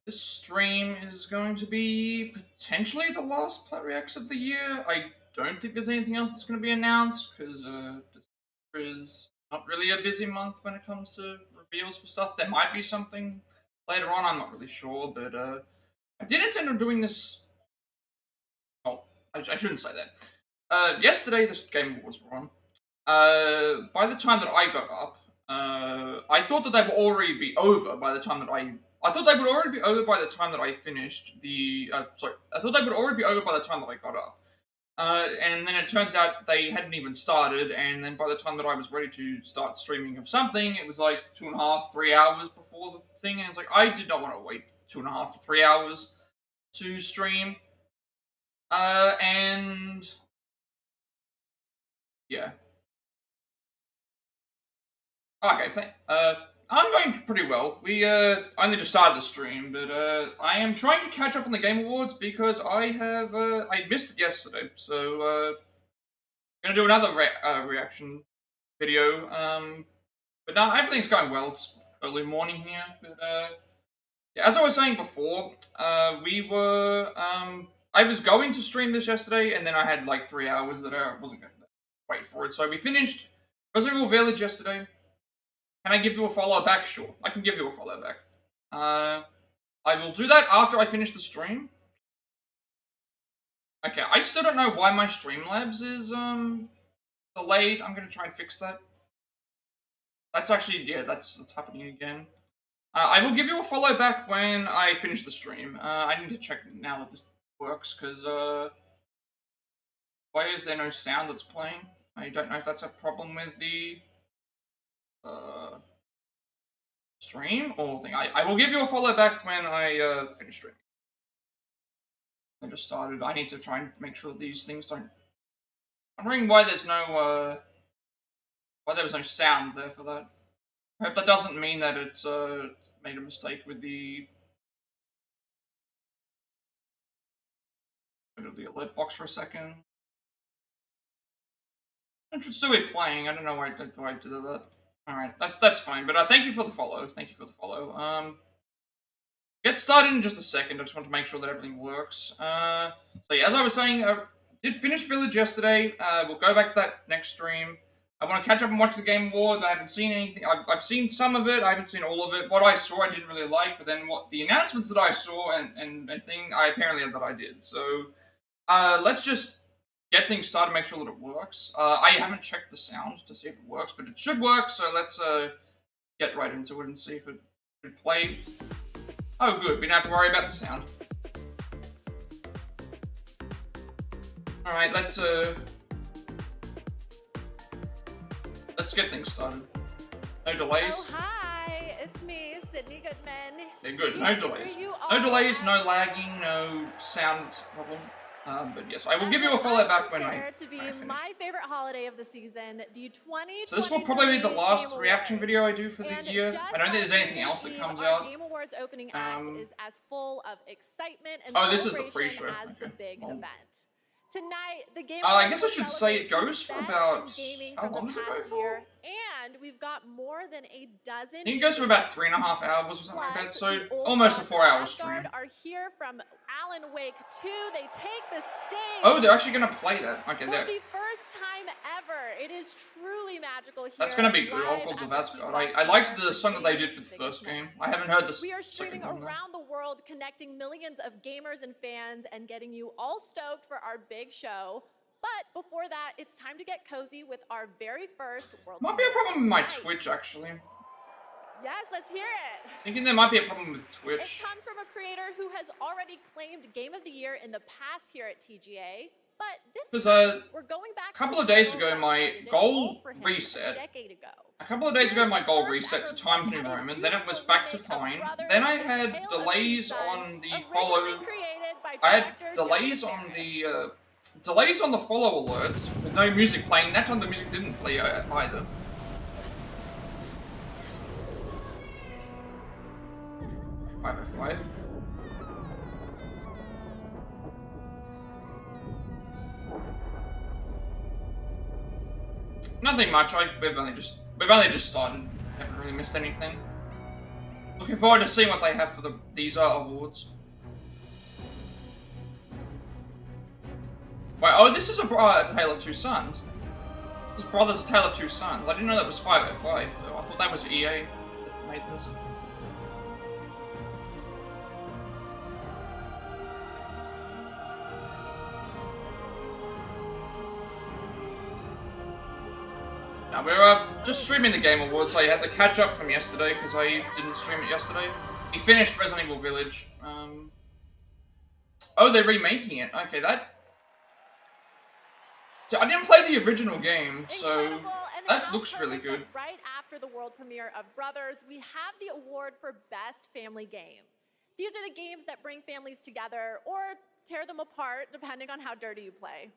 This stream is going to be potentially the last Plat Reacts of the year. I don't think there's anything else that's going to be announced, because December is not really a busy month when it comes to reveals for stuff. There might be something later on, I'm not really sure, but I did intend on doing this. Oh, I shouldn't say that. Yesterday, the Game Awards were on. By the time that I got up, I thought that they would already be over by the time that I thought they would already be over by the time that I finished the. Sorry, I thought they would already be over by the time that I got up. And then it turns out they hadn't even started, and then by the time that I was ready to start streaming of something, it was like 2.5, 3 hours before the thing, and it's like, I did not want to wait 2.5 to 3 hours to stream. And yeah. Okay, I'm going pretty well. We only just started the stream, but I am trying to catch up on the Game Awards because I missed it yesterday, so gonna do another reaction video. But no, everything's going well. It's early morning here, but yeah, as I was saying before, I was going to stream this yesterday, and then I had like 3 hours that I wasn't going to wait for it. So we finished Resident Evil Village yesterday. Can I give you a follow back? Sure, I can give you a follow back. I will do that after I finish the stream. Okay, I still don't know why my Streamlabs is delayed. I'm gonna try and fix that. That's actually, yeah, that's happening again. I will give you a follow back when I finish the stream. I need to check now that this works, because why is there no sound that's playing? I don't know if that's a problem with the stream or thing. I will give you a follow back when I finish streaming. I just started. I need to try and make sure that these things don't. I'm wondering why there's no why there was no sound there for that. I hope that doesn't mean that it's made a mistake with the alert box for a second. It should still be playing. I don't know why I did that. Alright, that's fine. But thank you for the follow. Thank you for the follow. Get started in just a second. I just want to make sure that everything works. So yeah, as I was saying, I did finish Village yesterday. We'll go back to that next stream. I want to catch up and watch the Game Awards. I haven't seen anything. I've seen some of it. I haven't seen all of it. What I saw, I didn't really like. But then what the announcements that I saw and thing, I apparently that I did. So let's just get things started, make sure that it works. I haven't checked the sound to see if it works, but it should work. So let's get right into it and see if it should play. Oh, good. We don't have to worry about the sound. All right, let's get things started. No delays. Oh, hi, it's me, Sydney Goodman. Yeah, good. No delays. No delays, no lagging, no sound that's a problem. But yes, I will give you a follow back when I finish. My favorite holiday of the season, the 2020. So this will probably be the last reaction video I do for the year. I don't think there's anything else that comes out. Game Awards opening act is as full of excitement and oh, this is the pre-show. As the big event. Tonight, the Game I guess I should say it goes for about. How long does it go for? And we've got more than a dozen. I think it goes for about 3.5 hours or something like that. So almost a 4-hour stream. Are here from Alan Wake 2. They take the stage. Oh, they're actually gonna play that. Okay, there. For the first time ever, it is truly magical here. That's gonna be good. All Gods of Asgard. I liked the song that they did for the first game. I haven't heard this. We are streaming around the world, connecting millions of gamers and fans, and getting you all stoked for our big show. But before that, it's time to get cozy with our very first World. Might be a problem with my Twitch, actually. Yes, let's hear it. Thinking there might be a problem with Twitch. It comes from a creator who has already claimed Game of the Year in the past here at TGA. But this time, we're going back a couple of days ago, my goal reset. A couple of days ago, my goal reset to Times New Roman. Then it was back to fine. Then I had delays on the follow. I had delays on the follow alerts with no music playing. That time the music didn't play either. Five. Nothing much. We've only just started. Haven't really missed anything. Looking forward to seeing what they have for these awards. Wait, oh, this is a Tale of Two Sons. This Brothers A Tale of Two Sons. I didn't know that was 505 though. I thought that was EA that made this. Now, we're just streaming the Game Awards. I had to catch up from yesterday because I didn't stream it yesterday. We finished Resident Evil Village. Oh, they're remaking it. Okay, So I didn't play the original game, so that looks really good. Right after the world premiere of Brothers, we have the award for Best Family Game. These are the games that bring families together or tear them apart, depending on how dirty you play.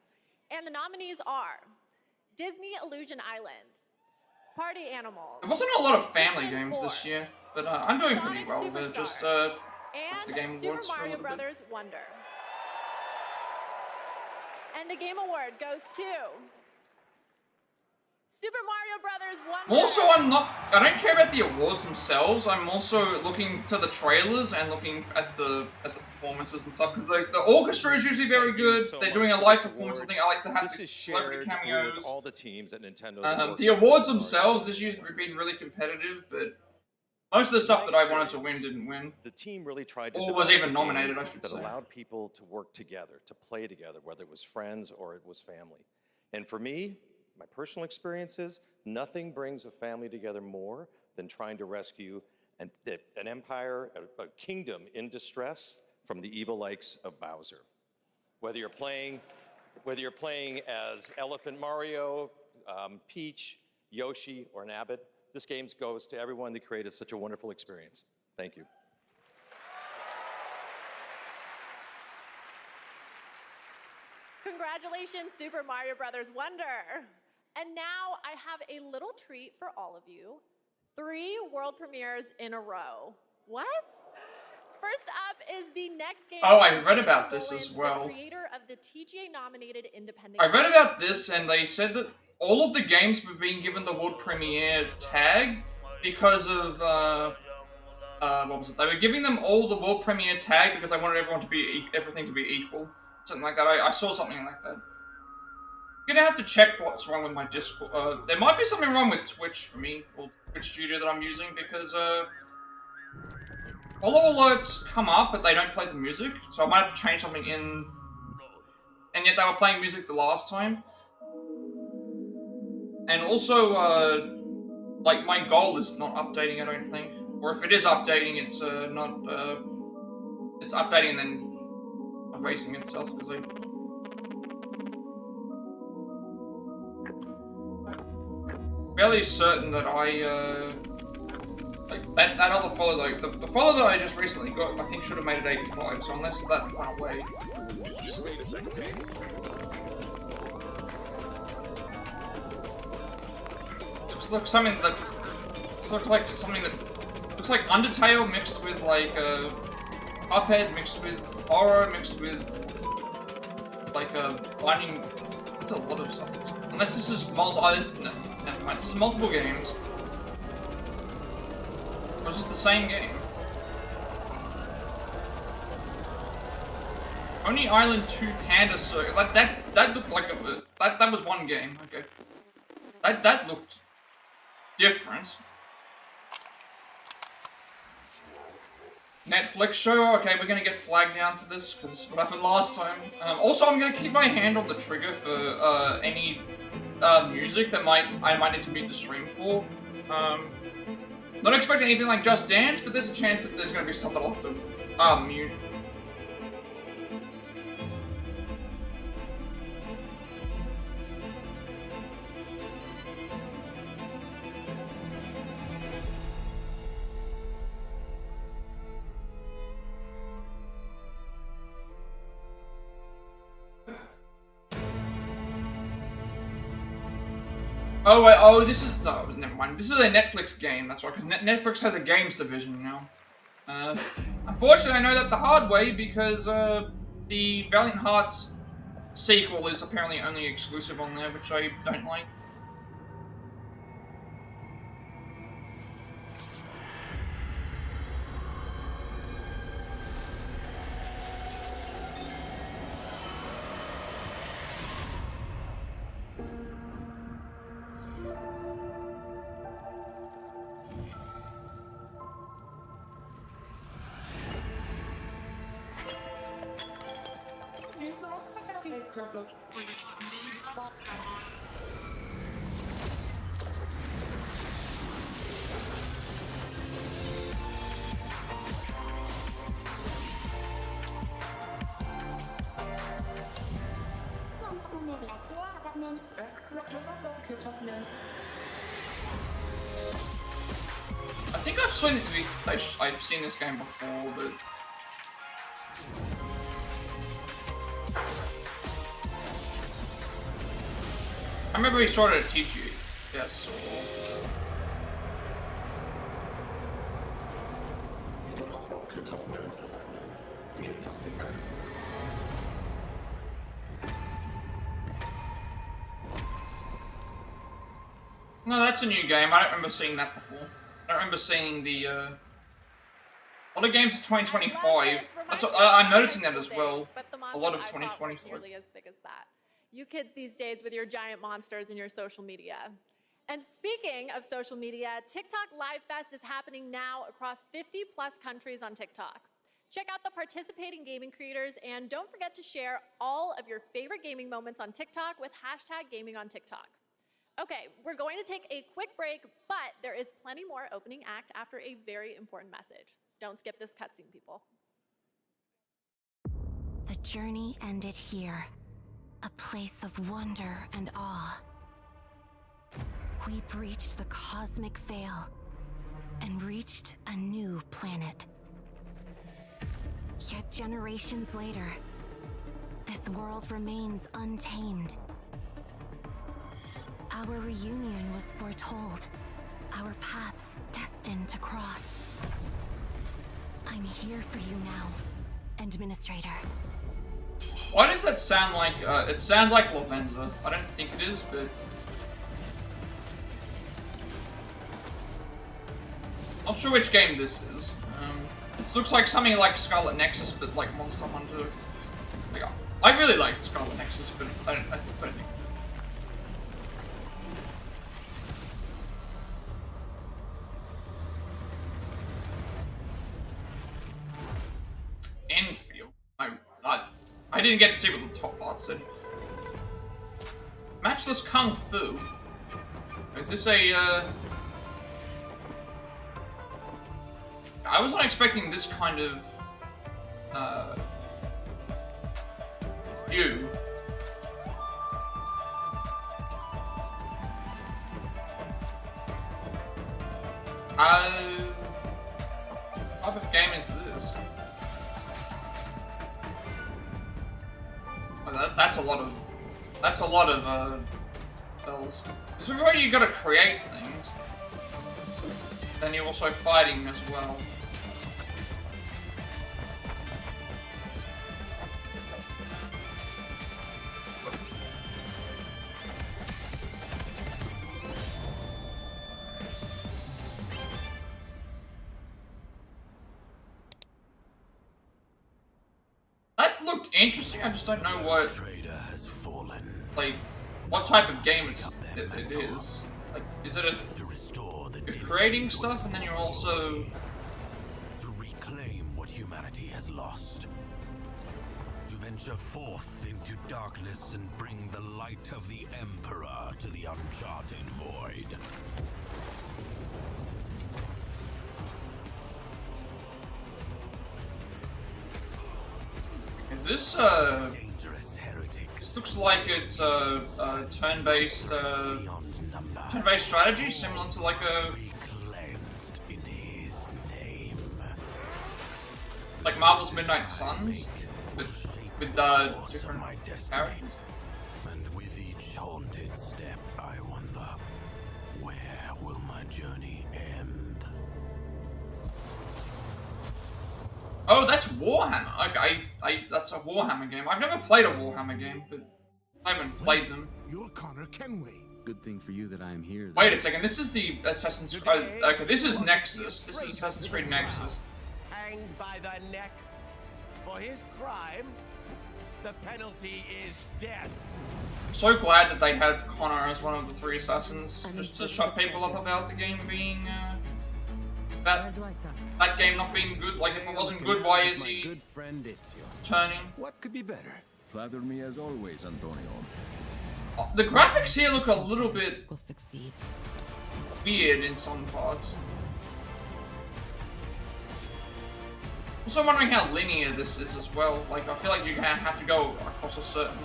And the nominees are Disney Illusion Island, Party Animals. There wasn't a lot of family games this year, but I'm doing pretty well with it. Just and the Game Awards Super Mario for a Brothers Wonder. And the Game Award goes to Super Mario Brothers Wonder. Also, I don't care about the awards themselves. I'm also looking to the trailers and looking at the performances and stuff, because the orchestra is usually very good. They're doing a live performance. I think I like to have the celebrity cameos. All the teams at Nintendo. The awards themselves this year's been really competitive, but most of the stuff that I wanted to win didn't win. The team really tried to or was even nominated, I should that say. Allowed people to work together, to play together, whether it was friends or it was family. And for me, my personal experiences, nothing brings a family together more than trying to rescue an empire, a kingdom in distress from the evil likes of Bowser. Whether you're playing as Elephant Mario, Peach, Yoshi, or Nabbit, this game goes to everyone that created such a wonderful experience. Thank you. Congratulations, Super Mario Brothers Wonder. And now I have a little treat for all of you. 3 world premieres in a row. What? First up is the next game. Oh, I read about this as well. The creator of the TGA-nominated independent. I read about this, and they said that all of the games were being given the world premiere tag because of what was it? They were giving them all the world premiere tag because they wanted everything to be equal, something like that. I saw something like that. I'm gonna have to check what's wrong with my Discord. There might be something wrong with Twitch for me, or Twitch Studio that I'm using, because follow alerts come up, but they don't play the music, so I might have to change something in. And yet they were playing music the last time. And also, like, my goal is not updating, I don't think. Or if it is updating, it's not, it's updating and then erasing itself, because I'm fairly certain that like, that other follow, like, the follow that I just recently got, I think should have made it 85, so unless that went away. Just wait a second. Looks like Undertale mixed with like Cuphead mixed with horror mixed with like finding. It's a lot of stuff. Unless this is never mind. This is multiple games. Or is this the same game? Only Island 2 Panda Circus. Like that looked like that was one game. Okay. That looked different. Netflix show? Okay, we're gonna get flagged down for this, because what happened last time. Also, I'm gonna keep my hand on the trigger for any music that I might need to mute the stream for. Not expecting anything like Just Dance, but there's a chance that there's gonna be stuff that I'll have to mute. Oh wait, this is, no, never mind. This is a Netflix game, that's right, because Netflix has a games division, you know. Unfortunately, I know that the hard way, because the Valiant Hearts sequel is apparently only exclusive on there, which I don't like. I think I've seen this game before, but I remember we started to teach you. Yes. No, that's a new game. I don't remember seeing that before. I don't remember seeing the other games of 2025. I'm noticing that as well. A lot of 2025. Nearly as big as that. You kids these days with your giant monsters and your social media. And speaking of social media, TikTok Livefest is happening now across 50+ countries on TikTok. Check out the participating gaming creators and don't forget to share all of your favorite gaming moments on TikTok with #GamingOnTikTok. Okay, we're going to take a quick break, but there is plenty more opening act after a very important message. Don't skip this cutscene, people. The journey ended here, a place of wonder and awe. We breached the cosmic veil and reached a new planet. Yet generations later, this world remains untamed. Our reunion was foretold, our paths destined to cross. I'm here for you now, Administrator. Why does that sound like, it sounds like Lavenza. I don't think it is, but... Not sure which game this is. This looks like something like Scarlet Nexus, but like Monster Hunter. Like, I really liked Scarlet Nexus, but I don't think... Endfield. I didn't get to see what the top part said. Matchless Kung Fu. Is this a, I was not expecting this kind of, view. What type of game is this? Oh, that's a lot of bells. This is where you gotta create things. Then you're also fighting as well. That looked interesting, I just don't know what, like, what type of game it is. Like, is it you're creating stuff and then you're also... To reclaim what humanity has lost. To venture forth into darkness and bring the light of the Emperor to the uncharted void. Is this, Dangerous heretics. This looks like it's turn-based strategy, similar to like a... Cleansed in his name. Like Marvel's Midnight Suns, but with different characters. And with each haunted step, I wonder, where will my journey end? Oh, that's Warhammer. Like, that's a Warhammer game. I've never played a Warhammer game, but I haven't played them. You're Connor Kenway. Good thing for you that I'm here. Wait a second, this is the Assassin's Creed. Okay, this is Nexus. This is Assassin's Creed Nexus. Hanged by the neck. For his crime, the penalty is death. So glad that they had Connor as one of the 3 assassins, just to shut people up about the game being, that game not being good. Like, if it wasn't good, why is he turning? What could be better? Flatter me as always, Antonio. The graphics here look a little bit Will succeed. weird in some parts. Also, I'm wondering how linear this is as well. Like, I feel like you're gonna have to go across a certain.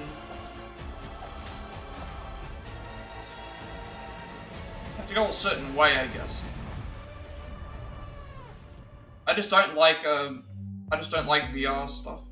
Have to go a certain way, I guess. I just don't like VR stuff.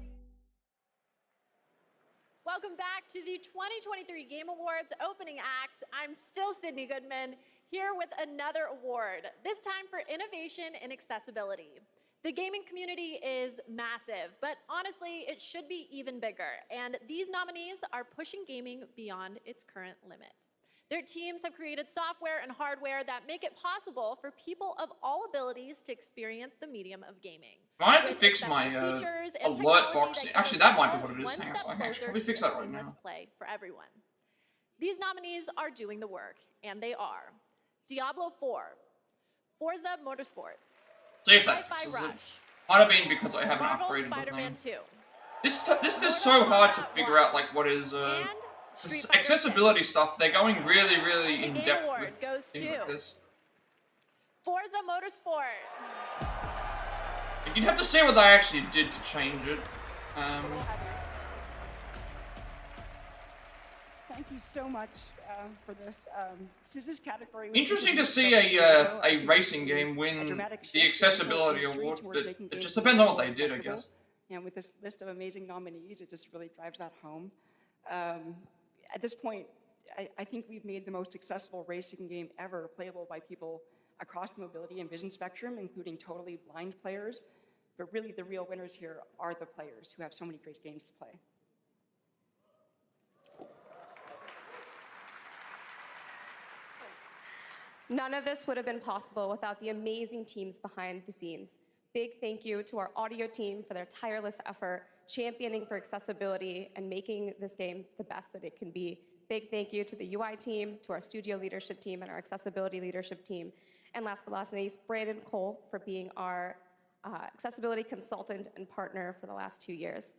Welcome back to the 2023 Game Awards opening act. I'm still Sydney Goodman, here with another award, this time for innovation in accessibility. The gaming community is massive, but honestly, it should be even bigger, and these nominees are pushing gaming beyond its current limits. Their teams have created software and hardware that make it possible for people of all abilities to experience the medium of gaming. I have to fix my alert box. Actually, that might be what it is. One Hang on, step I can closer probably to fix a that right seamless now. play for everyone. These nominees are doing the work, and they are Diablo 4, Forza Motorsport, See if that Hi-Fi fixes it. Rush, Might have been because I haven't Marvel upgraded the Spider-Man thing. 2, This is so hard to figure out, like, what is and Street this Fighter accessibility 6. stuff. They're going really, really The in Game depth Award with goes things to like this. Forza Motorsport. You'd have to see what they actually did to change it. Thank you so much for this. Since this category was Interesting to introduced see several years ago, I a think racing we've game seen win a dramatic the shift in accessibility the industry award, towards but making it games just depends on what more they did, I accessible. guess. And with this list of amazing nominees, it just really drives that home. At this point, I think we've made the most accessible racing game ever playable by people across the mobility and vision spectrum, including totally blind players. But really, the real winners here are the players who have so many great games to play. None of this would have been possible without the amazing teams behind the scenes. Big thank you to our audio team for their tireless effort, championing for accessibility and making this game the best that it can be. Big thank you to the UI team, to our studio leadership team, and our accessibility leadership team. And last but not least, Brandon Cole for being our accessibility consultant and partner for the last 2 years.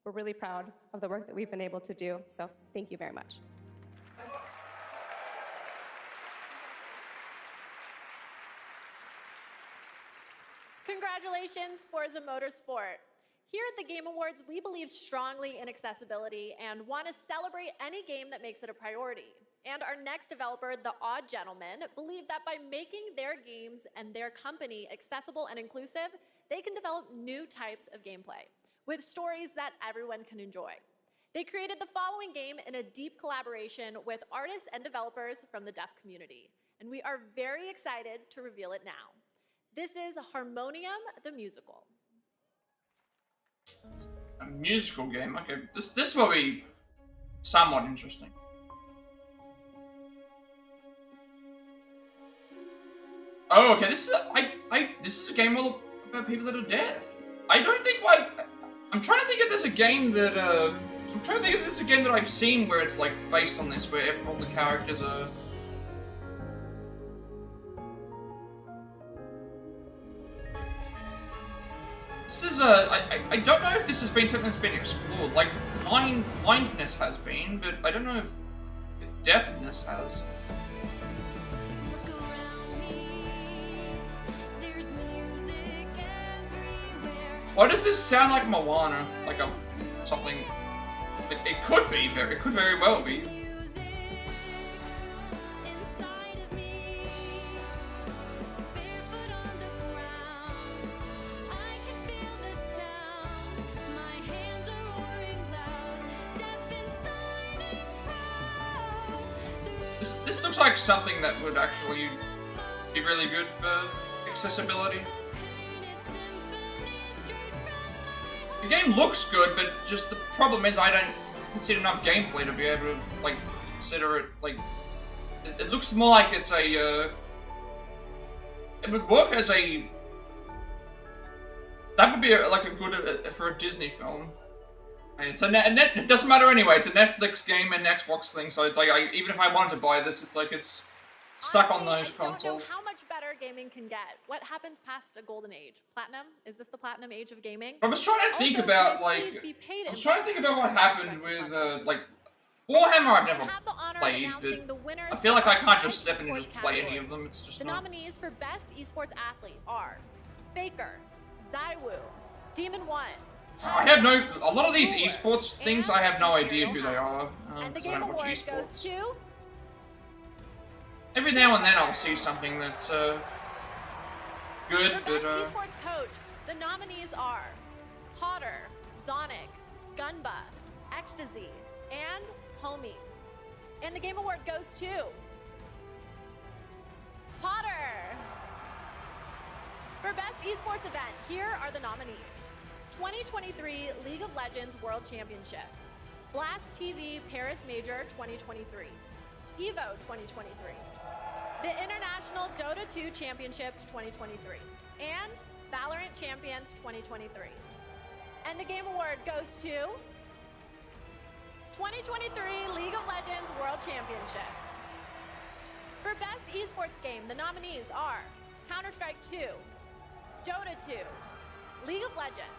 We're really proud of the work that we've been able to do, so thank you very much. Congratulations, Forza Motorsport. Here at the Game Awards, we believe strongly in accessibility and want to celebrate any game that makes it a priority. And our next developer, The Odd Gentleman, believe that by making their games and their company accessible and inclusive, they can develop new types of gameplay with stories that everyone can enjoy. They created the following game in a deep collaboration with artists and developers from the deaf community, and we are very excited to reveal it now. This is Harmonium The Musical. A musical game. Okay, this will be somewhat interesting. Oh, okay. This is a game all about people that are deaf. I don't think I'm trying to think if there's a game that I've seen where it's like based on this, where all the characters are. This is I don't know if this has been something that's been explored. Like blindness has been, but I don't know if deafness has. Why does this sound like Moana? Like something. It could very well be. This looks like something that would actually be really good for accessibility. The game looks good, but just the problem is I don't consider enough gameplay to be able to like consider it like. It looks more like it's a. It would work as a. That would be like a good for a Disney film. And it's it doesn't matter anyway. It's a Netflix game and Xbox thing, so it's like even if I wanted to buy this, it's like it's stuck on those consoles. I don't know how much better gaming can get. What happens past a golden age? Platinum? Is this the platinum age of gaming? I was trying to think Also, about, can I like, please be paid I was in trying to think about what happened with, like, Warhammer I've never I have the honor of played, announcing but the winners I feel like I for can't the just step in and esports just play any of categories. them. It's just The not. nominees for Best Esports Athlete are Faker, Zywoo, Demon One. I have no. A lot of these Ruler, esports things, and I have no idea Imperial who they High. are. And the 'Cause I Game don't watch Award esports. goes to Every now and then I'll see something that's good, for but Best Esports Coach. The nominees are Potter, Zonic, Gunba, Ecstasy, and Homie. And the Game Award goes to Potter. For Best Esports Event, here are the nominees. 2023 League of Legends World Championship, Blast TV Paris Major 2023, EVO 2023, the International Dota 2 Championships 2023, and Valorant Champions 2023. And the Game Award goes to 2023 League of Legends World Championship. For Best Esports Game, the nominees are Counter-Strike 2, Dota 2, League of Legends,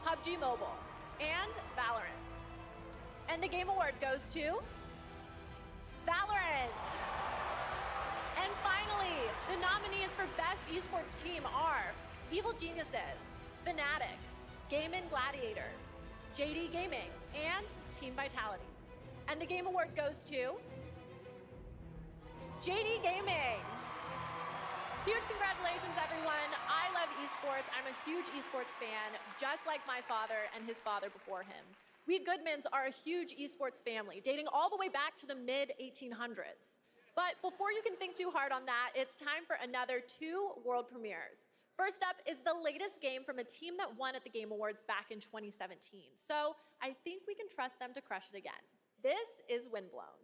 PUBG Mobile, and Valorant. And the Game Award goes to Valorant. And finally, the nominees for Best Esports Team are Evil Geniuses, Fnatic, Game Gladiators, JD Gaming, and Team Vitality. And the Game Award goes to JD Gaming. Huge congratulations, everyone. I love esports. I'm a huge esports fan, just like my father and his father before him. We Goodmans are a huge esports family, dating all the way back to the mid-1800s. But before you can think too hard on that, it's time for another 2 world premieres. First up is the latest game from a team that won at the Game Awards back in 2017. So I think we can trust them to crush it again. This is Windblown.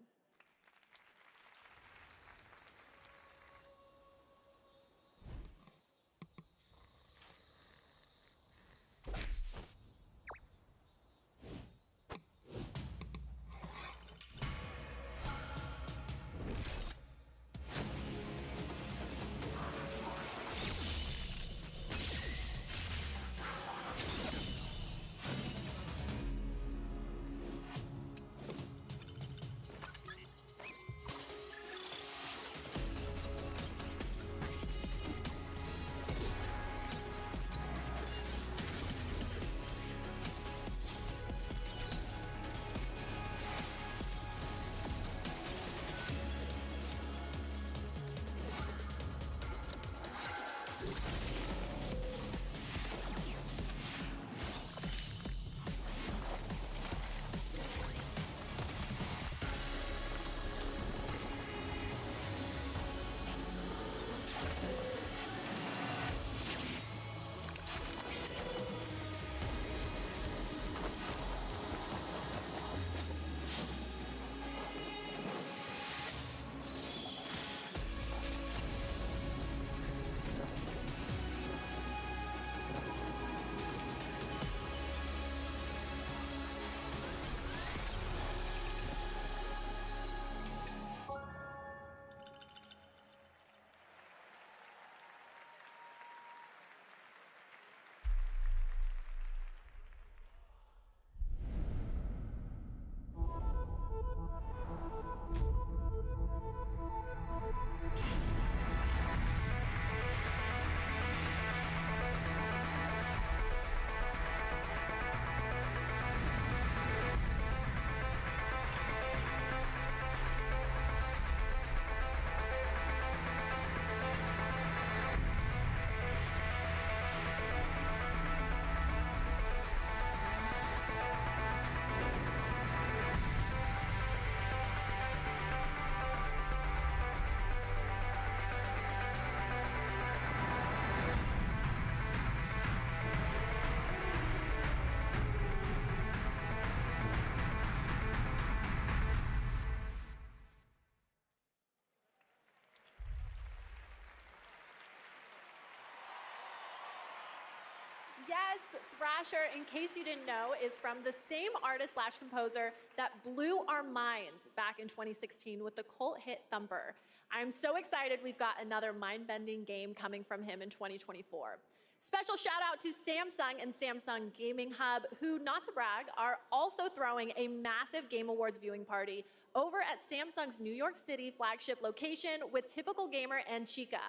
Yes, Thrasher, in case you didn't know, is from the same artist/composer that blew our minds back in 2016 with the cult hit Thumper. I'm so excited we've got another mind-bending game coming from him in 2024. Special shout out to Samsung and Samsung Gaming Hub, who, not to brag, are also throwing a massive Game Awards viewing party over at Samsung's New York City flagship location with Typical Gamer and Chica.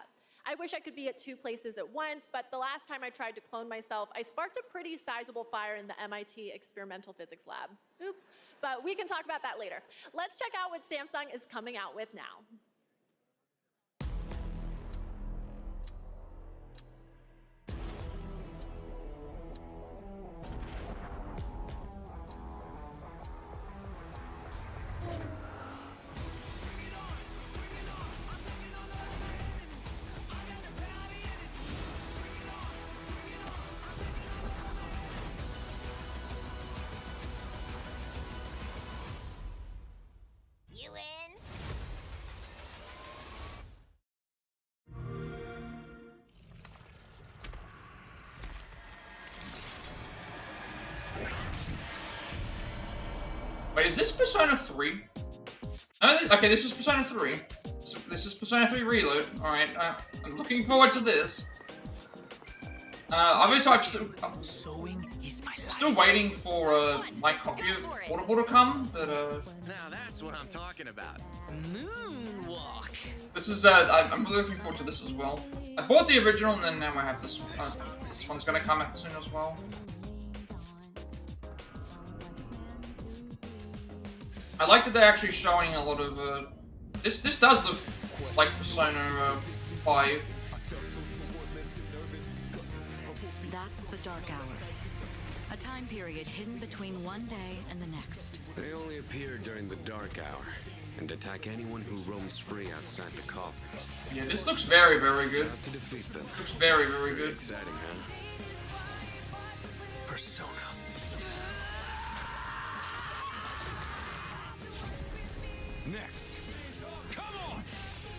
I wish I could be at 2 places at once, but the last time I tried to clone myself, I sparked a pretty sizable fire in the MIT Experimental Physics Lab. Oops, but we can talk about that later. Let's check out what Samsung is coming out with now. Wait, is this Persona 3? Okay, this is Persona 3. So this is Persona 3 Reload. Alright, I'm looking forward to this. Obviously, I'm still waiting for my copy of Audible to come, but Now that's what I'm talking about. Moonwalk. this is I'm really looking forward to this as well. I bought the original, and then now I have this. This one's gonna come out soon as well. I like that they're actually showing a lot of this does look like Persona 5. That's the Dark Hour. A time period hidden between one day and the next. They only appear during the Dark Hour and attack anyone who roams free outside the coffins. Yeah, this looks very, very good. Have to defeat them. Looks very, very good. Exciting, huh? Persona. Next. Come on!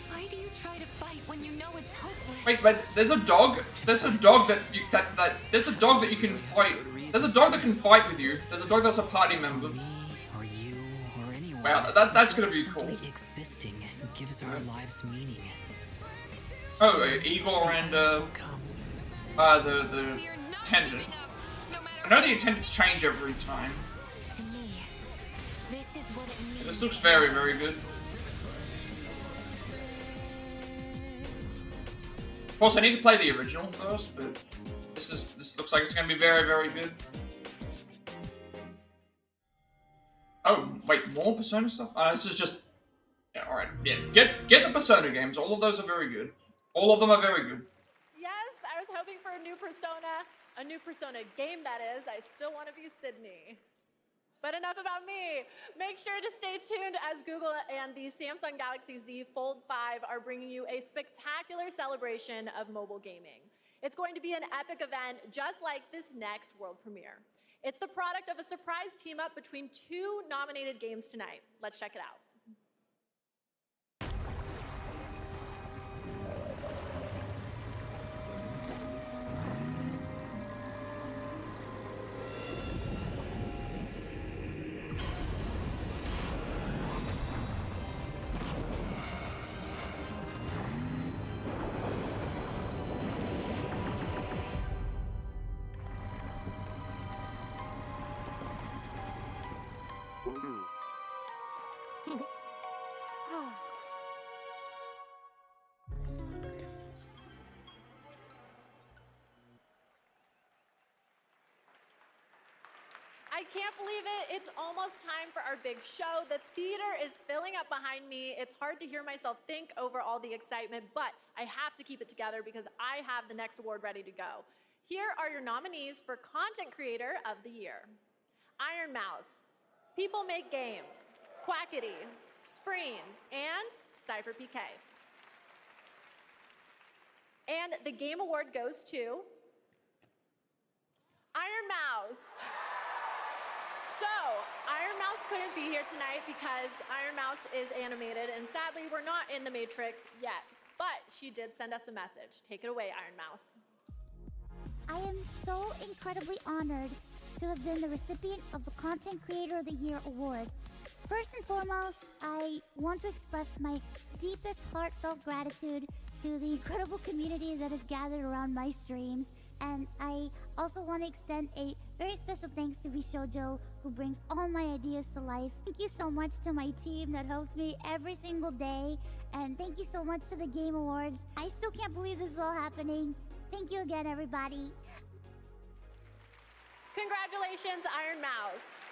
Why do you try to fight when you know it's hopeless? Wait, but there's a dog. There's a dog that you there's a dog that you can fight. There's a dog that can fight with you. There's a dog that's a party member. Or you, or anyone. Wow, that's gonna be cool. Existing gives our lives meaning. Oh, Igor and the attendant. I know the attendants change every time. To me, this is what it means. This looks very, very good. Of course, I need to play the original first, but this looks like it's going to be very, very good. Oh, wait, more Persona stuff? This is just... Yeah, alright. Yeah, get the Persona games. All of those are very good. All of them are very good. Yes, I was hoping for a new Persona game, that is. I still want to be Sydney. But enough about me. Make sure to stay tuned as Google and the Samsung Galaxy Z Fold 5 are bringing you a spectacular celebration of mobile gaming. It's going to be an epic event just like this next world premiere. It's the product of a surprise team-up between 2 nominated games tonight. Let's check it out. I can't believe it. It's almost time for our big show. The theater is filling up behind me. It's hard to hear myself think over all the excitement, but I have to keep it together because I have the next award ready to go. Here are your nominees for Content Creator of the Year. Iron Mouse, People Make Games, Quackity, Spreen, and Cypher PK. And the Game Award goes to Iron Mouse. So, Iron Mouse couldn't be here tonight because Iron Mouse is animated, and sadly, we're not in the Matrix yet. But she did send us a message. Take it away, Iron Mouse. I am so incredibly honored to have been the recipient of the Content Creator of the Year award. First and foremost, I want to express my deepest heartfelt gratitude to the incredible community that has gathered around my streams. And I also want to extend a very special thanks to Vishojo, who brings all my ideas to life. Thank you so much to my team that helps me every single day. And thank you so much to the Game Awards. I still can't believe this is all happening. Thank you again, everybody. Congratulations, Iron Mouse.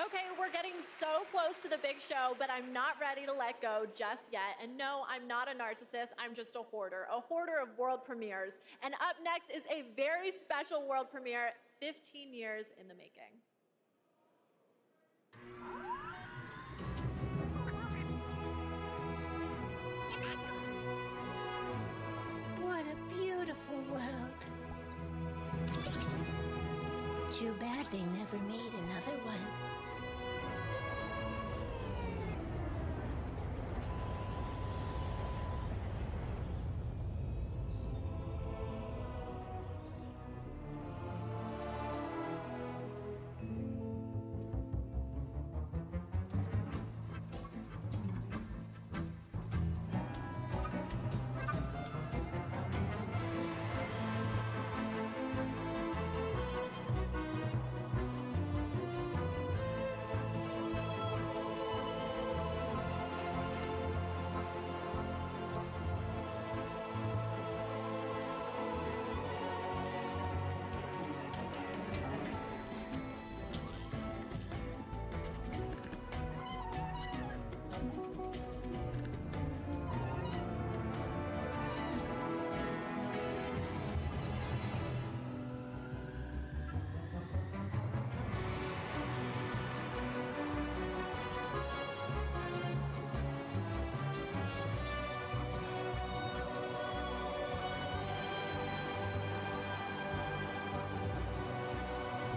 Okay, we're getting so close to the big show, but I'm not ready to let go just yet. And no, I'm not a narcissist, I'm just a hoarder of world premieres. And up next is a very special world premiere, 15 years in the making. What a beautiful world. Too bad they never made another one.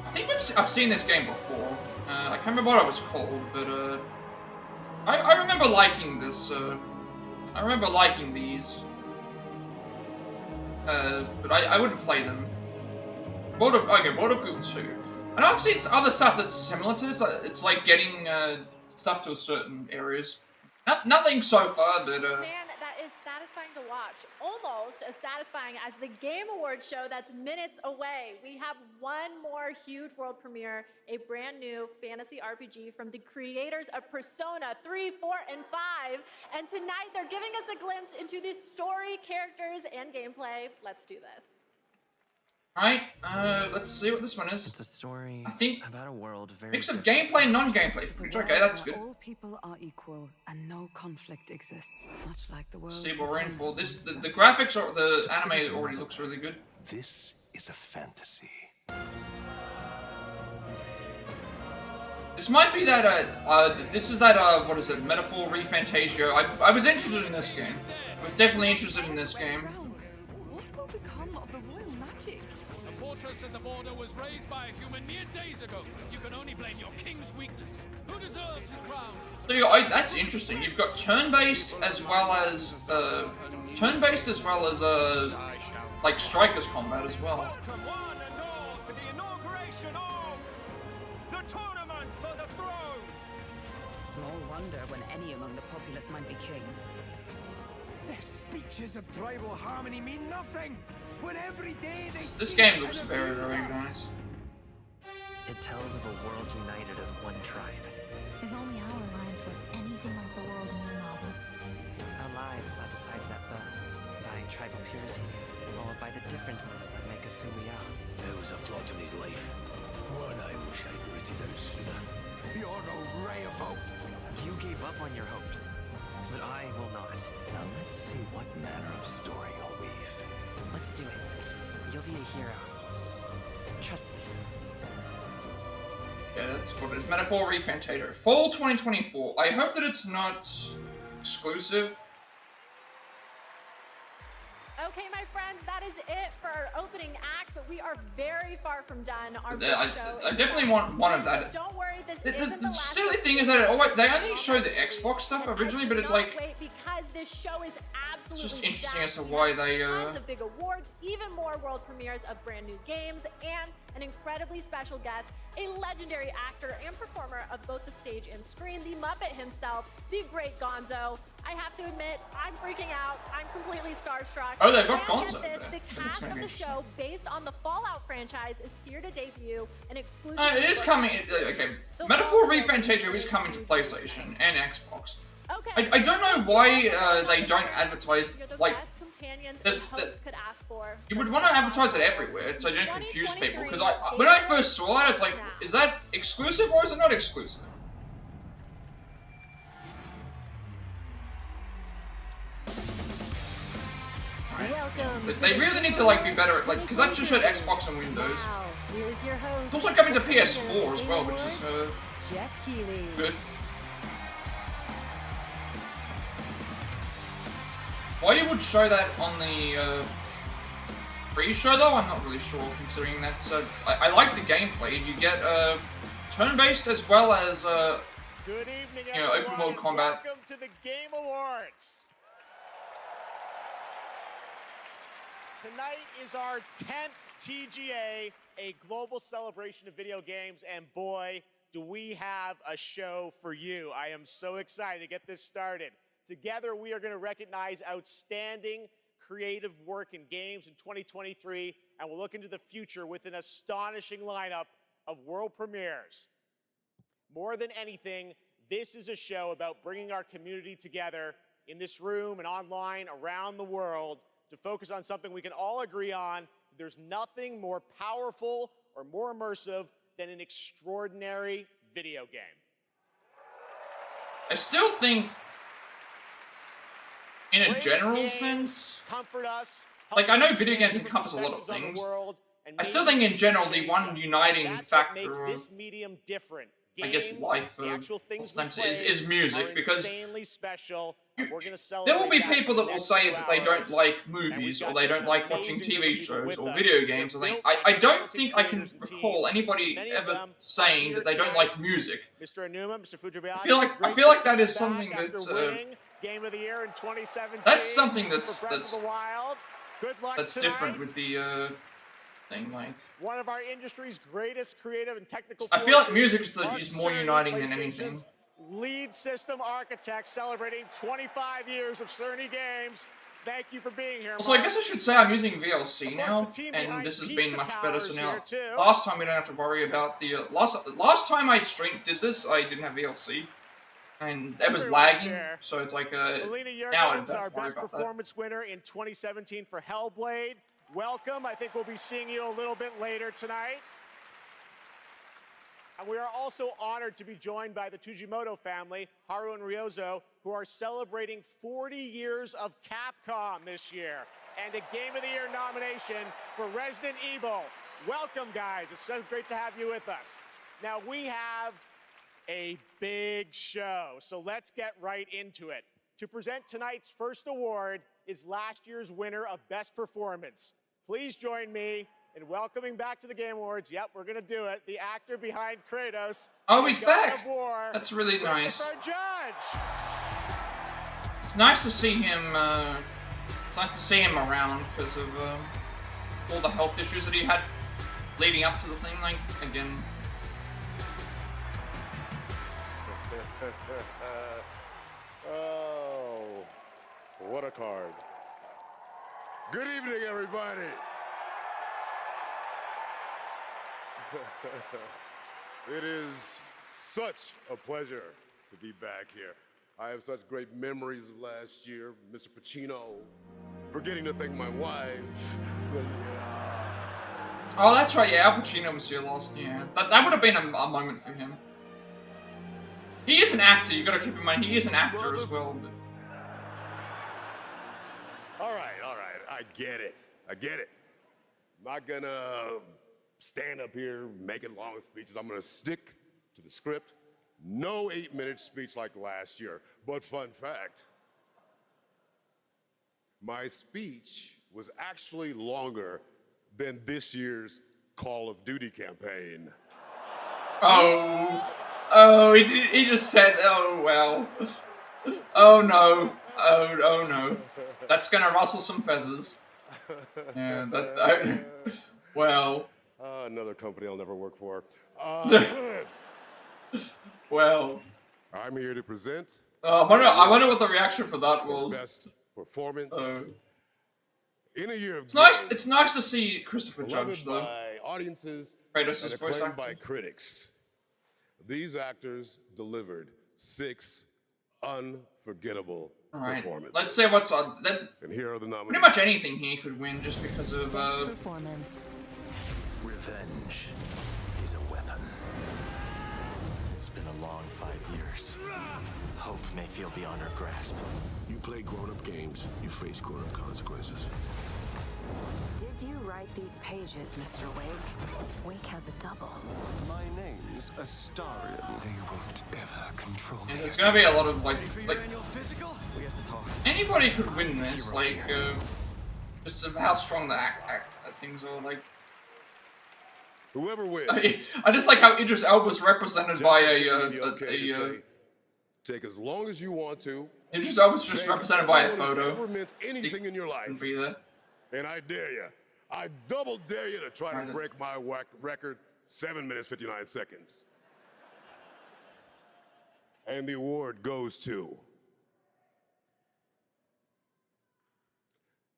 I think I've seen this game before. I can't remember what it was called, but I remember liking this. I remember liking these, but I wouldn't play them. World of Goo 2. I know I've seen other stuff that's similar to this. It's like getting stuff to certain areas. Nothing so far, but Man, that is satisfying to watch. Almost as satisfying as the Game Awards show that's minutes away. We have one more huge world premiere, a brand new fantasy RPG from the creators of Persona 3, 4, and 5. And tonight they're giving us a glimpse into the story, characters, and gameplay. Let's do this. Alright, let's see what this one is. It's a story I think about a world very mix of different. gameplay and non-gameplay footage. Okay, that's good. All people are equal and no conflict exists, much like the world. Let's see what we're in for. This the graphics or the anime already looks really good. This is a fantasy. This might be that this is that what is it? Metaphor ReFantazio. I was interested in this game. I was definitely interested in this game. What will become of the royal magic? The fortress at the border was raised by a human mere days ago. You can only blame your king's weakness. Who deserves his crown? So you got, that's interesting. You've got turn-based as well as like strikers combat as well. Welcome one and all to the inauguration of the tournament for the throne. Small wonder when any among the populace might be king. Their speeches of tribal harmony mean nothing. When every day they This game looks very, very nice. It tells of a world united as one tribe. If only our lives were anything like the world in your novel. Our lives are decided at birth by tribal purity, or by the differences that make us who we are. There was a plot in his life. One I wish I'd written down sooner. You're no ray of hope. You gave up on your hopes, but I will not. Now let's see what manner of story you'll weave. Let's do it. You'll be a hero. Trust me. Yeah, that's what it is. Metaphor ReFantazio. Fall 2024. I hope that it's not exclusive. Okay, my friends, that is it for our opening act, but we are very far from done. Our I show I is definitely want one of that. Don't worry, this The isn't the last silly thing is that they only show the Xbox stuff originally, but it's like wait, because this show is absolutely it's just interesting as to stacked. why they Tons of big awards, even more world premieres of brand new games, and an incredibly special guest, a legendary actor and performer of both the stage and screen, the Muppet himself, the great Gonzo. I have to admit, I'm freaking out. I'm completely starstruck. Oh, they've got And Gonzo get this, there. the cast of the show, based on the Fallout franchise, is here to debut an exclusive. it is coming. Okay, Metaphor ReFantazio is coming to PlayStation and Xbox. Okay. I don't know why they don't advertise like. You would want to advertise it everywhere so you don't confuse people. Because when I first saw it, it's like, is that exclusive or is it not exclusive? They really need to like be better at because that just showed Xbox and Windows. It's also coming to PS4 as well, which is good. Why you would show that on the pre-show though, I'm not really sure. Considering that, I like the gameplay. You get turn-based as well as Good evening, open world combat. Welcome to the Game Awards. Tonight is our 10th TGA, a global celebration of video games, and boy, do we have a show for you. I am so excited to get this started. Together, we are going to recognize outstanding creative work in games in 2023, and we'll look into the future with an astonishing lineup of world premieres. More than anything, this is a show about bringing our community together in this room and online around the world to focus on something we can all agree on. There's nothing more powerful or more immersive than an extraordinary video game. I still think, in a Great general games sense, comfort us, like I know video games encompass a lot of things. I still think in general the one uniting factor of, this medium different. I guess, life sometimes is music, because special. there will be people that will say that they don't like movies or they don't like watching TV shows or video games. I don't think I can recall anybody ever saying that they don't like music. Mr. Anuma, Mr. Fujibayashi, I feel like that is something that's Game of the Year in 2017. that's something that's Good luck tonight. different with the thing, like. One of our industry's greatest creative and technical I feel like forces, music is more uniting than anything. PlayStation's lead system architect, celebrating 25 years of Cerny Games. Thank you for being here. Also, I guess I should say I'm using VLC now, and this has been much better. So now, last time we don't have to worry about the last time I did this, I didn't have VLC, and it was lagging. So it's like now I don't have our to worry best about that. performance winner in 2017 for Hellblade. Welcome. I think we'll be seeing you a little bit later tonight. And we are also honored to be joined by the Tujimoto family, Haru and Ryozo, who are celebrating 40 years of Capcom this year, and a Game of the Year nomination for Resident Evil. Welcome, guys. It's so great to have you with us. Now, we have a big show, so let's get right into it. To present tonight's first award is last year's winner of Best Performance. Please join me in welcoming back to the Game Awards. Yep, we're gonna do it. The actor behind Kratos. Oh, he's God back. of War, That's really nice. Judge. It's nice to see him. It's nice to see him around because of all the health issues that he had leading up to the thing. Like again. Oh, what a card. Good evening, everybody. It is such a pleasure to be back here. I have such great memories of last year, Mr. Pacino, forgetting to thank my wife. Oh, that's right. Yeah, Al Pacino was here last year. That would have been a moment for him. He is an actor. You got to keep in mind he is an actor as well. But... All right. I get it. Not gonna stand up here making long speeches. I'm gonna stick to the script. No 8-minute speech like last year. But fun fact, my speech was actually longer than this year's Call of Duty campaign. Oh, he just said, oh, well. Oh, no. Oh, no. That's gonna rustle some feathers. Yeah, well. Another company I'll never work for. Well. I'm here to present. I wonder what the reaction for that was. Best performance in a year of It's nice to see Christopher Judge, though. By audiences Kratos' and voice acclaimed actor. by critics. These actors delivered 6 unforgettable performances. Let's say what's on. And here are the nominees. Pretty much anything here could win just because of. Performance. Revenge is a weapon. It's been a long 5 years. Hope may feel beyond our grasp. You play grown-up games, you face grown-up consequences. Did you write these pages, Mr. Wake? Wake has a double. My name's Astarion. They won't ever control me. Yeah, there's gonna be a lot of like We have to talk. anybody could win this, like just of how strong the things are. Like whoever wins. I just like how Idris Elba's represented by take as long as you want to. Idris Elba's just represented by a photo. Never meant anything in your life. Be there. And I dare you. I double dare you to try to break my record 7 minutes 59 seconds. And the award goes to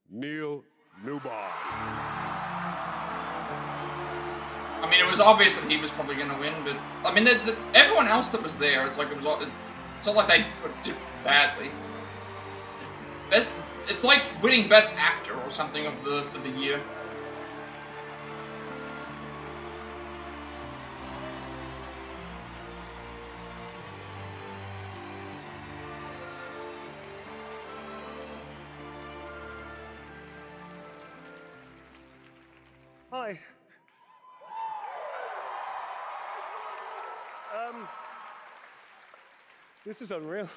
Neil Newbar. I mean, it was obvious that he was probably going to win, but I mean, everyone else that was there, it's like it's not like they did badly. It's like winning Best Actor or something for the year. Hi. This is unreal.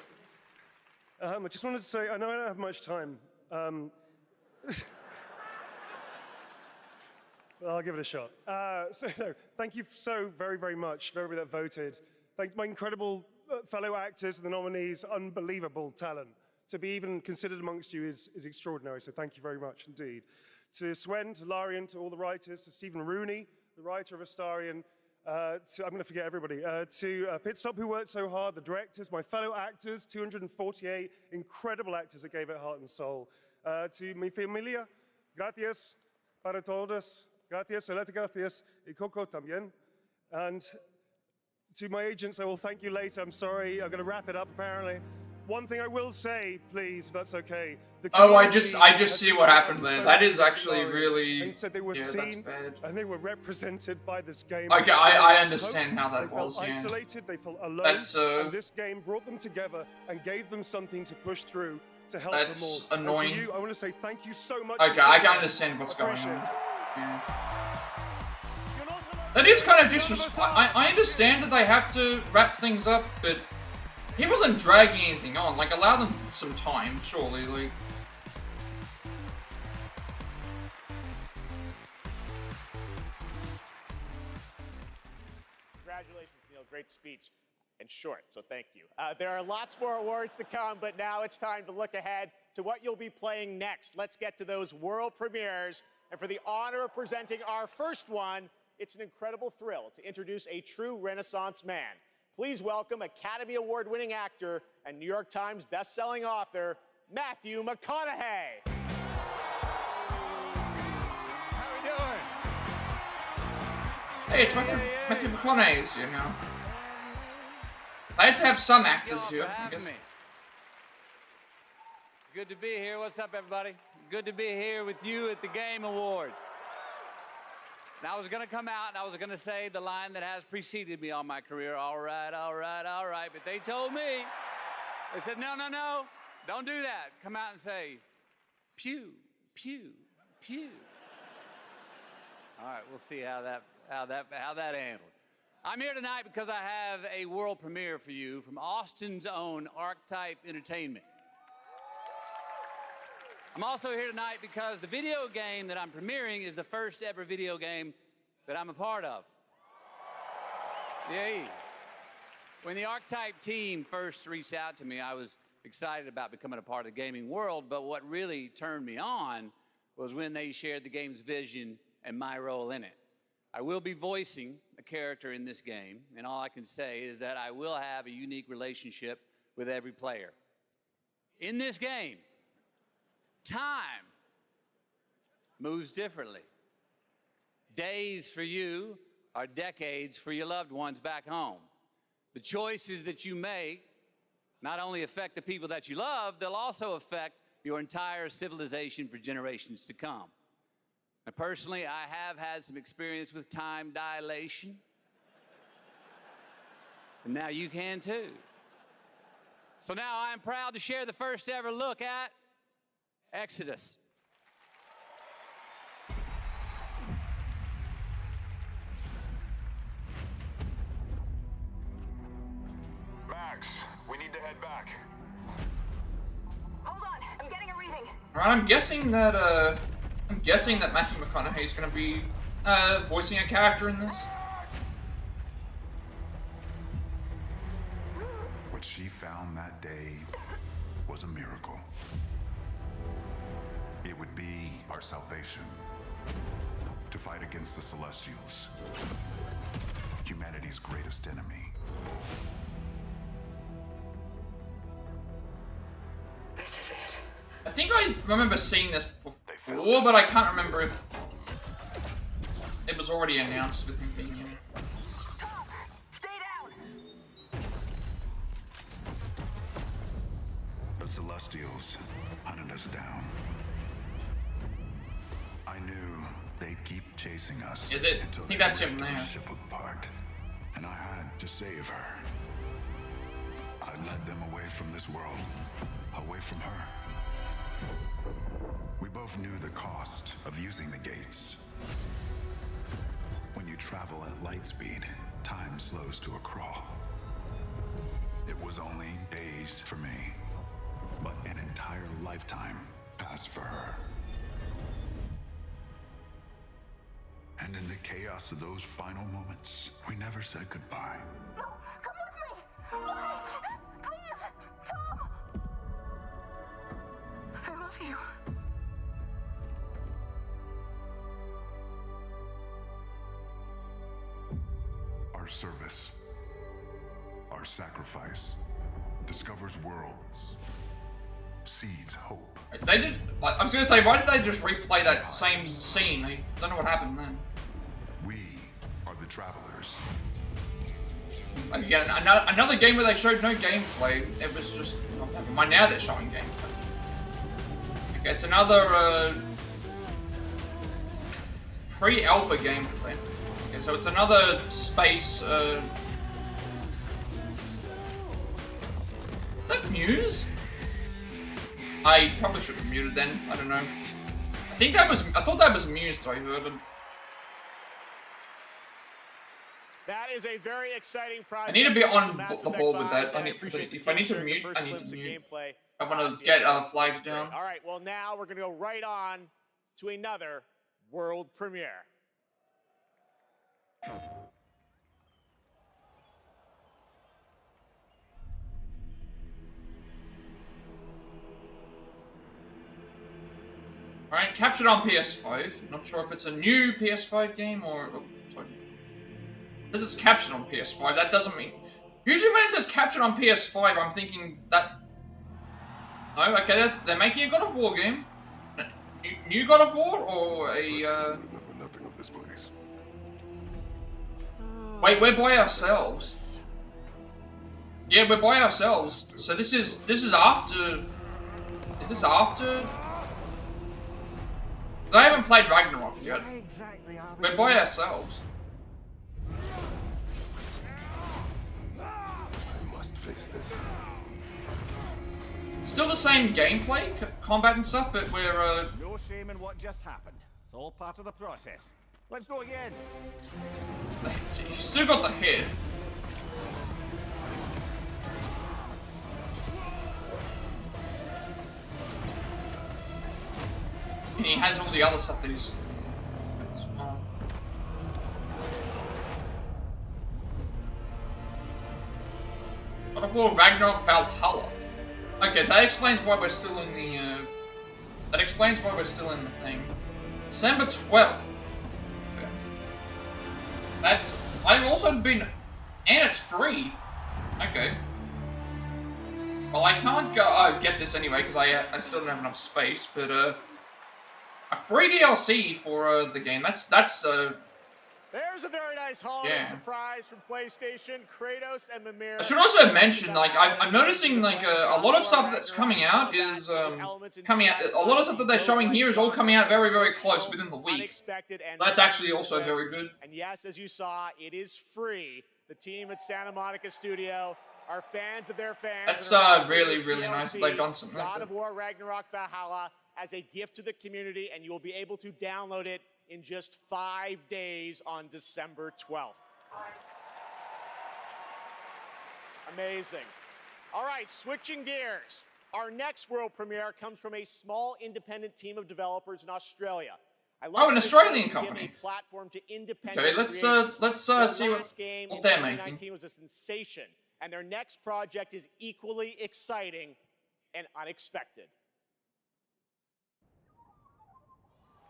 I just wanted to say, I know I don't have much time. But I'll give it a shot. Thank you so very, very much for everybody that voted. Thank my incredible fellow actors and the nominees, unbelievable talent. To be even considered amongst you is extraordinary, so thank you very much indeed. To Swen, to Larian, to all the writers, to Stephen Rooney, the writer of Astarion, I'm going to forget everybody, to Pitstop, who worked so hard, the directors, my fellow actors, 248 incredible actors that gave it heart and soul. To mi familia, gracias para todos, gracias, gracias, y Coco también. And to my agents, I will thank you later. I'm sorry, I'm going to wrap it up apparently. One thing I will say, please, if that's okay. I just see what happened there. That is actually really. And said they were that's seen bad. and they were represented by this game. I understand how that was. They felt isolated. They felt alone. And this game brought them together and gave them something to push through to help them all. That's annoying. And to you, I want to say thank you so much. Okay, I can understand what's going on. Yeah. That is kind of disrespectful. I understand that they have to wrap things up, but he wasn't dragging anything on. Like, allow them some time, surely. Like. Congratulations, Neil. Great speech and short, so thank you. There are lots more awards to come, but now it's time to look ahead to what you'll be playing next. Let's get to those world premieres. And for the honor of presenting our first one, it's an incredible thrill to introduce a true Renaissance man. Please welcome Academy Award-winning actor and New York Times best-selling author, Matthew McConaughey. How we doing? Hey, it's Matthew McConaughey's here now. I had to have some actors here, I guess. Good to be here. What's up, everybody? Good to be here with you at the Game Awards. Now, I was going to come out and I was going to say the line that has preceded me all my career, all right, all right, all right. But they told me, they said, no, no, no, don't do that. Come out and say, pew, pew, pew. All right, we'll see how that handled. I'm here tonight because I have a world premiere for you from Austin's own Archetype Entertainment. I'm also here tonight because the video game that I'm premiering is the first ever video game that I'm a part of. Yay. When the Archetype team first reached out to me, I was excited about becoming a part of the gaming world, but what really turned me on was when they shared the game's vision and my role in it. I will be voicing a character in this game, and all I can say is that I will have a unique relationship with every player. In this game, time moves differently. Days for you are decades for your loved ones back home. The choices that you make not only affect the people that you love, they'll also affect your entire civilization for generations to come. Now, personally, I have had some experience with time dilation. And now you can too. So now I'm proud to share the first ever look at Exodus. Max, we need to head back. Hold on, I'm getting a reading. Right, I'm guessing that Matthew McConaughey is going to be voicing a character in this. What she found that day was a miracle. It would be our salvation to fight against the Celestials, humanity's greatest enemy. This is it. I think I remember seeing this before, but I can't remember if it was already announced with him being in it. Stay down. The Celestials hunted us down. I knew they'd keep chasing us until they ripped our ship apart, and I had to save her. I led them away from this world, away from her. We both knew the cost of using the gates. When you travel at light speed, time slows to a crawl. It was only days for me, but an entire lifetime passed for her. And in the chaos of those final moments, we never said goodbye. No, come with me. Wait, please, Tom. I love you. Our service, our sacrifice, discovers worlds, seeds hope. They just, like, I was gonna say, why did they just replay that same scene? I don't know what happened then. We are the travelers. Again, another game where they showed no gameplay. It was just, oh, never mind, now they're showing gameplay. Okay, it's another pre-alpha gameplay. Okay, so it's another space. Is that Muse? I probably should have muted then. I don't know. I thought that was Muse that I heard. That is a very exciting project. I need to be on the ball with that. If I need to mute, I need to mute. I want to get flags down. All right, well now we're going to go right on to another world premiere. Alright, captured on PS5. Not sure if it's a new PS5 game or... Oh, sorry. This is captured on PS5. That doesn't mean... Usually when it says captured on PS5, I'm thinking that... No, okay, they're making a God of War game. New God of War or a... Nothing of this place. Wait, we're by ourselves. Yeah, we're by ourselves. So this is after... Is this after... I haven't played Ragnarok yet. We're by ourselves. I must face this. Still the same gameplay, combat and stuff, but we're No shame in what just happened. It's all part of the process. Let's go again. You still got the head. And he has all the other stuff that he's... War Ragnarok Valhalla. Okay, so that explains why we're still in the, that explains why we're still in the thing. December 12th. Okay. That's... I've also been... And it's free. Okay. Well, I can't go get this anyway, because I still don't have enough space, but, a free DLC for, the game. That's, There's a very nice holiday surprise from PlayStation, Kratos and Mimir. I should also mention, like, I'm noticing, like, a lot of stuff that's coming out is, coming out, a lot of stuff that they're showing here is all coming out very, very close within the week. That's actually also very good. And yes, as you saw, it is free. The team at Santa Monica Studio are fans of their fans. That's, really, really nice that they've done something like God that. of War Ragnarok Valhalla as a gift to the community, and you will be able to download it in just 5 days on December 12th. Amazing. All right, switching gears. Our next world premiere comes from a small independent team of developers in Australia. Oh, an Australian company. Platform to independent Okay, let's see what they're making. 2019 was a sensation, and their next project is equally exciting and unexpected.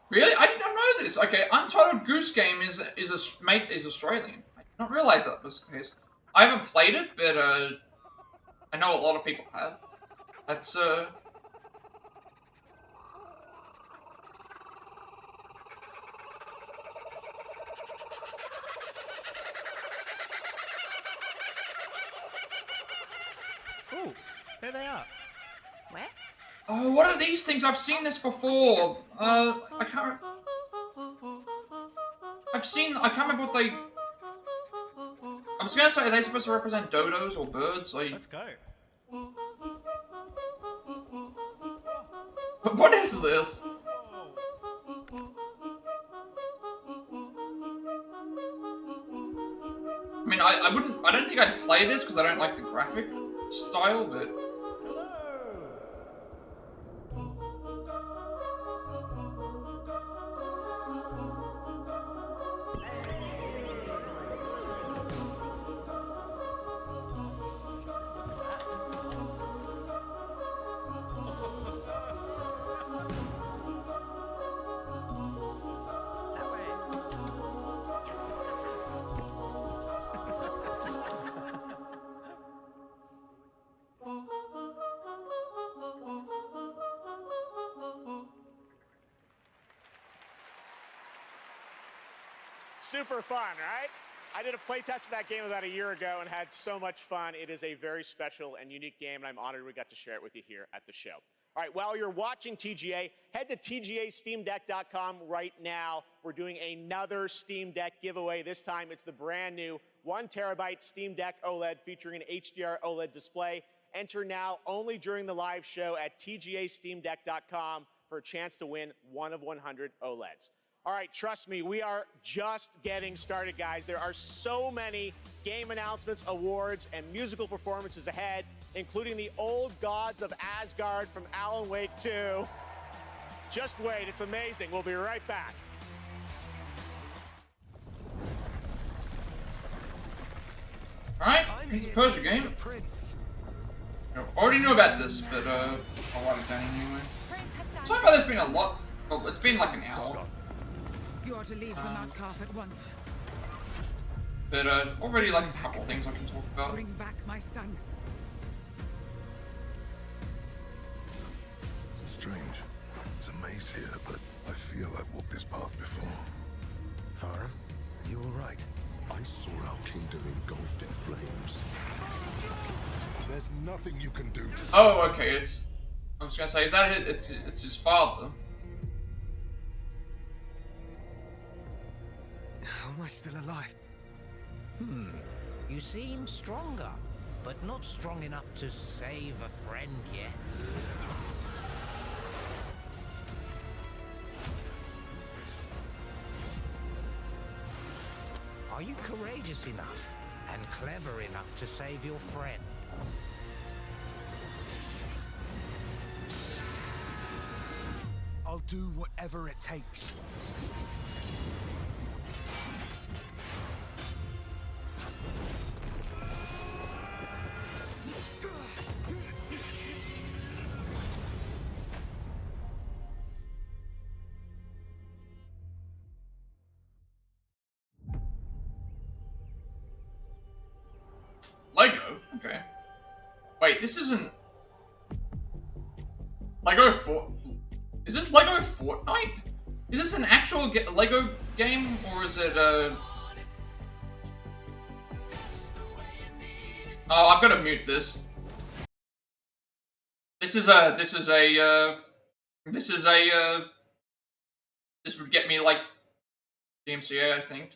Really? I did not know this. Okay, Untitled Goose Game is Australian. I did not realize that was the case. I haven't played it, but I know a lot of people have. That's Ooh, there they are. Where? Oh, what are these things? I've seen this before. I can't remember what they... I was gonna say, are they supposed to represent dodos or birds? Let's go. What is this? I mean, I don't think I'd play this because I don't like the graphic style, but... Super fun, right? I did a playtest of that game about a year ago and had so much fun. It is a very special and unique game, and I'm honored we got to share it with you here at the show. All right, while you're watching TGA, head to TGASteamDeck.com right now. We're doing another Steam Deck giveaway. This time it's the brand new 1 terabyte Steam Deck OLED featuring an HDR OLED display. Enter now only during the live show at TGASteamDeck.com for a chance to win 1 of 100 OLEDs. All right, trust me, we are just getting started, guys. There are so many game announcements, awards, and musical performances ahead, including the old gods of Asgard from Alan Wake 2. Just wait, it's amazing. We'll be right back. Alright, it's a Persia game. I already knew about this, but I'll write it down anyway. Sorry about this being a lot. Well, it's been like an hour. You are to leave the Mount Calf at once. But already like a couple of things I can talk about. Bring back my son. It's strange. It's a maze here, but I feel I've walked this path before. Harem, are you alright? I saw our kingdom engulfed in flames. There's nothing you can do to... Oh, okay, it's... I was gonna say, is that it? It's his father. How am I still alive? You seem stronger, but not strong enough to save a friend yet. Are you courageous enough and clever enough to save your friend? I'll do whatever it takes. Lego? Okay. Wait, this isn't... Lego Is this Lego Fortnite? Is this an actual Lego game, or is it Oh, I've got to mute this. This would get me, like, DMCA, I think.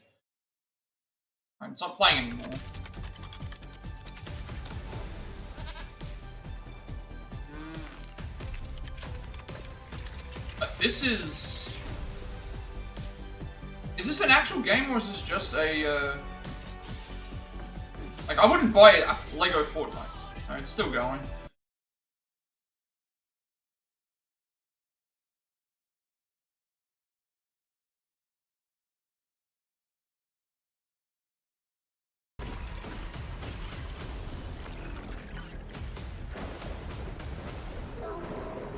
Alright, it's not playing anymore. This is this an actual game, or is this just a, like, I wouldn't buy a Lego Fortnite. No, it's still going.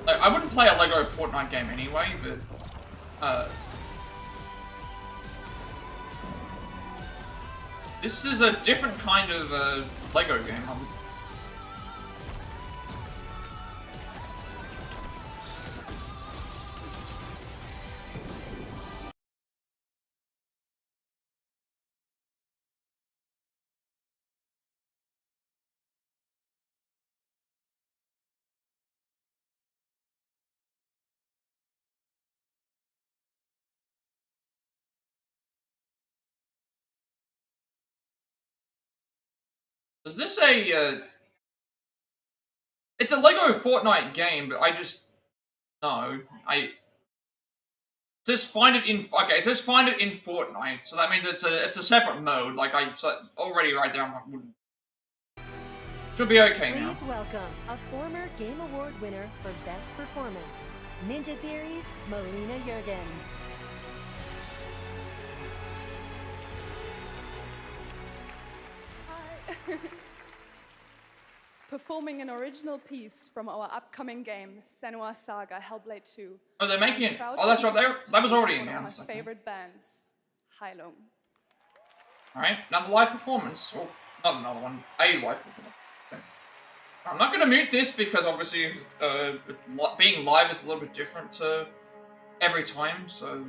Like, I wouldn't play a Lego Fortnite game anyway, but, this is a different kind of, Lego game. Is this a, it's a Lego Fortnite game, but I just... No, it says find it in... Okay, it says find it in Fortnite, so that means it's a separate mode. Like, so already right there, I'm like, should be okay now. Please welcome a former Game Award winner for Best Performance, Ninja Theory's Melina Jurgens. Performing an original piece from our upcoming game, Senua Saga Hellblade 2. Oh, they're making it. Oh, that's right. That was already announced. One of my favorite bands, Heilung. Alright, another live performance. Or, not another one. A live performance. Okay. I'm not going to mute this because obviously being live is a little bit different to every time, so...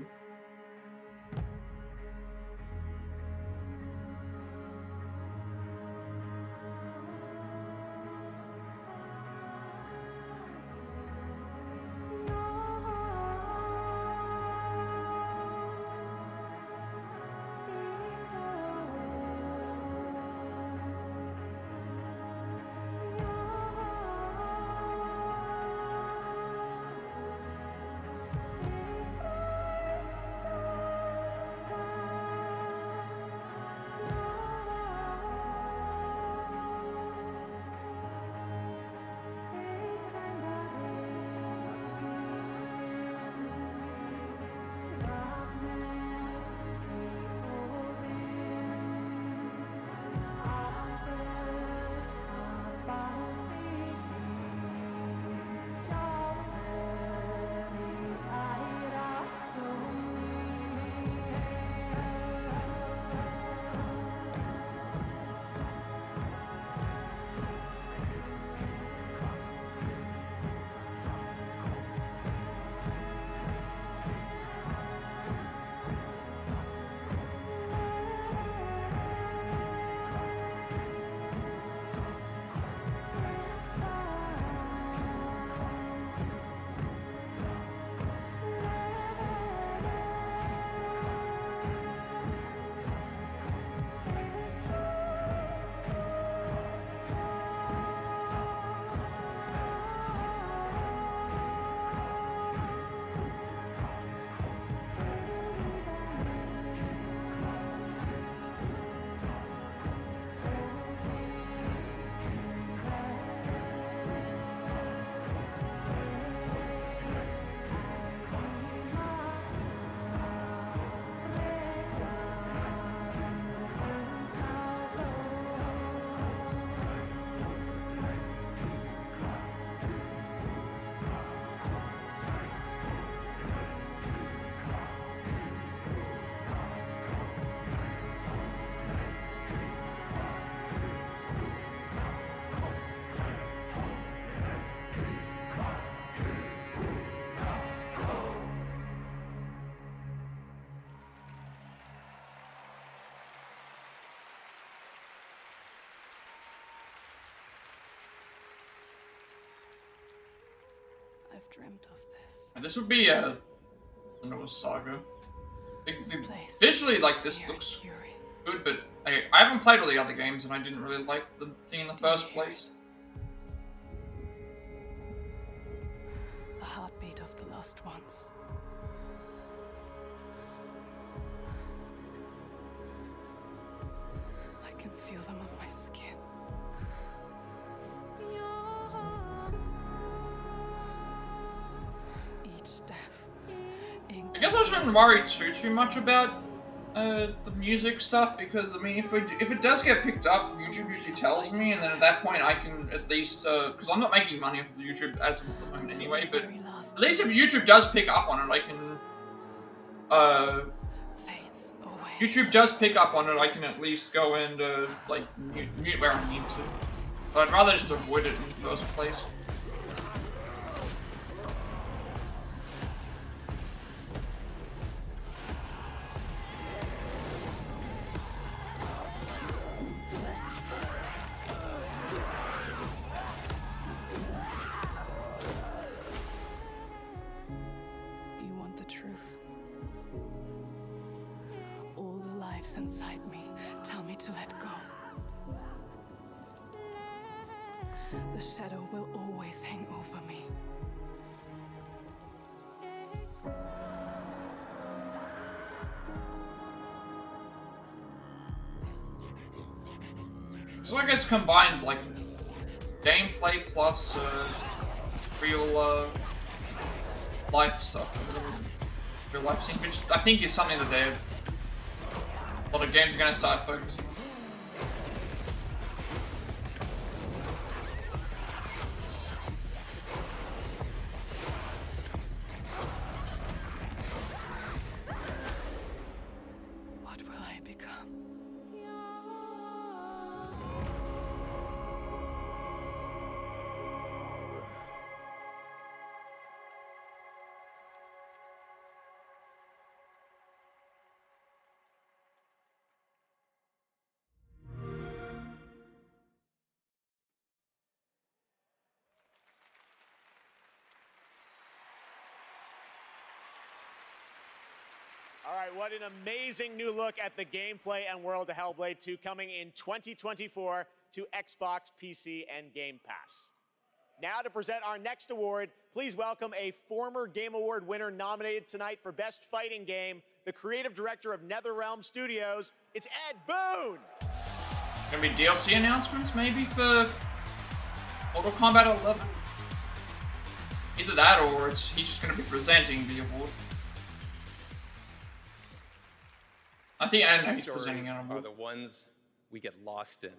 have dreamt of this. And this would be a Senua Saga. Visually, like, this looks good, but I haven't played all the other games, and I didn't really like the thing in the first place. The heartbeat of the lost ones. I can feel them on my skin. Each death. I guess I shouldn't worry too much about the music stuff, because I mean, if it does get picked up, YouTube usually tells me, and then at that point I can at least, because I'm not making money off of YouTube as of the moment anyway, but at least if YouTube does pick up on it, I can, YouTube does pick up on it, I can at least go and, like, mute where I need to. But I'd rather just avoid it in the first place. Inside me tell me to let go. The shadow will always hang over me. It's like it's combined, like, gameplay plus real life stuff. Real life scene, which I think is something that they're a lot of games are going to start focusing on. What will I become? All right, what an amazing new look at the gameplay and world of Hellblade 2 coming in 2024 to Xbox, PC, and Game Pass. Now to present our next award, please welcome a former Game Award winner nominated tonight for Best Fighting Game, the creative director of NetherRealm Studios. It's Ed Boon! Gonna be DLC announcements maybe for Mortal Kombat 11? Either that or he's just gonna be presenting the award. I think I know he's presenting an award. Are the ones we get lost in.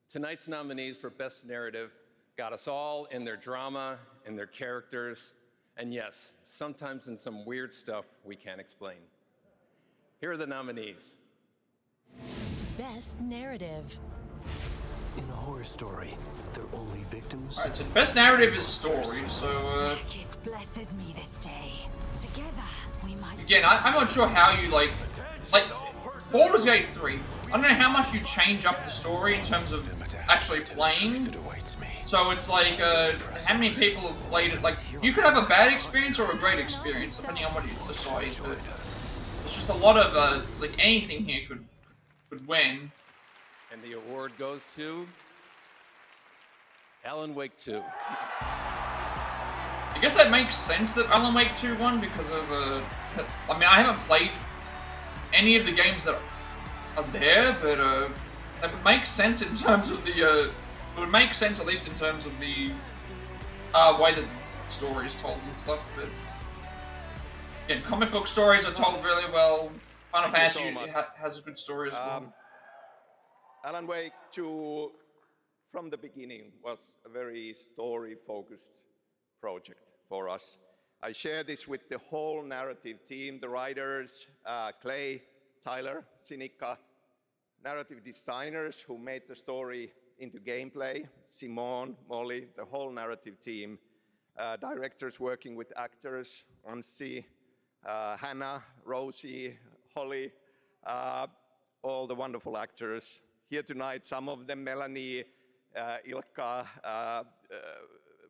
Tonight's nominees for Best Narrative got us all in their drama, in their characters, and yes, sometimes in some weird stuff we can't explain. Here are the nominees. Best Narrative. In a horror story, they're only victims. Alright, so best narrative is story, so It blesses me this day. Together, we might. again, I'm not sure how you like Baldur's Gate 3. I don't know how much you change up the story in terms of actually playing. So it's like, how many people have played it? Like, you could have a bad experience or a great experience, depending on what you decide. But it's just a lot of, like, anything here could win. And the award goes to Alan Wake 2. I guess that makes sense that Alan Wake 2 won because of, I mean, I haven't played any of the games that are there, but that would make sense in terms of the, it would make sense at least in terms of the way that the story is told and stuff. But again, comic book stories are told really well. Final Fantasy has a good story as well. Alan Wake 2, from the beginning, was a very story-focused project for us. I share this with the whole narrative team, the writers, Clay, Tyler, Sinica, narrative designers who made the story into gameplay, Simone, Molly, the whole narrative team, directors working with actors, Ansi, Hannah, Rosie, Holly, all the wonderful actors. Here tonight, some of them, Melanie, Ilka,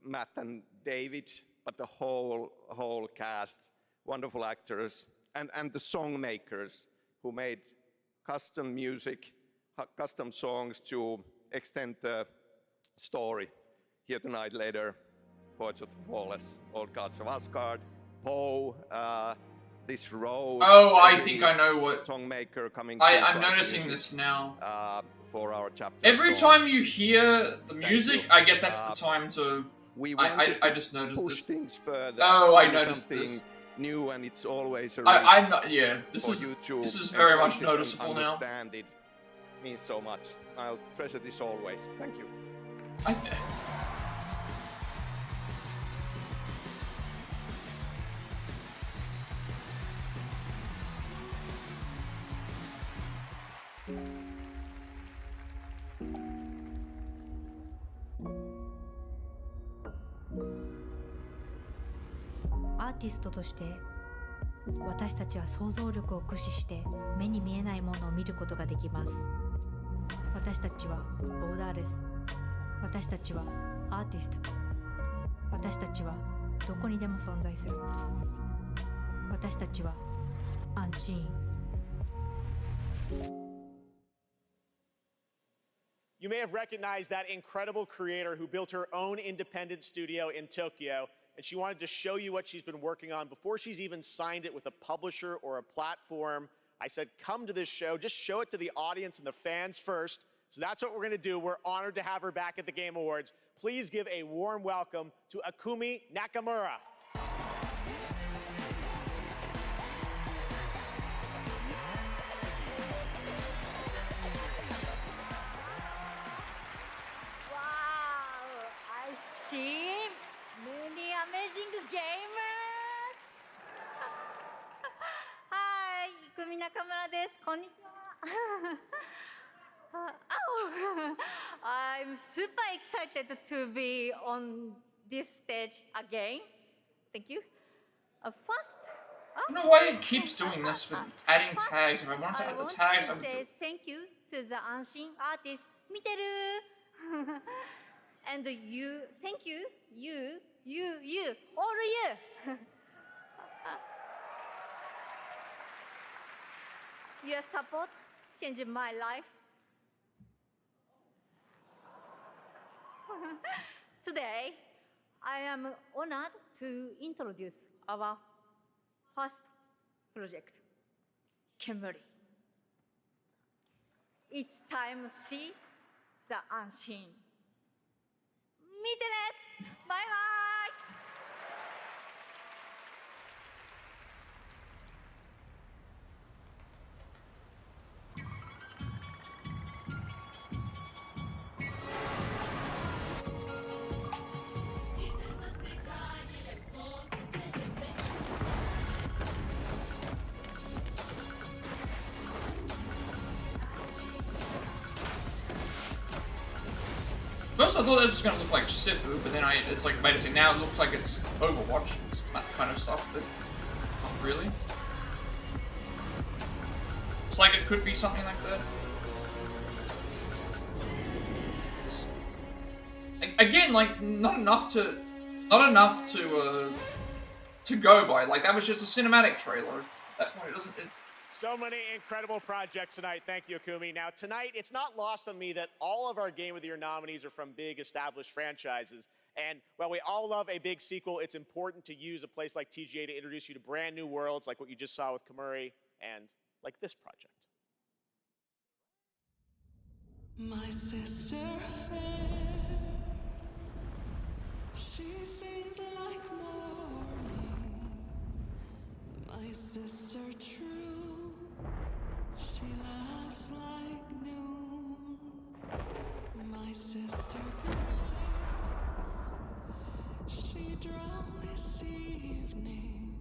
Matt and David, but the whole cast, wonderful actors, and the song makers who made custom music, custom songs to extend the story. Here tonight, later, Poets of the Flawless, Old Gods of Asgard, Poe, this road. Oh, I think I know what. Songmaker coming. I'm noticing this now. For our chapter. Every songs. time you hear the music, I guess that's the time to. I just noticed push this. Things further. Oh, I noticed something this. New, and it's always a I'm not. Yeah, this is very much embrace it noticeable and now. Understand it means so much. I'll treasure this always. Thank you.アーティストとして私たちは想像力を駆使して目に見えないものを見ることができます。私たちはボーダーレス。私たちはアーティスト。私たちはどこにでも存在する。私たちは安心。You may have recognized that incredible creator who built her own independent studio in Tokyo, and she wanted to show you what she's been working on before she's even signed it with a publisher or a platform. I said, come to this show, just show it to the audience and the fans first. So that's what we're gonna do. We're honored to have her back at the Game Awards. Please give a warm welcome to Akumi Nakamura. Many amazing gamers! Hi, Ikumi Nakamura です。こんにちは。I'm super excited to be on this stage again. Thank you. First, I don't know why it keeps doing this with adding tags. If I wanted to add the tags, I would do say it. thank you to the Anshin artist, Miteru. And you, thank you, all you. Your support changed my life. Today, I am honored to introduce our first project, Kerumi. It's time to see the unseen. 見てねバイバイ First I thought it was just gonna look like Sifu, but then it's like basically now it looks like it's Overwatch, it's that kind of stuff, but not really. It's like it could be something like that. Again, like not enough to go by. Like that was just a cinematic trailer. At that point, it doesn't. So many incredible projects tonight. Thank you, Akumi. Now, tonight, it's not lost on me that all of our Game of the Year nominees are from big, established franchises. And while we all love a big sequel, it's important to use a place like TGA to introduce you to brand new worlds, like what you just saw with Kerumi, and like this project. My sister fair, she sings like morning. My sister true, she laughs like noon. My sister cries, she drowned this evening,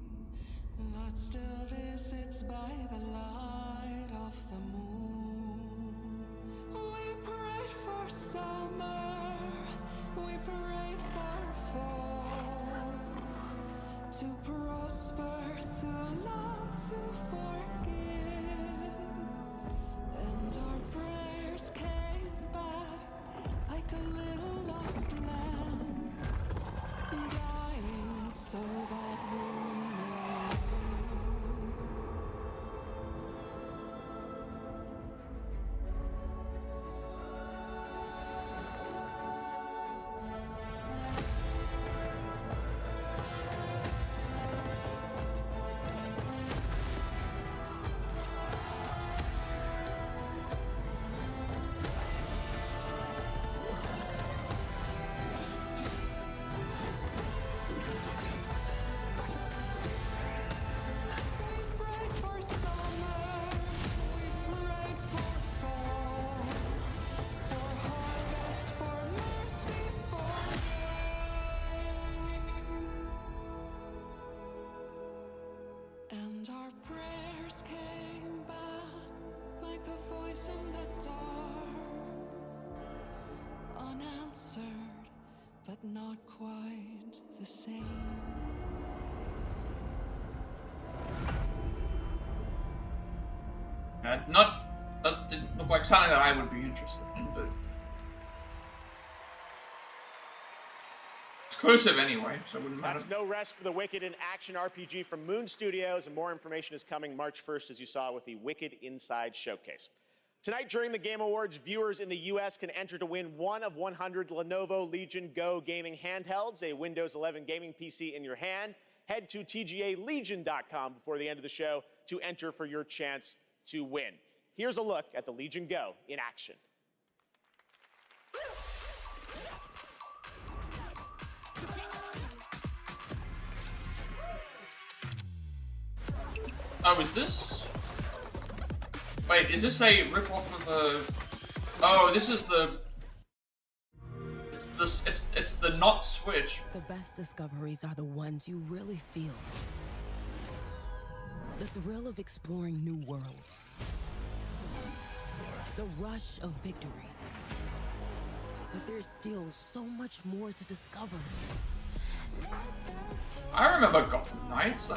but still visits by the light of the moon. We prayed for summer, we prayed for fall, to prosper, to love, to forgive. And our prayers came back like a little lost lamb, dying That didn't look like something that I would be interested in, but exclusive anyway, so it wouldn't matter. That's no rest for the Wicked in action RPG from Moon Studios, and more information is coming March 1st, as you saw with the Wicked Inside Showcase. Tonight during the Game Awards, viewers in the US can enter to win one of 100 Lenovo Legion Go gaming handhelds, a Windows 11 gaming PC in your hand. Head to tgalegion.com before the end of the show to enter for your chance to win. Here's a look at the Legion Go in action. Oh, is this? Wait, is this a rip-off of a... Oh, this is the... It's the not Switch. The best discoveries are the ones you really feel. The thrill of exploring new worlds. The rush of victory. But there's still so much more to discover. I remember Gotham Knights.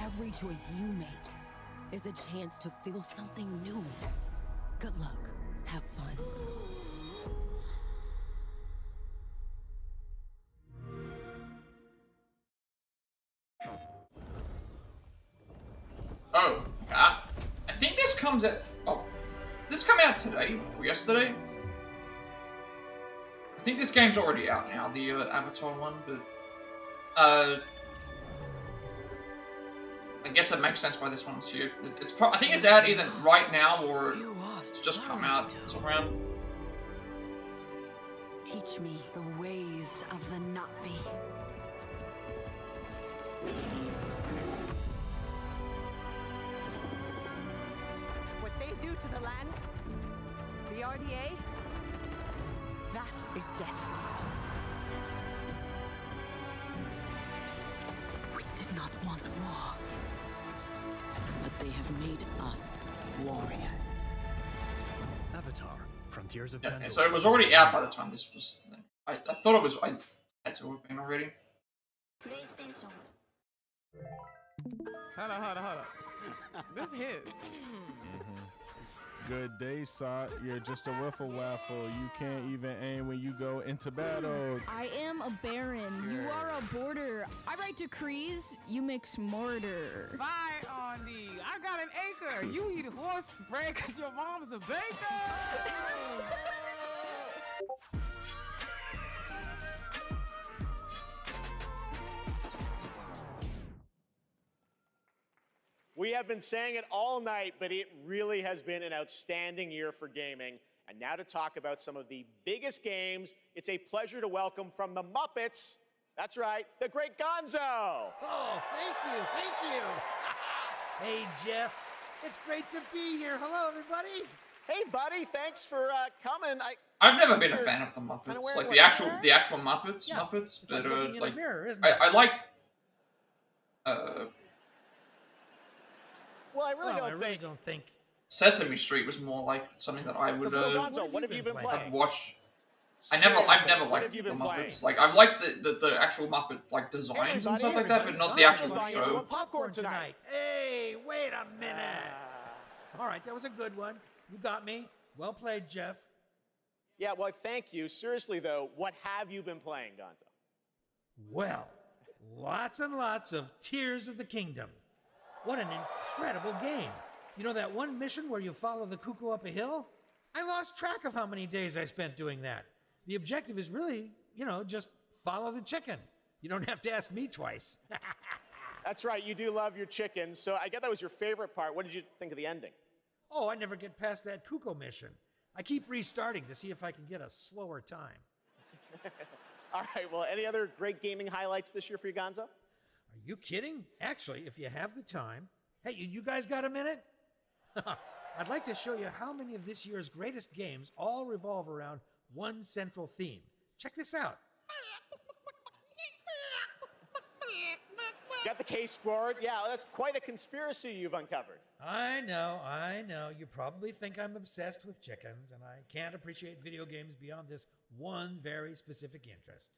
Every choice you make is a chance to feel something new. Good luck. Have fun. Oh, I think this comes out... Oh, this come out today or yesterday? I think this game's already out now, the Avatar one, but... I guess it makes sense why this one's here. I think it's out either right now or it's just come out. It's around. Teach me the ways of the Navi. What they do to the land, the RDA, that is death. We did not want war. But they have made us warriors. Avatar, Frontiers of Yeah, Pandora. so it was already out by the time this was... I thought it was... I had to have been already. Hold on. This hits. Good day, Sot. You're just a wiffle waffle. You can't even aim when you go into battle. I am a baron. You are a border. I write decrees. You mix mortar. Fire on thee. I got an acre. You eat horse bread because your mom's a baker. We have been saying it all night, but it really has been an outstanding year for gaming. And now to talk about some of the biggest games, it's a pleasure to welcome from the Muppets, that's right, the great Gonzo. Oh, thank you. Hey, Jeff. It's great to be here. Hello, everybody. Hey, buddy. Thanks for coming. I've never been a fan of the Muppets, like the actual Muppets, Yeah, Muppets. it's like But looking in a like, mirror, isn't it? I like. Well, I really don't think. Sesame Street was more like something that I would. So, Gonzo, what have you been playing? I've watched. I've Seriously, never what liked have you the been Muppets. playing? Like I've liked the actual Muppet like designs and stuff like that, but not the actual show. Popcorn tonight. Hey, wait a minute. All right, that was a good one. You got me. Well played, Jeff. Yeah, well, thank you. Seriously, though, what have you been playing, Gonzo? Well, lots and lots of Tears of the Kingdom. What an incredible game. You know that one mission where you follow the cuckoo up a hill? I lost track of how many days I spent doing that. The objective is really, just follow the chicken. You don't have to ask me twice. That's right, you do love your chicken. So I get that was your favorite part. What did you think of the ending? Oh, I never get past that cuckoo mission. I keep restarting to see if I can get a slower time. All right, well, any other great gaming highlights this year for you, Gonzo? Are you kidding? Actually, if you have the time. Hey, you guys got a minute? I'd like to show you how many of this year's greatest games all revolve around one central theme. Check this out. Got the case board. Yeah, that's quite a conspiracy you've uncovered. I know. You probably think I'm obsessed with chickens, and I can't appreciate video games beyond this one very specific interest.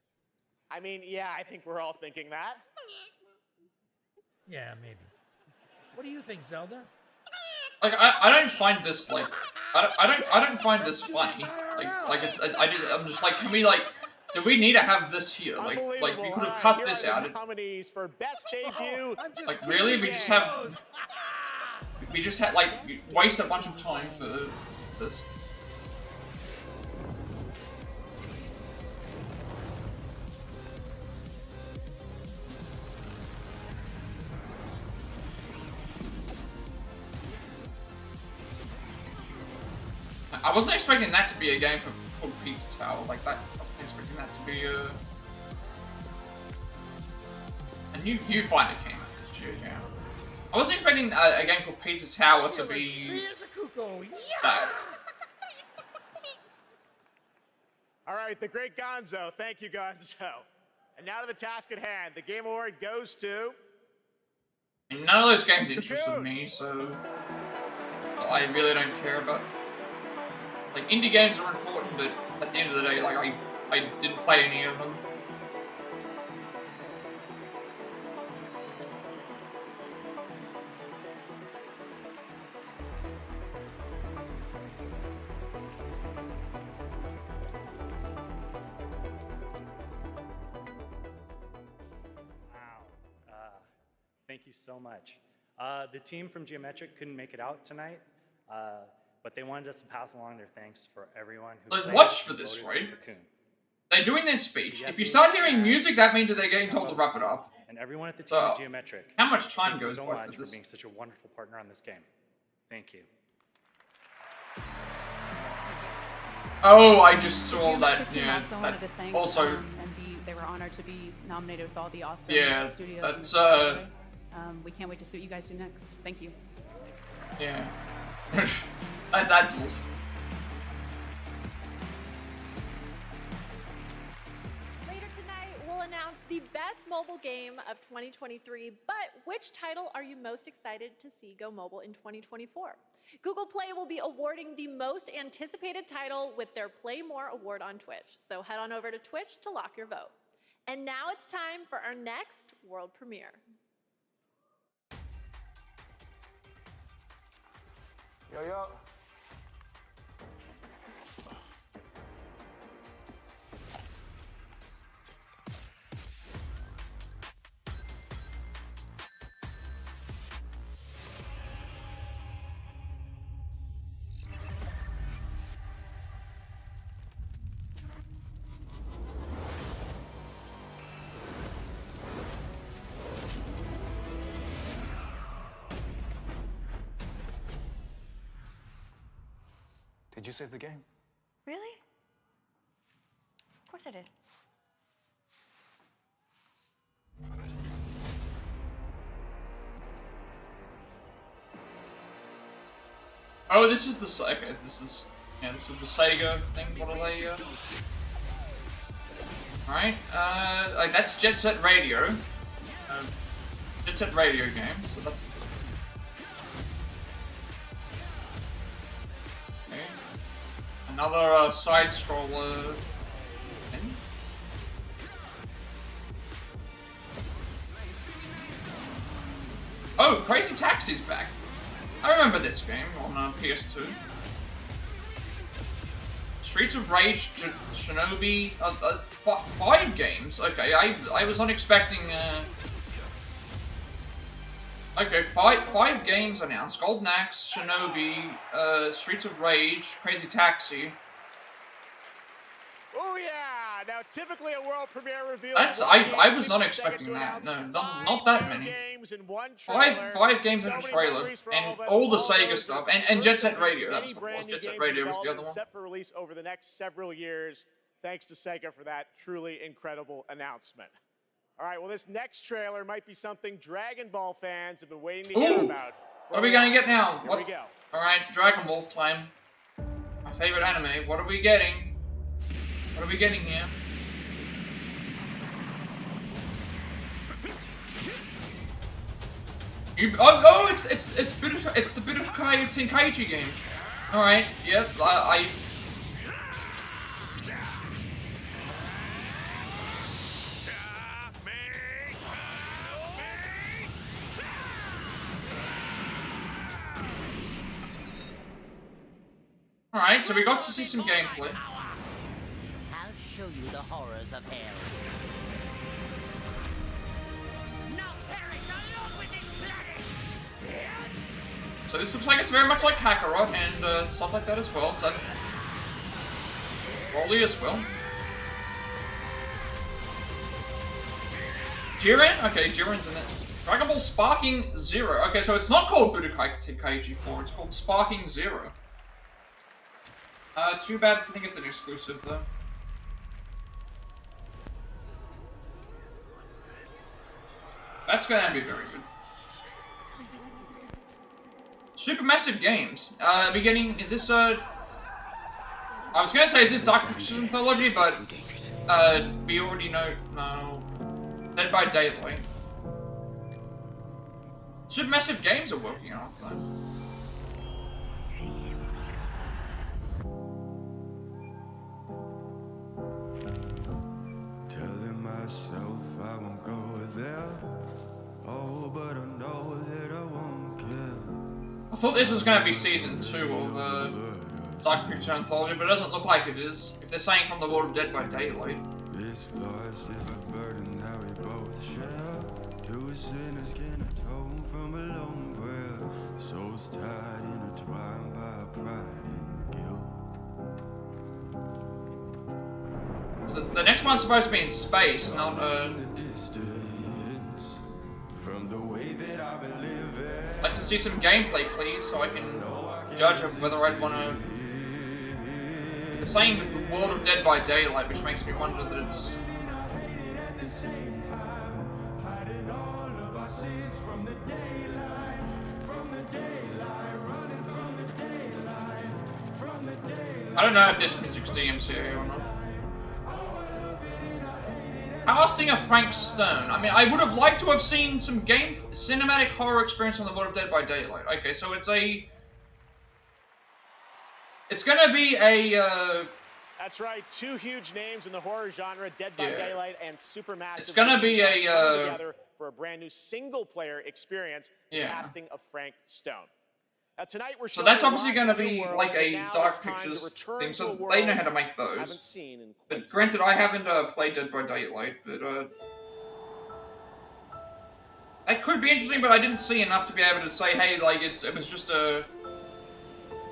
I mean, yeah, I think we're all thinking that. Yeah, maybe. What do you think, Zelda? Like, I don't find this, like, I don't find this funny. I'm just like, can we, like, do we need to have this here? Like we could have cut this out. Nominees for best debut. Like, really? We just had, like, waste a bunch of time for this. I wasn't expecting that to be a game called Pizza Tower like that. I wasn't expecting that to be a new viewfinder came out this year. Yeah, I wasn't expecting a game called Pizza Tower to be that. All right, the great Gonzo. Thank you, Gonzo. And now to the task at hand. The Game Award goes to. And none of those games interested me, so I really don't care about. Like, indie games are important, but at the end of the day, like, I didn't play any of them. Thank you so much. The team from Geometric couldn't make it out tonight, but they wanted us to pass along their thanks for everyone who like, watch for this, right? They're doing their speech. If you start hearing music, that means that they're getting told to wrap it up. And everyone at the team at Geometric. How much time goes by so much for this? for being such a wonderful partner on this game. Thank you. Oh, I just saw that. Yeah, also wanted to thank, also. They were honored to be nominated with all the awesome studios. That's we can't wait to see what you guys do next. Thank you. Yeah. That's awesome. Later tonight, we'll announce the best mobile game of 2023, but which title are you most excited to see go mobile in 2024? Google Play will be awarding the most anticipated title with their Play More award on Twitch, so head on over to Twitch to lock your vote. And now it's time for our next world premiere. Yo. Did you save the game? Really? Of course I did. Oh, this is the Sega. This is the Sega thing. What are they? Alright, like that's Jet Set Radio. Jet Set Radio game. So that's. Another side scroller thing. Oh, Crazy Taxi's back. I remember this game on PS2. Streets of Rage, Shinobi, 5 games. Okay, I was not expecting. Okay, five games announced: Golden Axe, Shinobi, Streets of Rage, Crazy Taxi. Oh yeah! Now, typically a world premiere reveals. I was not expecting that. No, not that many. Five games in a trailer, and all the Sega stuff, and Jet Set Radio. That's what it was. Jet Set Radio was the other one. Set for release over the next several years. Thanks to Sega for that truly incredible announcement. All right, well, this next trailer might be something Dragon Ball fans have been waiting to hear about. What are we gonna get now? Here we go. All right, Dragon Ball time. My favorite anime. What are we getting? What are we getting here? It's the Budokai Tenkaichi game. All right, yep. I All right, so we got to see some gameplay. I'll show you the horrors of hell. So this looks like it's very much like Kakarot and stuff like that as well. So that's Broly as well. Jiren? Okay, Jiren's in it. Dragon Ball Sparking Zero. Okay, so it's not called Budokai Tenkaichi 4, it's called Sparking Zero. Too bad, I think it's an exclusive though. That's gonna be very good. Supermassive Games. Beginning, is this I was gonna say, is this Dark Pictures Anthology, but we already know, no. Dead by Daylight. Supermassive Games are working on it though. Telling myself I won't go there. Oh, but I know that I won't care. I thought this was going to be season 2 of Dark Pictures Anthology, but it doesn't look like it is. If they're saying from the world of Dead by Daylight. This loss is a burden that we both share. Two sinners can atone from a lone prayer. Souls tied, intertwined by pride and guilt. So the next one's supposed to be in space, not From the way that I've been living. I'd like to see some gameplay, please, so I can judge of whether I'd want to. The same world of Dead by Daylight, which makes me wonder that it's. I don't know if this music's DMCA or not. Casting of Frank Stone. I mean, I would have liked to have seen some cinematic horror experience on the world of Dead by Daylight. Okay, so it's gonna be a. That's right, two huge names in the horror genre, Dead by Daylight and Supermassive. It's gonna be a. Together for a brand new single-player experience. The casting of Frank Stone. Tonight we're so that's obviously going to be like a Dark Pictures thing, so they know how to make those. But granted, I haven't played Dead by Daylight, but that could be interesting. But I didn't see enough to be able to say, hey, like it was just a.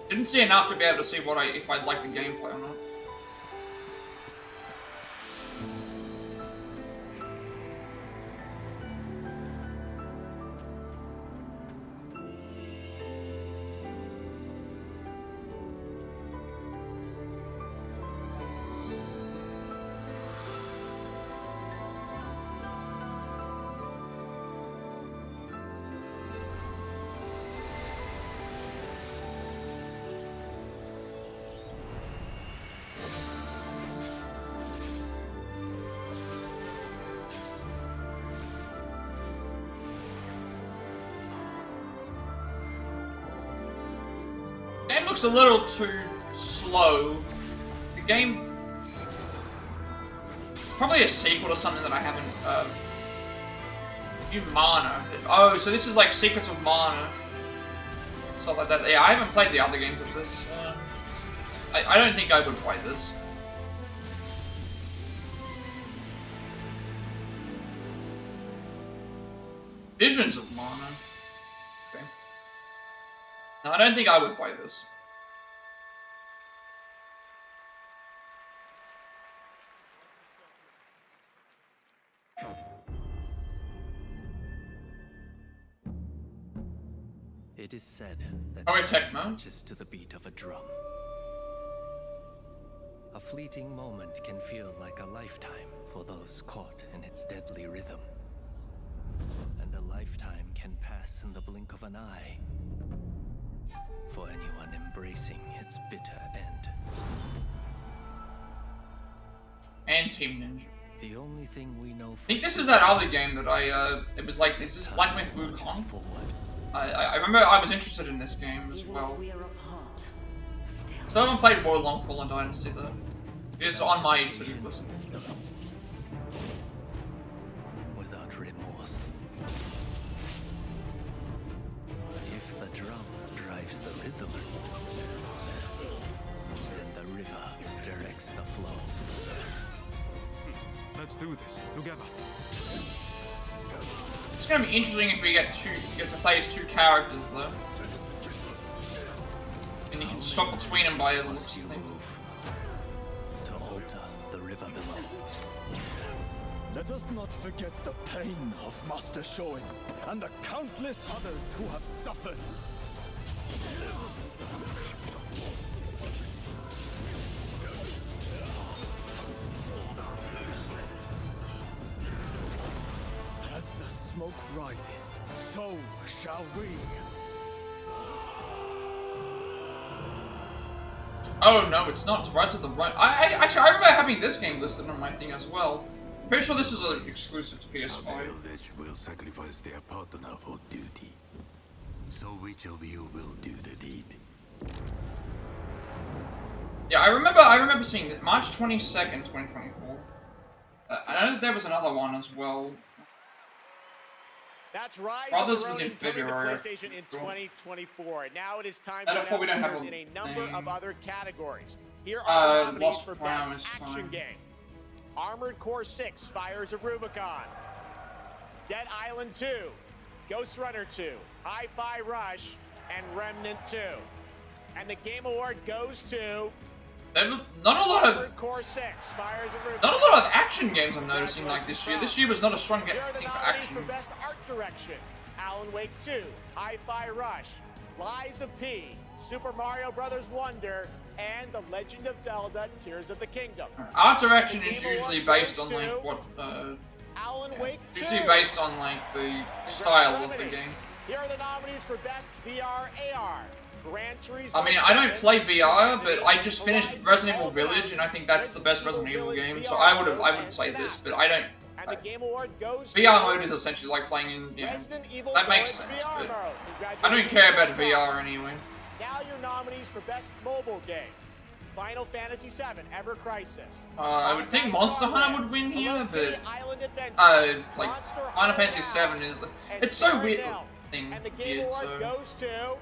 Didn't see enough to be able to see if I liked the gameplay or not. Game looks a little too slow. The game... Probably a sequel to something that I haven't... New Mana. Oh, so this is like Secrets of Mana. Stuff like that. Yeah, I haven't played the other games of this. I don't think I would play this. Visions of Mana. Okay. No, I don't think I would play this. It is said that Tecmo marches to the beat of a drum. A fleeting moment can feel like a lifetime for those caught in its deadly rhythm. And a lifetime can pass in the blink of an eye for anyone embracing its bitter end. And Team Ninja. The only thing we know I think this is that other game that it was like, is this Black Myth Wukong? I remember I was interested in this game as well. So I haven't played Warlong Fallen Dynasty though. It's on my to-do list. Without remorse. If the drum drives the rhythm, then the river directs the flow. Let's do this together. It's gonna be interesting if we get to play as two characters though. And you can swap between them by a little thing. To alter the river below. Let us not forget the pain of Master Shoin and the countless others who have suffered. As the smoke rises, so shall we. Oh no, it's not. It's Rise of the Run. Actually, I remember having this game listed on my thing as well. Pretty sure this is an exclusive to PS5. Village will sacrifice their partner for duty. So which of you will do the deed? Yeah, I remember seeing it March 22nd, 2024. I know that there was another one as well. That's Rise Brothers of the was in Ronin coming to February. PlayStation in 2024. Now it is time Out to of four, we don't announce have winners in a a number name. of other categories. Here are the nominees Lost for Crown Best is Action fine. Game. Armored Core 6, Fires of Rubicon. Dead Island 2, Ghost Runner 2, Hi-Fi Rush, and Remnant 2. And the Game Award goes to... Not a lot of Armored Core 6, Fires of Rubicon. not a lot of action games I'm noticing like this year. This year was not a strong Here are the thing for nominees action. for Best Art Direction. Alan Wake 2, Hi-Fi Rush, Lies of P, Super Mario Bros. Wonder, and The Legend of Zelda Tears of the Kingdom. Art direction The is Game usually Award based goes on like to what Alan Wake 2. usually based on like the style of the Remedy. game. Here are the nominees for Best VR AR. Gran Turismo I mean, I don't 7, play VR, but I just finished Resident Evil Village, and I think that's the best Resident Evil game. So I would say this, but I don't. And the Game Award goes VR to mode is essentially like playing in, you know, Resident Evil that makes Village sense, VR but mode. I don't Congratulations care to about Capcom. VR anyway. Now your nominees for Best Mobile Game. Final Fantasy VII, Ever Crisis. I would think Monster Hunter would win here, but Island Adventure. like Monster Final Hunter Fantasy Now, VII is and it's so weird Paradel. thing And the Game weird, Award so. goes to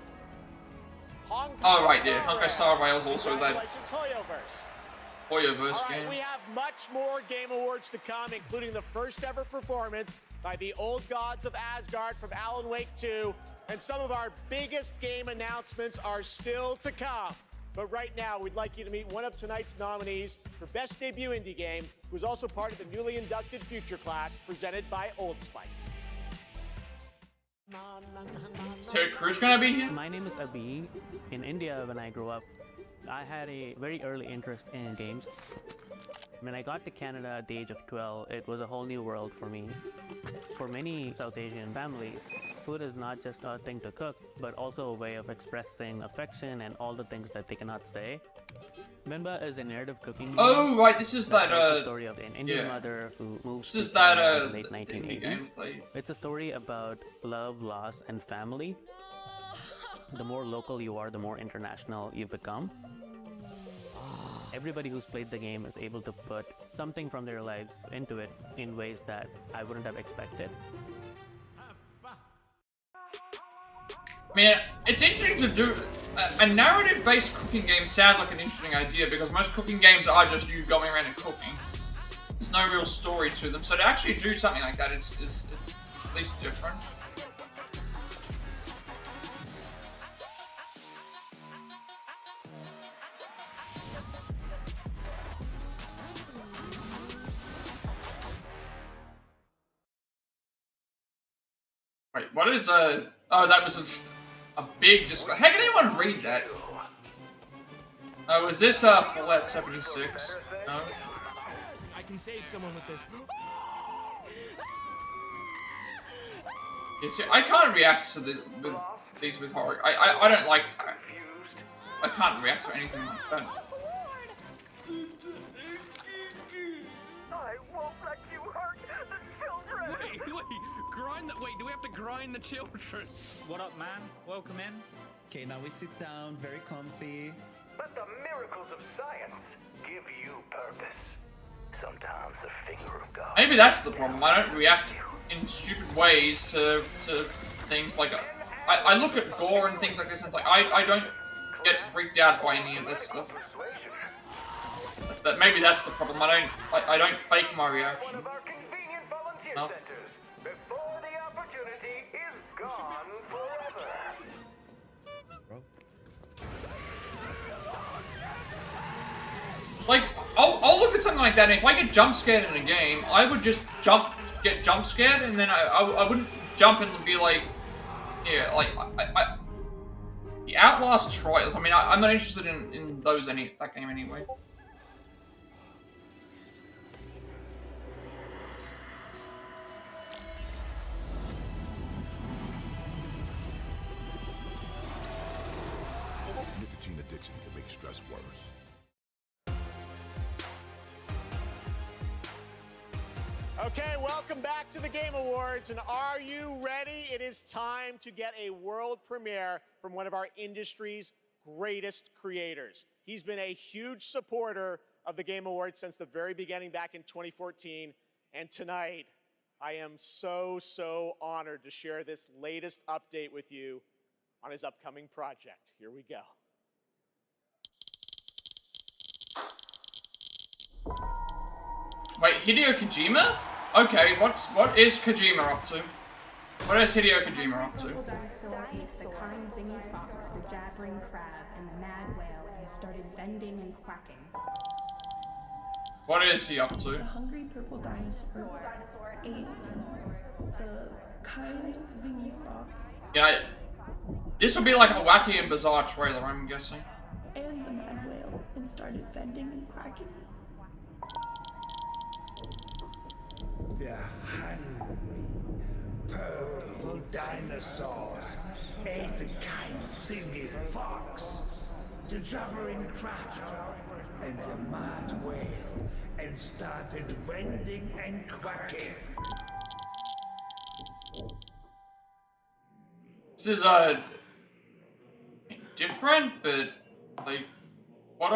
Honkai Oh right, yeah, Star Honkai Rail. Star Rail is also that Congratulations, Hoyoverse. Hoyoverse All right, game. we have much more Game Awards to come, including the first ever performance by the Old Gods of Asgard from Alan Wake 2, and some of our biggest game announcements are still to come. But right now, we'd like you to meet one of tonight's nominees for Best Debut Indie Game, who's also part of the newly inducted Future Class, presented by Old Spice. Is Terry Crews gonna be here? My name is Abhi. In India, when I grew up, I had a very early interest in games. When I got to Canada at the age of 12, it was a whole new world for me. For many South Asian families, food is not just a thing to cook, but also a way of expressing affection and all the things that they cannot say. Mimba is a narrative cooking game. Oh right, this is that tells the story of an Indian yeah. mother who moves This is to that Canada in the late the indie game 1980s. play. It's a story about love, loss, and family. The more local you are, the more international you become. Everybody who's played the game is able to put something from their lives into it in ways that I wouldn't have expected. I mean, it's interesting to do a narrative-based cooking game. Sounds like an interesting idea because most cooking games are just you going around and cooking. There's no real story to them, so to actually do something like that is at least different. Wait, what is oh, that was a big display. How can anyone read that? Oh, is this Fallout 76? No. I can save someone with this. You see, I can't react to these with horror. I don't like. I can't react to anything like that. I won't let you hurt the children. Wait, grind that. Wait, do we have to grind the children. What up, man? Welcome in. Okay, now we sit down, very comfy. Let the miracles of science give you purpose. Sometimes the finger of God. Maybe that's the problem. I don't react in stupid ways to things like I look at gore and things like this and it's like I don't get freaked out by any of this stuff. But maybe that's the problem. I don't fake my reaction enough. Before the opportunity is gone forever. Like, I'll look at something like that, and if I get jump scared in a game, I would just get jump scared, and then I wouldn't jump and be like, yeah, like, the Outlast Trials, I mean, I'm not interested in that game anyway. Nicotine addiction can make stress worse. Okay, welcome back to the Game Awards, and are you ready? It is time to get a world premiere from one of our industry's greatest creators. He's been a huge supporter of the Game Awards since the very beginning back in 2014, and tonight I am so honored to share this latest update with you on his upcoming project. Here we go. Wait, Hideo Kojima? Okay, what is Kojima up to? What is Hideo Kojima up to? The dinosaur ate the kind zingy fox, the jabbering crab, and the mad whale, and started bending and quacking. What is he up to? The hungry purple dinosaur ate the kind zingy fox. Yeah, this would be like a wacky and bizarre trailer, I'm guessing. And the mad whale, and started bending and quacking. The hungry purple dinosaurs ate the kind zingy fox, the jabbering crab, and the mad whale, and started bending and quacking. This is different, but like, what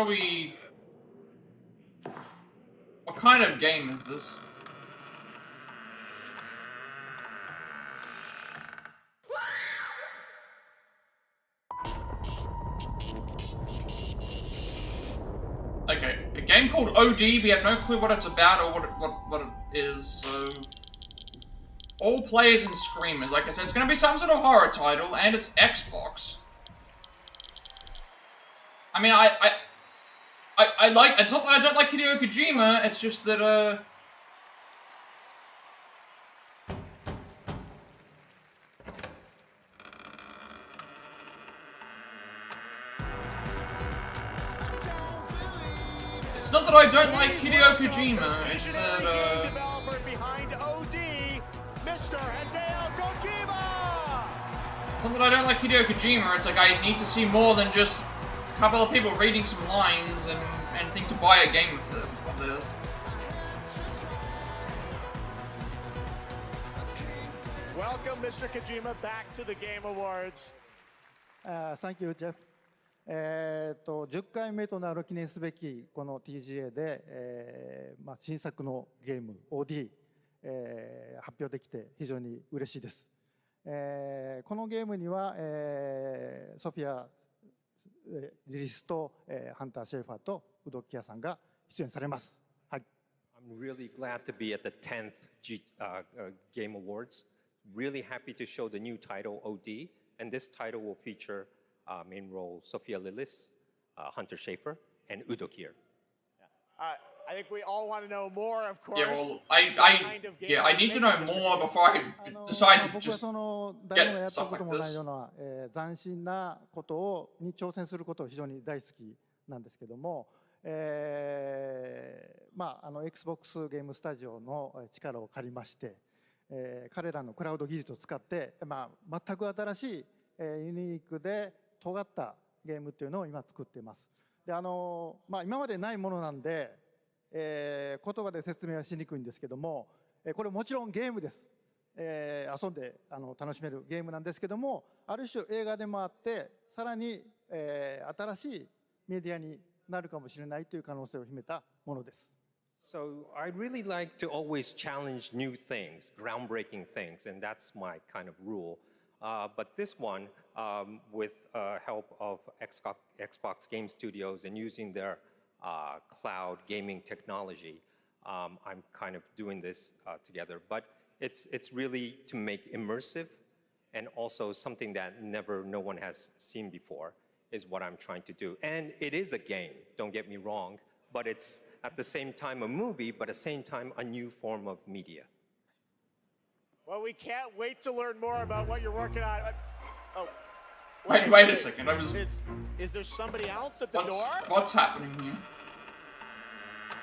kind of game is this? Okay, a game called OD, we have no clue what it's about or what it is, so... All players and screamers, like I said, it's gonna be some sort of horror title, and it's Xbox. I mean, I like, it's not that I don't like Hideo Kojima, it's just that, it's not that I don't like Hideo Kojima, it's that, developer behind OD, Mr. Hideo Kojima! It's not that I don't like Hideo Kojima, it's like I need to see more than just a couple of people reading some lines and think to buy a game of this. Welcome, Mr. Kojima, back to the Game Awards. Thank you, Jeff. 10回目となる記念すべきこの TGA で、新作のゲーム OD、発表できて非常に嬉しいです。このゲームには、ソフィア・リリスと、ハンター・シェーファーとウドキアさんが出演されます。はい。I'm really glad to be at the 10th Game Awards. Really happy to show the new title OD, and this title will feature main role Sophia Lillis, Hunter Schafer, and Udo Kier. I think we all want to know more, of course. Yeah, well, I need to know more before I can decide to just get stuff like this. 斬新なことに挑戦することを非常に大好きなんですけども、Xbox ゲームスタジオの力を借りまして、彼らのクラウド技術を使って、全く新しい、ユニークで尖ったゲームっていうのを今作っています。で今までないものなんで、言葉で説明はしにくいんですけども、これもちろんゲームです。遊んで楽しめるゲームなんですけども、ある種映画でもあって、さらに、新しいメディアになるかもしれないという可能性を秘めたものです。So I really like to always challenge new things, groundbreaking things, and that's my kind of rule. But this one, with help of Xbox Game Studios and using their cloud gaming technology, I'm kind of doing this together. But it's really to make immersive and also something that no one has seen before is what I'm trying to do. And it is a game, don't get me wrong, but it's at the same time a movie, but at the same time a new form of media. Well, we can't wait to learn more about what you're working on. Oh. Wait a second. Is there somebody else at the door? What's happening here?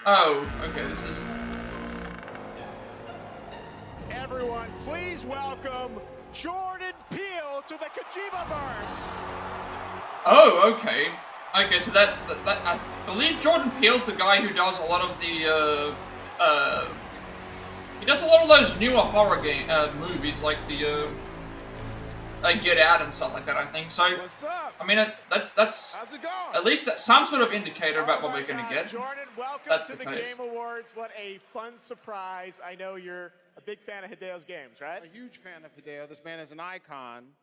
Oh, okay, this is... Everyone, please welcome Jordan Peele to the Kojima-verse. Oh, okay. Okay, so that I believe Jordan Peele's the guy who does a lot of the he does a lot of those newer horror movies like the Get Out and stuff like that, I think. So I mean that's at least some sort of indicator about what we're gonna get. Jordan, welcome that's to the case. Game Awards. What a fun surprise. I know you're a big fan of Hideo's games, right? A huge fan of Hideo. This man is an icon.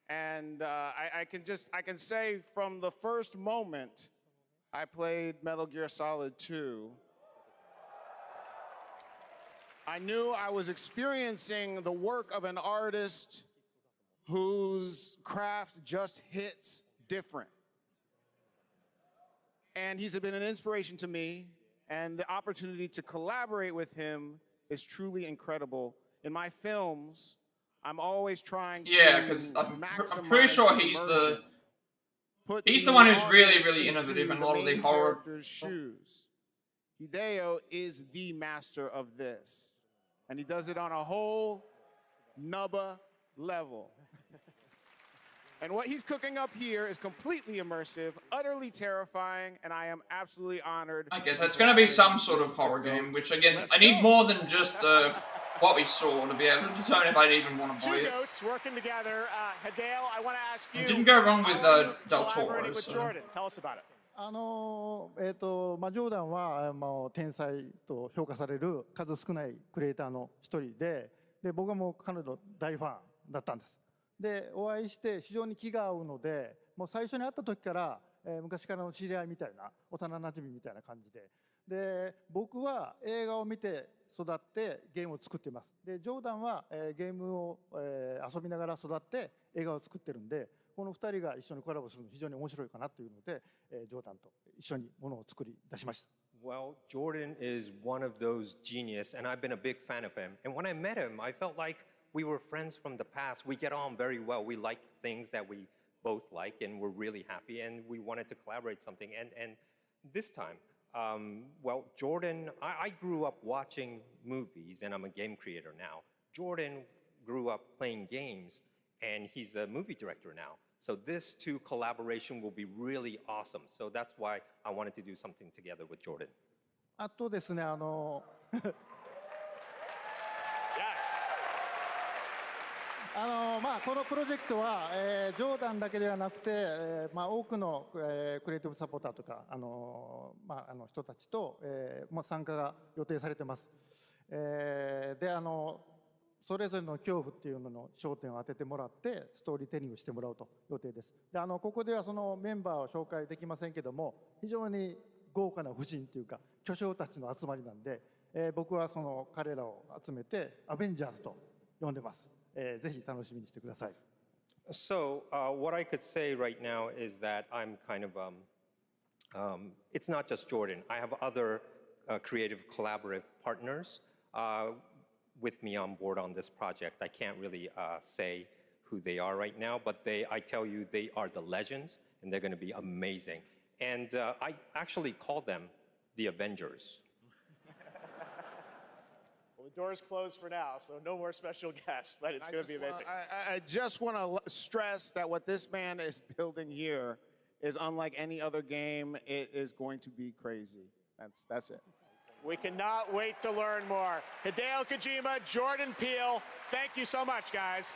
And I can say from the first moment I played Metal Gear Solid 2, I knew I was experiencing the work of an artist whose craft just hits different. And he's been an inspiration to me, and the opportunity to collaborate with him is truly incredible. In my films, I'm always trying to because I'm pretty sure he's the one who's really innovative in a lot of the horror shoes. Hideo is the master of this, and he does it on a whole nubba level. And what he's cooking up here is completely immersive, utterly terrifying, and I am absolutely honored. I guess it's going to be some sort of horror game, which again, I need more than just what we saw to be able to determine if I'd even want to buy it. Two goats working together. Hideo, I want to ask you. It didn't go wrong with Del Toro. With Jordan. Tell us about it. ジョーダンは天才と評価される数少ないクリエイターの一人で、僕はもう彼の大ファンだったんです。で、お会いして非常に気が合うので、もう最初に会った時から、昔からの知り合いみたいな、幼なじみみたいな感じで、僕は映画を見て育ってゲームを作っています。で、ジョーダンは、ゲームを、遊びながら育って映画を作ってるんで、この2人が一緒にコラボするの非常に面白いかなというので、ジョーダンと一緒にものを作り出しました。Well, Jordan is one of those genius, and I've been a big fan of him. And when I met him, I felt like we were friends from the past. We get on very well. We like things that we both like, and we're really happy, and we wanted to collaborate something. And this time, well, Jordan, I grew up watching movies, and I'm a game creator now. Jordan grew up playing games, and he's a movie director now. So this two collaboration will be really awesome. So that's why I wanted to do something together with Jordan. あとですね、このプロジェクトは、ジョーダンだけではなくて、多くの、クリエイティブサポーターとか、人たちと、参加が予定されてます。それぞれの恐怖っていうのの焦点を当ててもらってストーリーテリングしてもらうと予定です。で、ここではそのメンバーを紹介できませんけども、非常に豪華な夫人というか巨匠たちの集まりなんで、僕はその彼らを集めてアベンジャーズと呼んでます。ぜひ楽しみにしてください。So what I could say right now is that I'm kind of it's not just Jordan. I have other creative collaborative partners. With me on board on this project. I can't really say who they are right now, but I tell you, they are the legends, and they're going to be amazing. And I actually call them the Avengers. Well, the door is closed for now, so no more special guests, but it's going to be amazing. I just want to stress that what this man is building here is unlike any other game. It is going to be crazy. That's it. We cannot wait to learn more. Hideo Kojima, Jordan Peele, thank you so much, guys.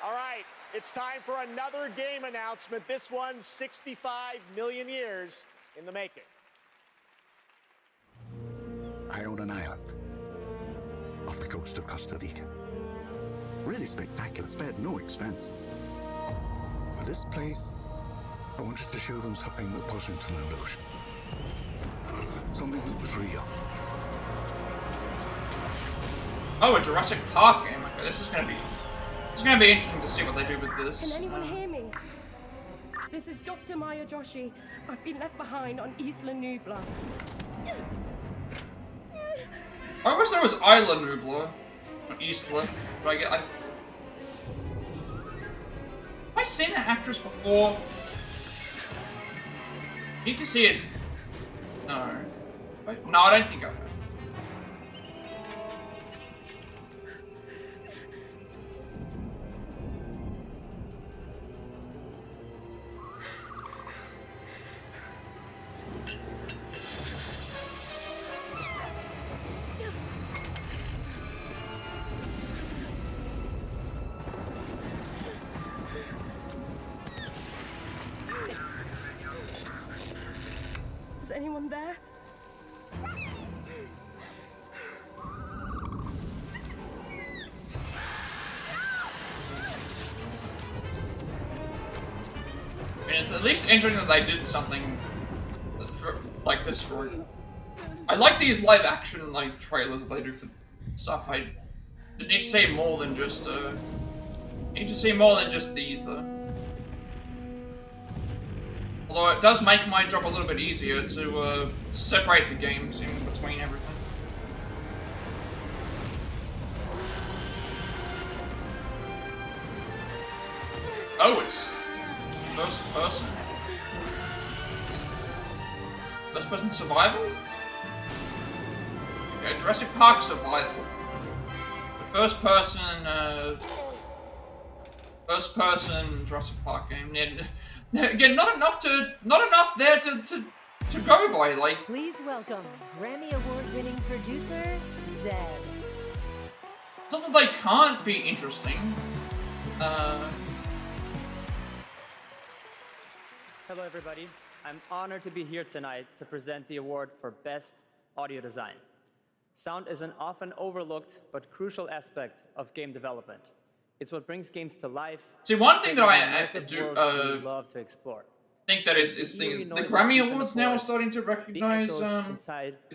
All right, it's time for another game announcement. This one's 65 million years in the making. I own an island off the coast of Costa Rica. Really spectacular, spared no expense. For this place, I wanted to show them something that wasn't an illusion. Something that was real. Oh, a Jurassic Park game. Okay, this is gonna be interesting to see what they do with this. Can anyone hear me? This is Dr. Maya Joshi. I've been left behind on Isla Nublar. I wish there was Isla Nublar, not Isla, but Have I seen that actress before? Need to see it. No. No, I don't think I have. Is anyone there? It's at least interesting that they did something like this for. I like these live action like trailers that they do for stuff. I just need to see more than just these though. Although it does make my job a little bit easier to separate the games in between everything. Oh, it's first person. First person survival? Okay, Jurassic Park survival. The first person Jurassic Park game. Again, not enough there to go by. Like, please welcome Grammy Award-winning producer Zed. It's not that they can't be interesting. Hello, everybody. I'm honored to be here tonight to present the award for Best Audio Design. Sound is an often overlooked but crucial aspect of game development. It's what brings games to life. See, one thing that I do love to explore. Think that is the Grammy Awards now are starting to recognize the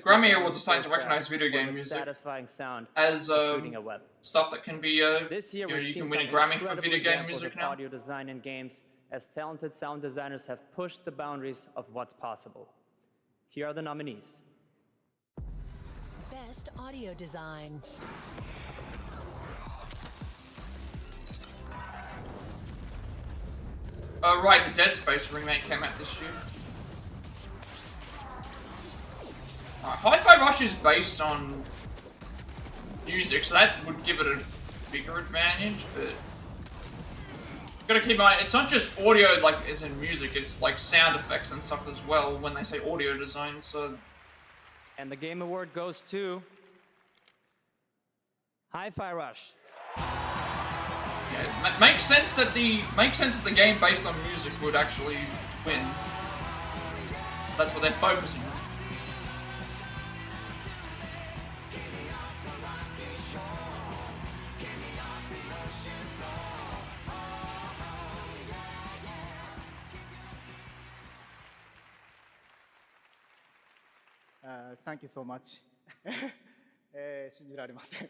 Grammy Awards are starting to recognize video game music satisfying sound as shooting a web. Stuff that can be this year you can win a Grammy for video game music now. Audio design in games, as talented sound designers have pushed the boundaries of what's possible. Here are the nominees. Best Audio Design. Right, the Dead Space remake came out this year. Hi-Fi Rush is based on music, so that would give it a bigger advantage, but gotta keep in mind, it's not just audio like as in music, it's like sound effects and stuff as well when they say audio design, so... And the Game Award goes to Hi-Fi Rush. Yeah, it makes sense that the game based on music would actually win. That's what they're focusing on. Thank you so much. 信じられません。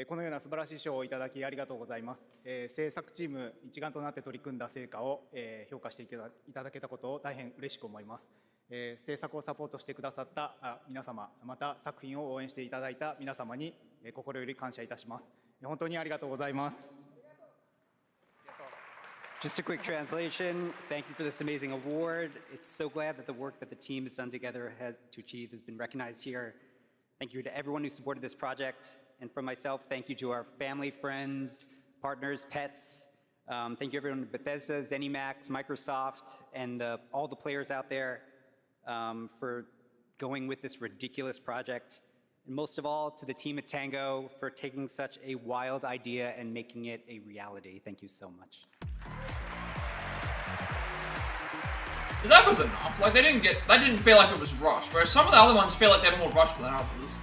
このような素晴らしい賞をいただきありがとうございます。制作チーム一丸となって取り組んだ成果を評価していただけたことを大変嬉しく思います。制作をサポートしてくださった皆様、また作品を応援していただいた皆様に心より感謝いたします。本当にありがとうございます。Just a quick translation. Thank you for this amazing award. It's so glad that the work that the team has done together to achieve has been recognized here. Thank you to everyone who supported this project. And from myself, thank you to our family, friends, partners, pets. Thank you everyone at Bethesda, ZeniMax, Microsoft, and all the players out there. for going with this ridiculous project. And most of all, to the team at Tango for taking such a wild idea and making it a reality. Thank you so much. That was enough. Like, they didn't feel like it was rushed, whereas some of the other ones feel like they're more rushed than others.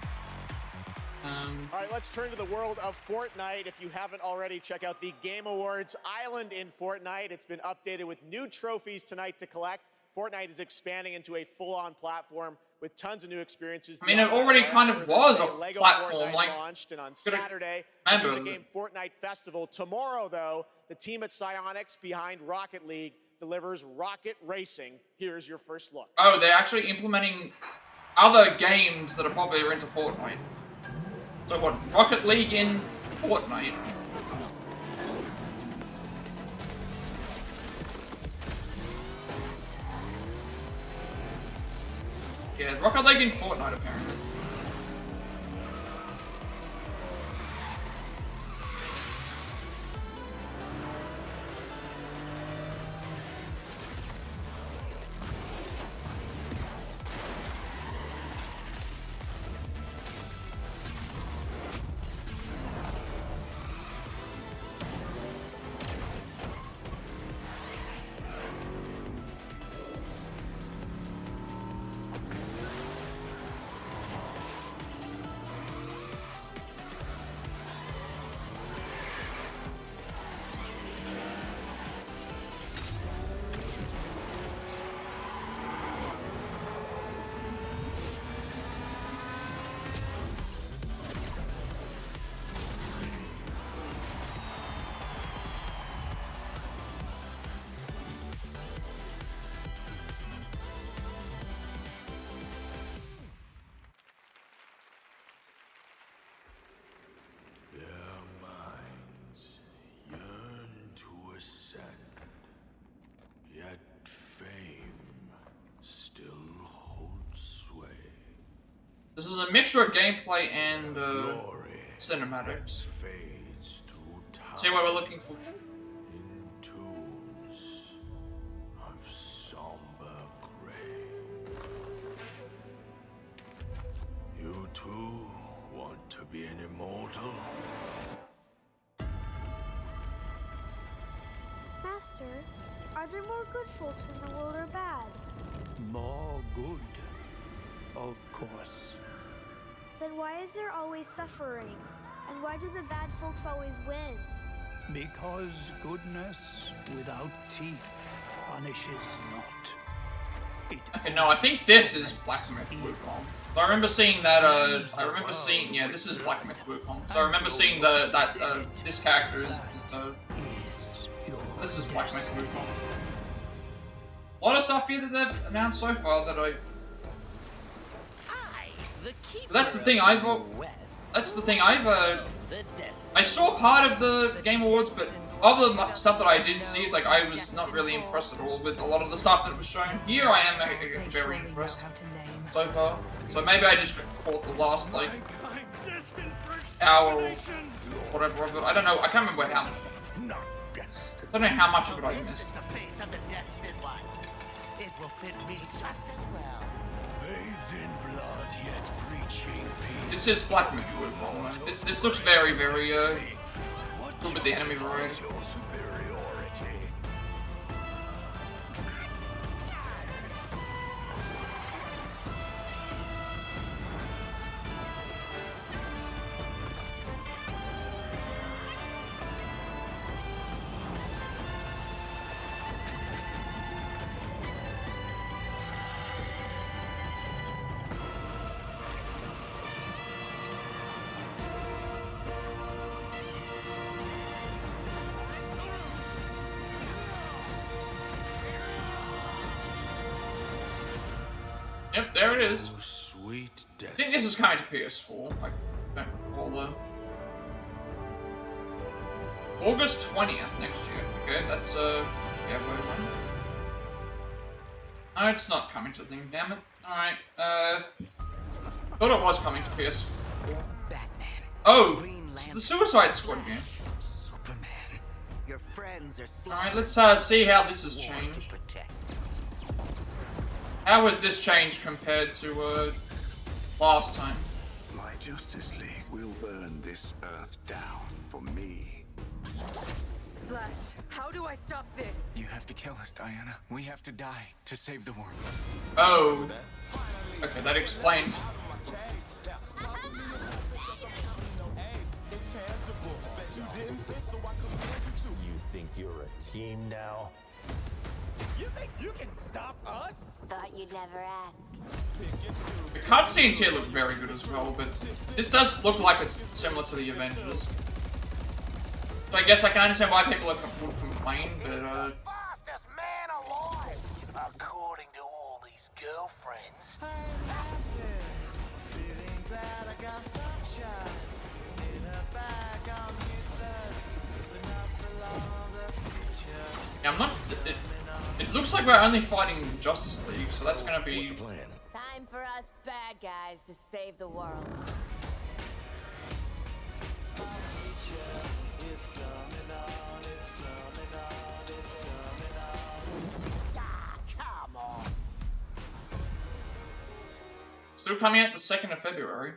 All right, let's turn to the world of Fortnite. If you haven't already, check out the Game Awards Island in Fortnite. It's been updated with new trophies tonight to collect. Fortnite is expanding into a full-on platform with tons of new experiences. I mean, it already kind of was a Lego platform, Fortnite like, launched, and on Saturday, the Music Game Fortnite Festival. Tomorrow, though, the team at Psyonix behind Rocket League delivers Rocket Racing. Here's your first look. Oh, they're actually implementing other games that are popular into Fortnite. So what, Rocket League in Fortnite? Yeah, Rocket League in Fortnite apparently. This is a mixture of gameplay and cinematics. See what we're looking for. Of somber gray. You too want to be an immortal? Master, are there more good folks in the world or bad? More good, of course. Then why is there always suffering? And why do the bad folks always win? Because goodness without teeth punishes not. Okay, no, I think this is Black Myth Wukong. So I remember seeing that, yeah, this is Black Myth Wukong. So I remember seeing this character this is Black Myth Wukong. A lot of stuff here that they've announced so far that that's the thing I saw part of the Game Awards, but other stuff that I did see, it's like I was not really impressed at all with a lot of the stuff that was shown. Here I am very impressed so far. So maybe I just caught the last like hour or whatever of it. I don't know. I can't remember how. I don't know how much of it I missed. It will fit me just as well. Bathed in blood, yet preaching peace. This is Black Myth Wukong. This looks very, very good with the enemy variety. Yep, there it is. Sweet I think this is coming to PS4. I don't recall though. August 20th next year. Okay, that's yeah, wait. No, it's not coming to the thing. Damn it. All right. Thought it was coming to PS4. Batman. Oh, it's the Suicide Squad game. Superman. Your friends are All right, let's see how this has changed. How was this change compared to last time? My Justice League will burn this earth down for me. Flash, how do I stop this? You have to kill us, Diana. We have to die to save the world. Oh. Okay, that explains. You think you're a team now? You think you can stop us? Thought you'd never ask. The cutscenes here look very good as well, but this does look like it's similar to the Avengers. So I guess I can understand why people would complain, but Fastest man alive, according to all these girlfriends. yeah, I'm not. It looks like we're only fighting Justice League, so that's gonna be. Time for us bad guys to save the world. Come on. Still coming out the 2nd of February.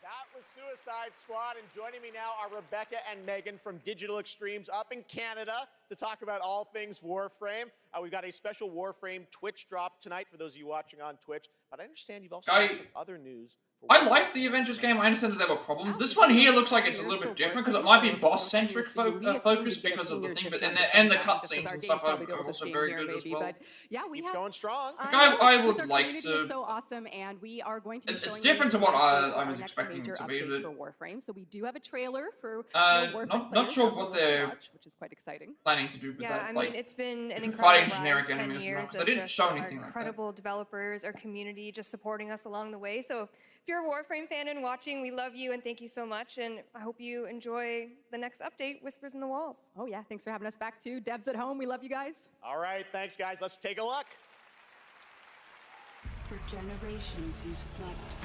That was Suicide Squad, and joining me now are Rebecca and Megan from Digital Extremes up in Canada to talk about all things Warframe. We've got a special Warframe Twitch drop tonight for those of you watching on Twitch, but I understand you've also got some other news. I liked the Avengers game. I understand that there were problems. This one here looks like it's a little bit different because it might be boss-centric focus because of the thing, but and the cutscenes and stuff are also very good as well. But yeah, we have going strong. I would like to. So awesome, and we are going to. Be it's different to what I was expecting it to be. For Warframe, so we do have a trailer for. Not sure what they're which is quite exciting. Planning to do with that. I mean, it's been an fighting incredible generic ride, 10 enemies years they of didn't just show our anything like that. incredible developers, our community, just supporting us along the way. So if you're a Warframe fan and watching, we love you and thank you so much. And I hope you enjoy the next update, Whispers in the Walls. Oh yeah, thanks for having us back too. Devs at home, we love you guys. All right, thanks guys. Let's take a look. For generations you've slept.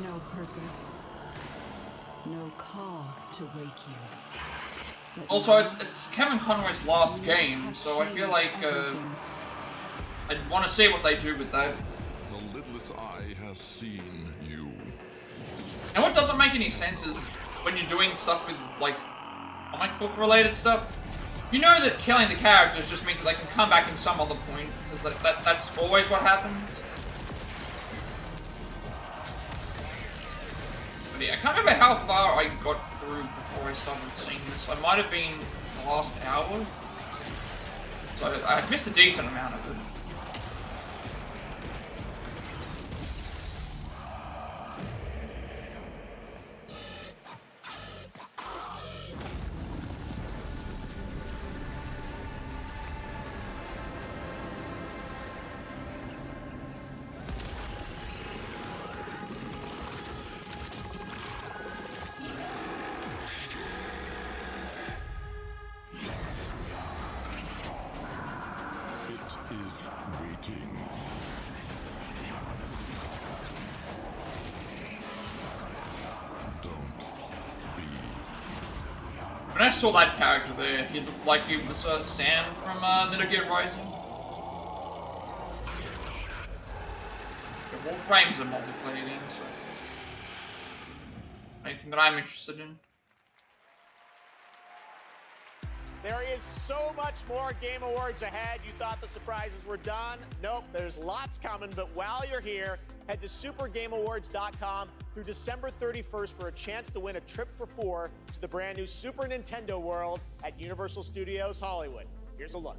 No purpose. No call to wake you. But also, it's Kevin Conroy's last game, so I feel like I want to see what they do with that. The lidless eye has seen you. And what doesn't make any sense is when you're doing stuff with, like, comic book related stuff, you know that killing the characters just means that they can come back in some other point, because that's always what happens. But yeah, I can't remember how far I got through before I started seeing this. I might have been the last hour. So I missed a decent amount of it. When I saw that character there, he looked like he was Sam from Metal Gear Rising. The Warframe's a multiplayer game, so anything that I'm interested in. There is so much more Game Awards ahead. You thought the surprises were done? Nope, there's lots coming, but while you're here, head to supergameawards.com through December 31st for a chance to win a trip for 4 to the brand new Super Nintendo World at Universal Studios Hollywood. Here's a look.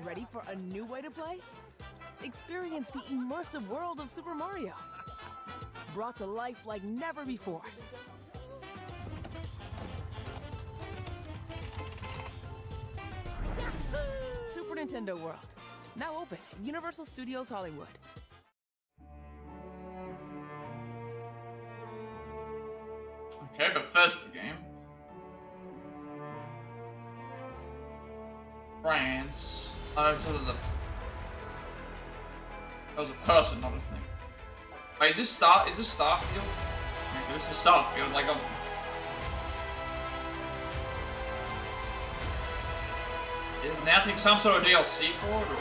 Ready for a new way to play? Experience the immersive world of Super Mario. Brought to life like never before. Super Nintendo World. Now open at Universal Studios Hollywood. Okay, but first the game. France. That was a person, not a thing. Wait, is this Starfield? Okay, this is Starfield, like I'm... Announcing some sort of DLC for it, or...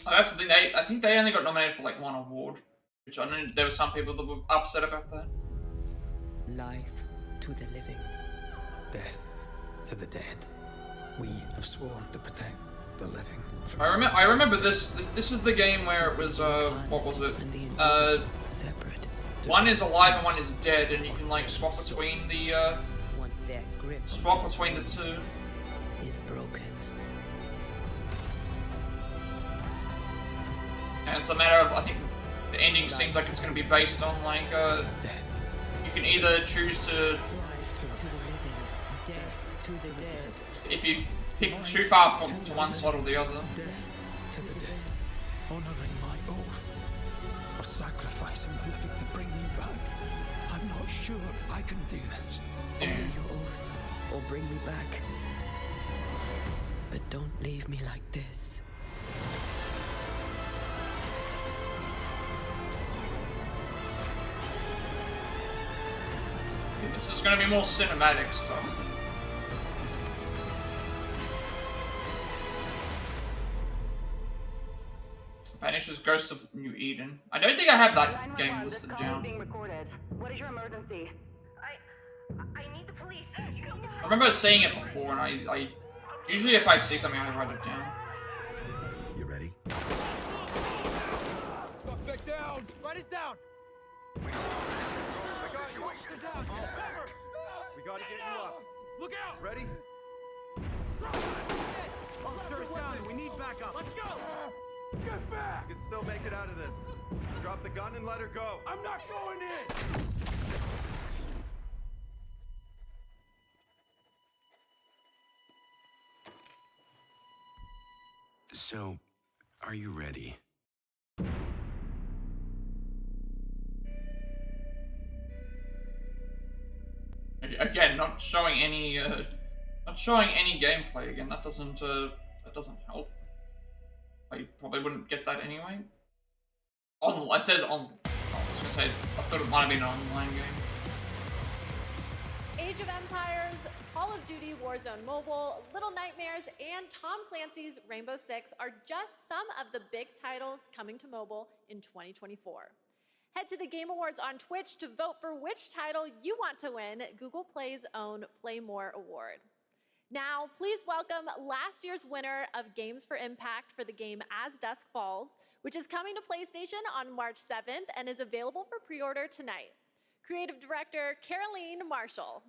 Oh, that's the thing. I think they only got nominated for like one award, which I know there were some people that were upset about that. Life to the living, death to the dead. We have sworn to protect the living. I remember this. This is the game where it was what was it? One is alive and one is dead, and you can like swap between the two. Is broken. And it's a matter of, I think, the ending seems like it's going to be based on, like, you can either choose to... If you pick too far to one side or the other. To the dead, honoring my oath, or sacrificing the living to bring you back. I'm not sure I can do this. Honor your oath, or bring me back. But don't leave me like this. This is going to be more cinematic stuff. Banishes Ghost of New Eden. I don't think I have that game listed down. What is your emergency? I need the police. I remember seeing it before, and I usually if I see something, I write it down. You ready? Suspect down! Right is down! We gotta get you up. Look out! Ready? Officer is down and we need backup. Let's go! Get back! You can still make it out of this. Drop the gun and let her go. I'm not going in! So, are you ready? Again, not showing any gameplay. Again, that doesn't help. I probably wouldn't get that anyway. It says on. I was gonna say, I thought it might have been an online game. Age of Empires, Call of Duty Warzone Mobile, Little Nightmares, and Tom Clancy's Rainbow Six are just some of the big titles coming to mobile in 2024. Head to the Game Awards on Twitch to vote for which title you want to win Google Play's own Play More Award. Now, please welcome last year's winner of Games for Impact for the game As Dusk Falls, which is coming to PlayStation on March 7th and is available for pre-order tonight. Creative Director Caroline Marshall.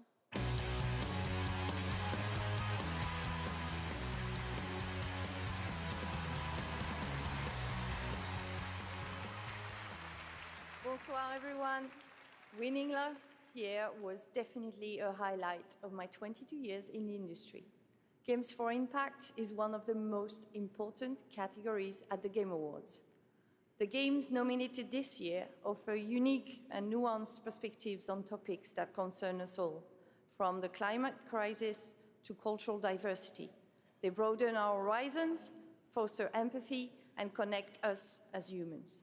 Bonsoir everyone. Winning last year was definitely a highlight of my 22 years in the industry. Games for Impact is one of the most important categories at the Game Awards. The games nominated this year offer unique and nuanced perspectives on topics that concern us all, from the climate crisis to cultural diversity. They broaden our horizons, foster empathy, and connect us as humans.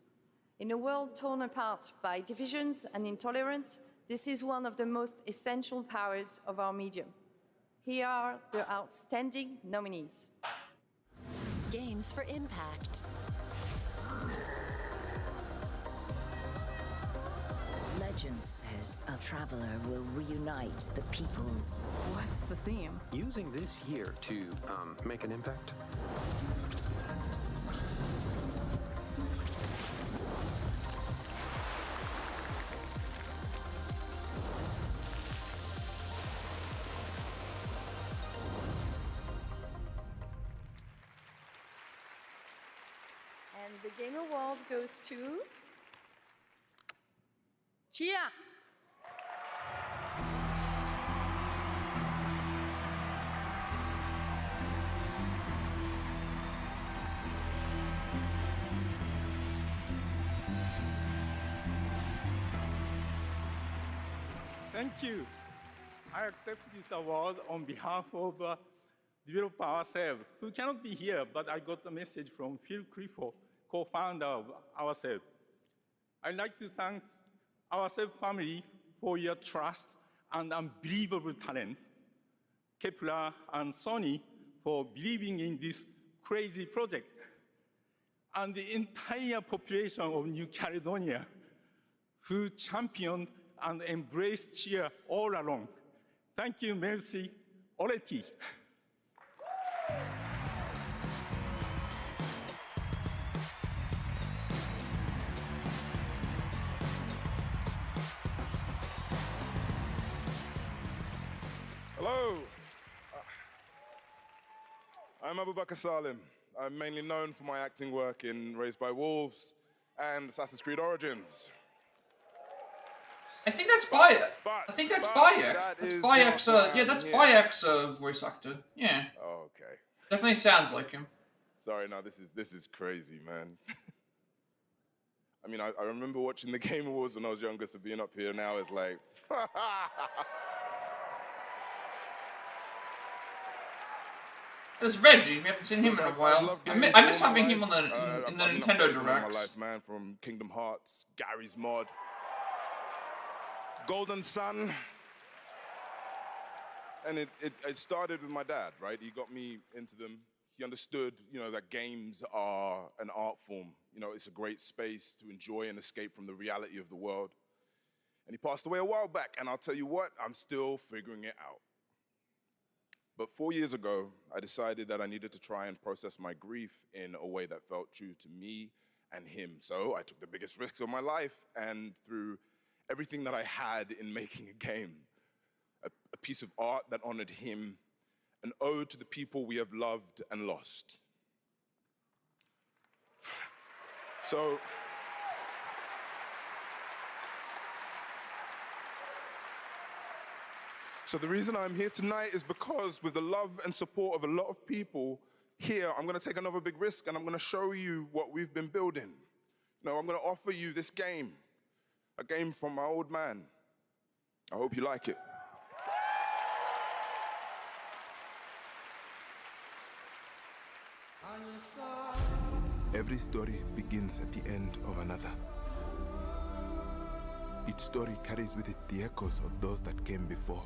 In a world torn apart by divisions and intolerance, this is one of the most essential powers of our medium. Here are the outstanding nominees. Games for Impact. Legend says a traveler will reunite the peoples. What's the theme? Using this year to make an impact. And the the Game Award goes to Chia. Thank you. I accept this award on behalf of developer ourselves, who cannot be here, but I got a message from Phil Clifford, co-founder of ourselves. I'd like to thank ourselves family for your trust and unbelievable talent, Kepler and Sony for believing in this crazy project, and the entire population of New Caledonia, who championed and embraced cheer all along. Thank you, merci, Oleti. Hello. I'm Abubakar Salim. I'm mainly known for my acting work in Raised by Wolves and Assassin's Creed Origins. I think that's Bayek. I think that's Bayek. That's Bayek's, yeah, that's Bayek's voice actor. Yeah. Oh, okay. Definitely sounds like him. Sorry, no, this is crazy, man. I mean, I remember watching the Game Awards when I was younger, so being up here now is like... There's Reggie. We haven't seen him in a while. I miss having him on in the Nintendo Directs. My life, man, from Kingdom Hearts, Gary's Mod, Golden Sun, and it started with my dad, right? He got me into them. He understood, you know, that games are an art form. You know, it's a great space to enjoy and escape from the reality of the world. And he passed away a while back, and I'll tell you what, I'm still figuring it out. But 4 years ago, I decided that I needed to try and process my grief in a way that felt true to me and him. So I took the biggest risks of my life, and through everything that I had in making a game, a piece of art that honored him, an ode to the people we have loved and lost. So the reason I'm here tonight is because with the love and support of a lot of people here, I'm gonna take another big risk and I'm gonna show you what we've been building. You know, I'm gonna offer you this game, a game from my old man. I hope you like it. Every story begins at the end of another. Each story carries with it the echoes of those that came before.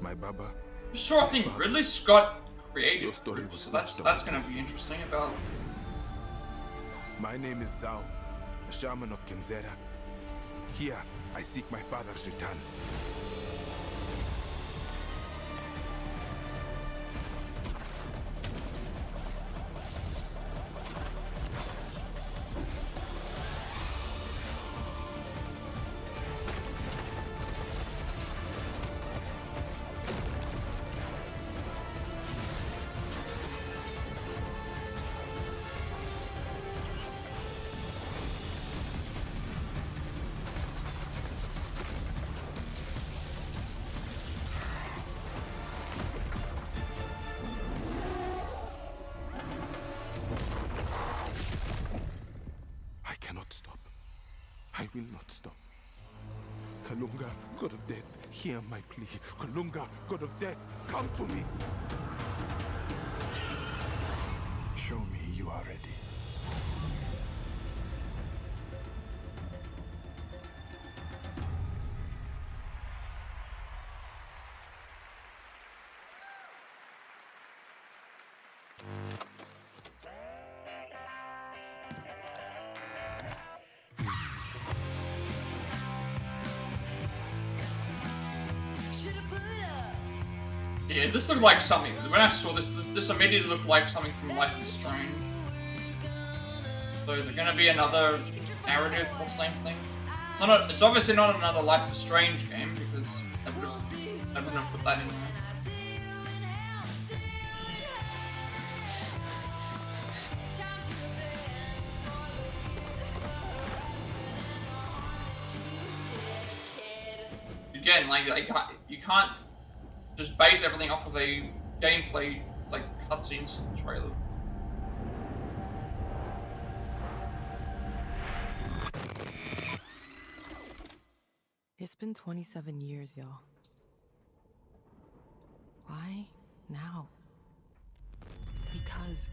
My Baba. Sure, I think Ridley Scott created Your story it, was so that's going to be interesting about. My name is Zhao, a shaman of Kenzera. Here, I seek my father's return. I will not stop. Kalunga, God of Death, hear my plea. Kalunga, God of Death, come to me. Show me you are ready. Yeah, this looked like something. When I saw this immediately looked like something from Life is Strange. So is it going to be another narrative or same thing? It's obviously not another Life is Strange game because they wouldn't have put that in there. saying. Like you can't just base everything off of a gameplay like cutscenes trailer. It's been 27 years, y'all. Why now? Because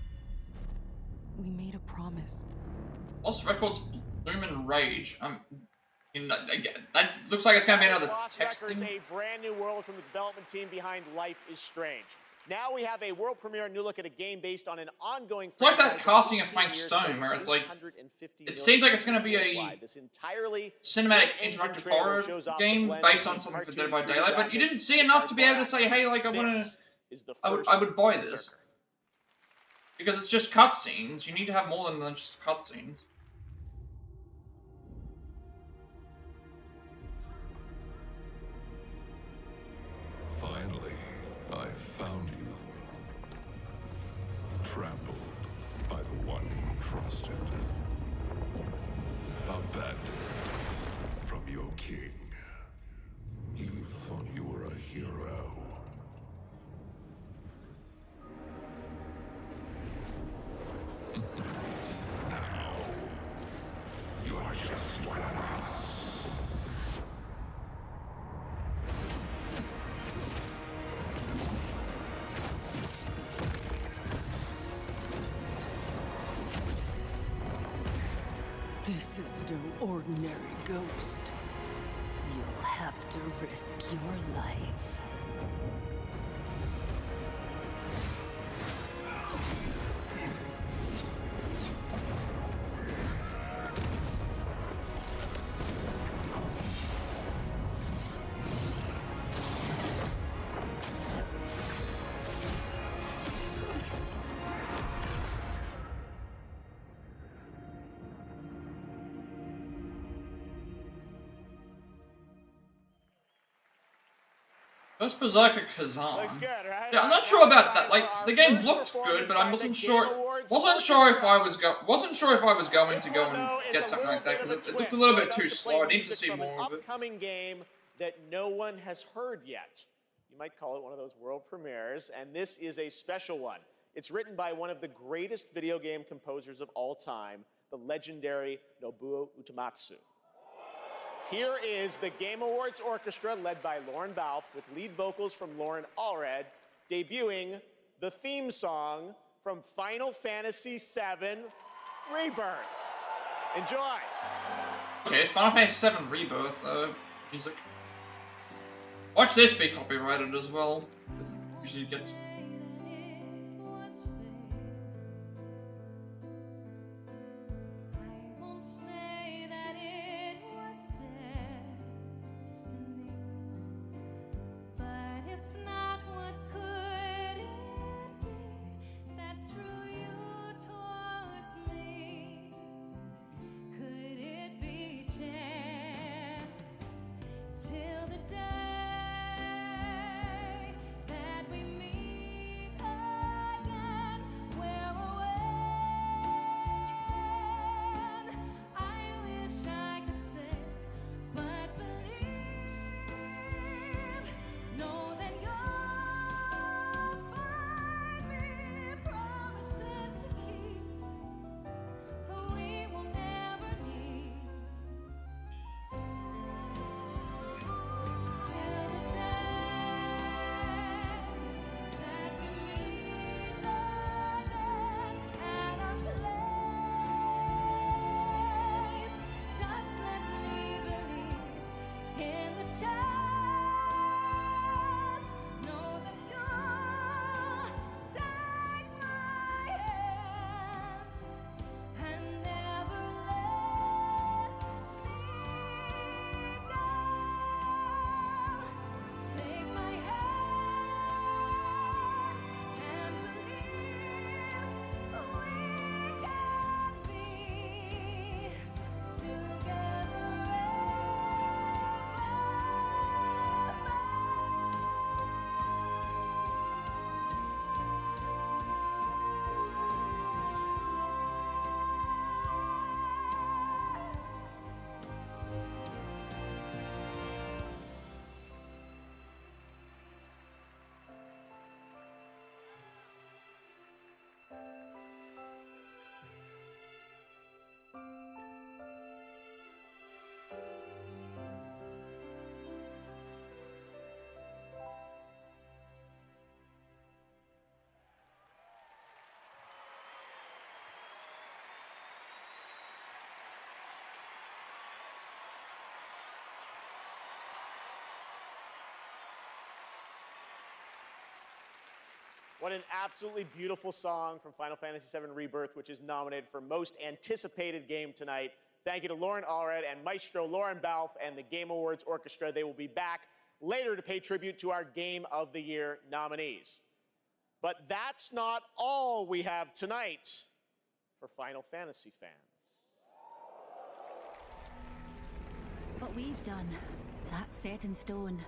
we made a promise. Lost Records, Bloom and Rage. That looks like it's gonna be another Lost text Records, thing. a brand new world from the development team behind Life is Strange. Now we have a world premiere new look at a game based on an ongoing. It's like that casting of Frank Stone, where it's like it seems like it's gonna be a cinematic interactive horror game based on something for Dead by Daylight, but you didn't see enough to be able to say, hey, like I would buy this. Because it's just cutscenes. You need to have more than just cutscenes. Finally, I found you. Trampled by the one you trusted. Abandoned from your king. You thought you were a hero. Now, you are just one of us. This is no ordinary ghost. You'll have to risk your life. First Berserker Kazan. Looks good, right? Yeah, I'm not sure about that. Like the game looked good, but I wasn't sure. Wasn't sure if I was going to go and get something like that because it looked a little bit too slow. I need to see more of it. Upcoming game that no one has heard yet. You might call it one of those world premieres, and this is a special one. It's written by one of the greatest video game composers of all time, the legendary Nobuo Uematsu. Here is the Game Awards Orchestra, led by Lauren Balfe, with lead vocals from Lauren Allred, debuting the theme song from Final Fantasy VII Rebirth. Enjoy. Okay, Final Fantasy VII Rebirth music. Watch this be copyrighted as well. It usually gets. Till the day that we meet. What an absolutely beautiful song from Final Fantasy VII Rebirth, which is nominated for Most Anticipated Game tonight. Thank you to Lauren Allred and Maestro Lauren Balfe and the Game Awards Orchestra. They will be back later to pay tribute to our Game of the Year nominees. But that's not all we have tonight for Final Fantasy fans. What we've done, that's set in stone.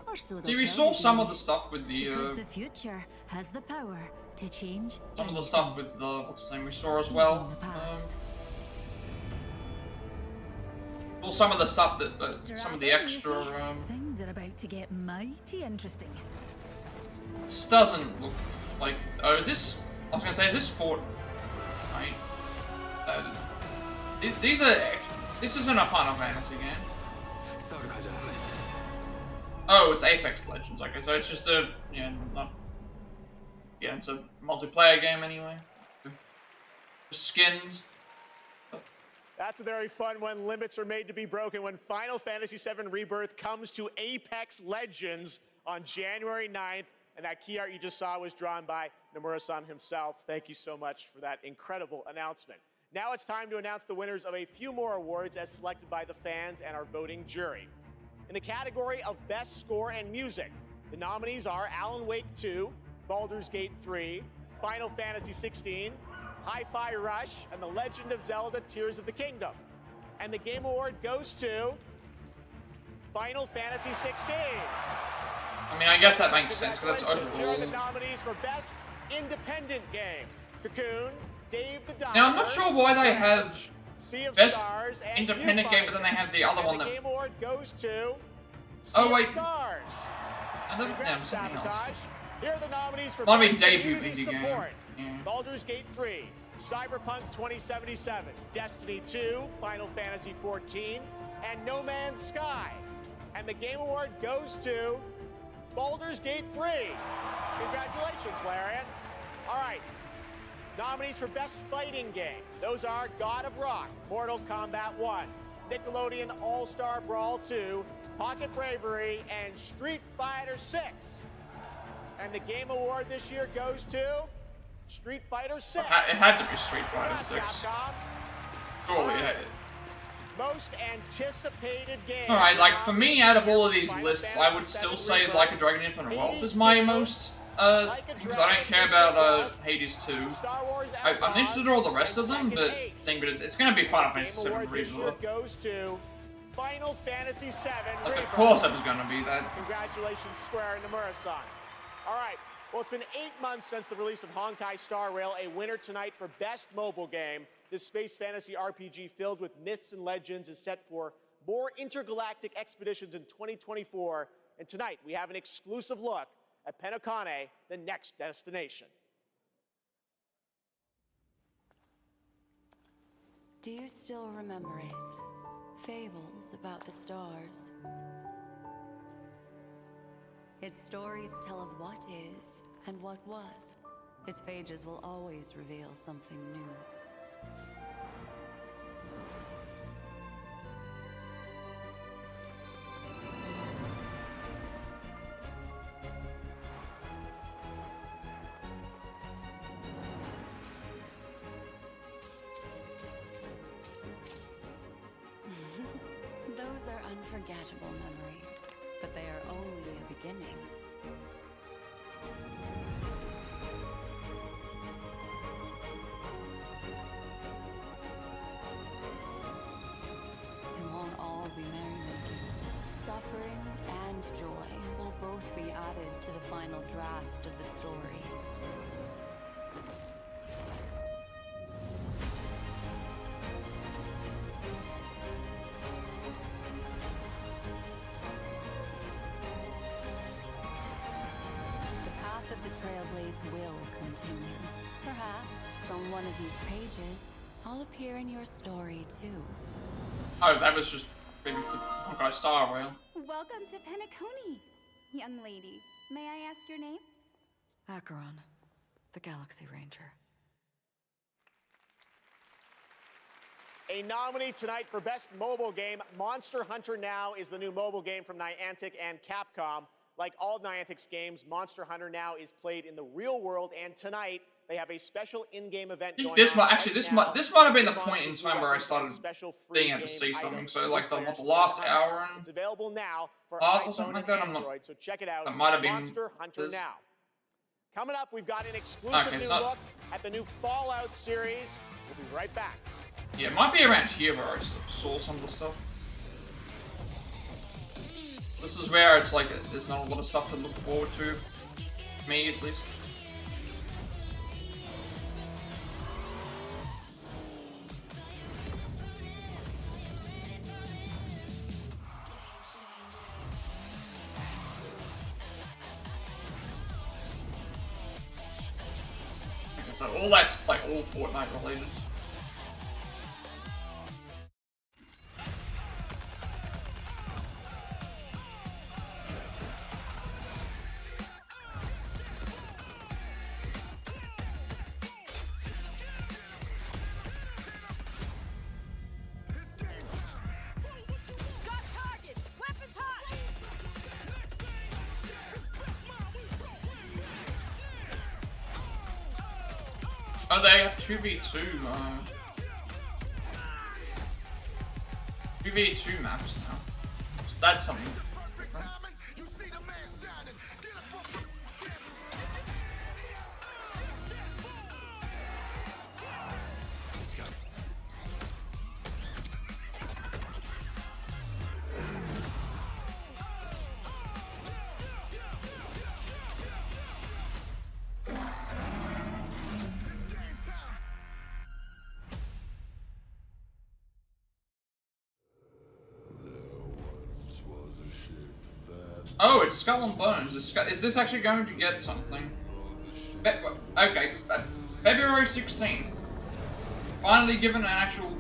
Or so See, we they'll saw tell you. some of the stuff with the Because the future has the power to change some of the stuff with the what's the name we saw as well. Well, some of the stuff that some of the extra. Things are about to get mighty interesting. This doesn't look like. Oh, is this? I was gonna say, is this Fortnite? These are. This isn't a Final Fantasy game. Oh, it's Apex Legends. Okay, so it's just a it's a multiplayer game anyway. Just skins. That's a very fun when limits are made to be broken. When Final Fantasy VII Rebirth comes to Apex Legends on January 9th. And that key art you just saw was drawn by Nomura-san himself. Thank you so much for that incredible announcement. Now it's time to announce the winners of a few more awards as selected by the fans and our voting jury. In the category of Best Score and Music, the nominees are Alan Wake 2, Baldur's Gate 3, Final Fantasy 16, Hi-Fi Rush, and The Legend of Zelda Tears of the Kingdom. And the Game Award goes to Final Fantasy 16. I mean, I guess that makes sense because that's Here are overall. the nominees for Best Independent Game. Cocoon, Dave the Diver. Now I'm not sure why they have Sea of Best Stars, and Independent Game, but then they have the other and one the that. Game Award goes to Sea Oh of wait. Stars. Congrats, something else. Sabotage. Here are the nominees for Might be Best debut Community indie game. Support. Yeah. Baldur's Gate 3, Cyberpunk 2077, Destiny 2, Final Fantasy 14, and No Man's Sky. And the Game Award goes to Baldur's Gate 3. Congratulations, Larian. All right. Nominees for Best Fighting Game. Those are God of Rock, Mortal Kombat 1, Nickelodeon All-Star Brawl 2, Pocket Bravery, and Street Fighter 6. And the Game Award this year goes to Street Fighter 6. It had to be Street Fighter 6. Surely it had. Most anticipated game. Alright, like for me, out of all of these lists, I would still say Like a Dragon Infinite Wealth is my most, because I don't care about Hades 2. I'm interested in all the rest of them, but it's going to be Final Fantasy VII Rebirth. Goes to Final Fantasy VII. Like, of course it was going to be that. Congratulations, Square and Nomura-san. All right. Well, it's been 8 months since the release of Honkai Star Rail, a winner tonight for Best Mobile Game. This space fantasy RPG filled with myths and legends is set for more intergalactic expeditions in 2024. And tonight, we have an exclusive look at Penokane, the next destination. Do you still remember it? Fables about the stars. Its stories tell of what is and what was. Its pages will always reveal something new. Those are unforgettable memories, but they are only a beginning. It won't all be merrymaking. Suffering and joy will both be added to the final draft of the story. The path of the Trailblaze will continue. Perhaps on one of these pages, I'll appear in your story too. Oh, that was just maybe for Honkai Star Rail. Welcome to Penokane, young lady. May I ask your name? Acheron, the Galaxy Ranger. A nominee tonight for Best Mobile Game, Monster Hunter Now is the new mobile game from Niantic and Capcom. like all Niantic's games, Monster Hunter now is played in the real world, and tonight they have a special in-game event going on. This might have been the New point in monsters, new time where I weapons, and started special free being able to game see something. items So for like the players who last want to hour hunt. and It's available now for half or iPhone something like and that. I'm not. Android, so check it out. That might have been Monster Hunter this. now. Coming up, we've got an exclusive new look at the new Fallout series. We'll be right back. Yeah, it might be around here where I saw some of the stuff. This is where it's like there's not a lot of stuff to look forward to. Me, at least. So all that's like all Fortnite related. Oh, they have 2v2, 2v2 maps now. So that's something different. Oh, it's Skull and Bones. Is this actually going to get something? Okay, February 16th. Finally given an actual...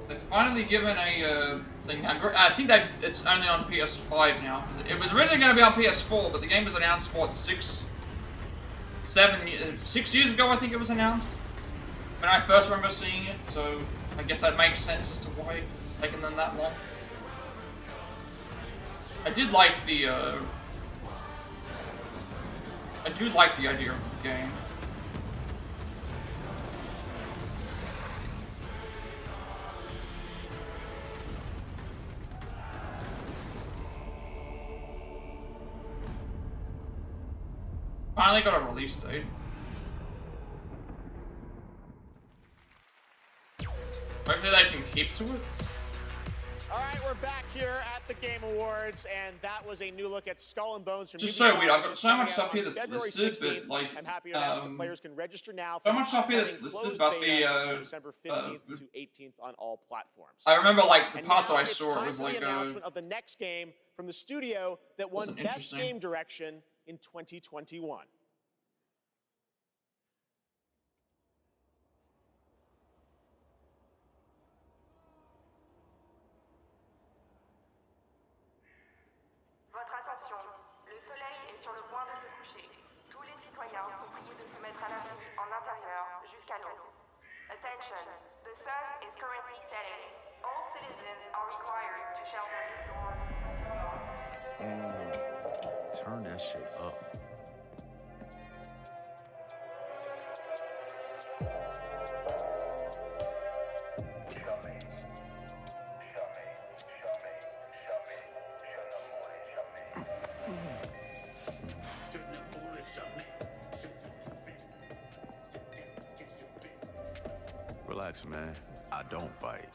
They've finally given a thing. I think it's only on PS5 now. It was originally going to be on PS4, but the game was announced, what, 6 years ago, I think it was announced? When I first remember seeing it, so I guess that makes sense as to why it's taken them that long. I do like the idea of the game. Finally got a release date. Hopefully they can keep to it. All right, we're back here at the Game Awards, and that was a new look at Skull and Bones from Just Ubisoft. so weird. I've got so much stuff here that's February listed, 16th. but like, I'm happy to announce that players can register now. So much stuff here that's listed about the December 15th to 18th on all platforms. I remember like the parts that I it's saw time was for like the announcement of the next game from the studio that won Wasn't Best interesting. Game Direction in 2021. Votre attention, le soleil est sur le point de se coucher. Tous les citoyens sont priés de se mettre à l'abri en intérieur jusqu'à l'aube. Attention, the sun is currently setting. All citizens are required to shelter indoors. Turn that shit up. Relax, man. I don't bite.